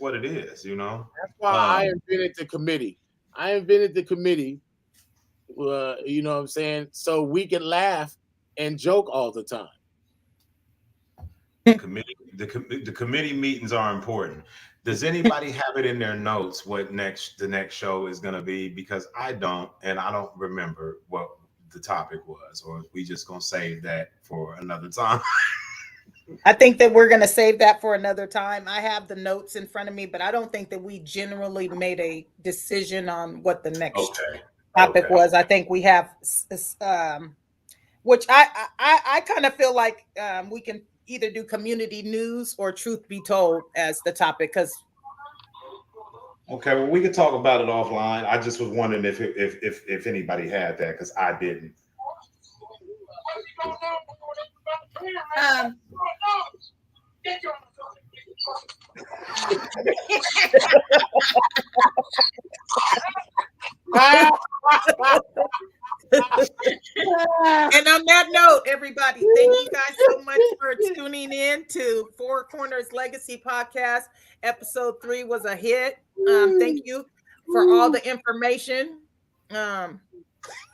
A: what it is,
C: That's why I invented the committee. You know what I'm saying? So we can laugh and joke all the time.
A: The committee meetings are important. Does anybody have it in their notes what the next show is going to be? Because I don't, and I don't remember what the topic was, or we just going to save that for another time.
B: I think that we're going to save that for another time. I have the notes in front of me, but I don't think that we generally made a decision on what the next topic was. I think we have, which I kind of feel like we can either do community news or truth be told as the topic. Because
A: okay, well, we could talk about it offline. I just was wondering if anybody had that, because I didn't.
B: righty. Thank you guys so much for tuning in to Four Corners Legacy Podcast. Episode 3 was a hit. Thank you for all the information.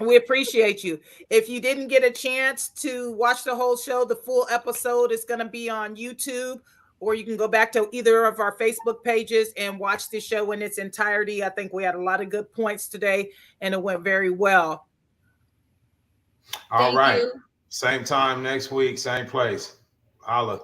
B: We appreciate you. If you didn't get a chance to watch the whole show, the full episode is going to be on YouTube, or you can go back to either of our Facebook pages and watch the show in its entirety. I think we had a lot of good points today, and it went very well.
A: All
D: Thank
A: right.
D: you.
A: Same time next week, same place. Holla.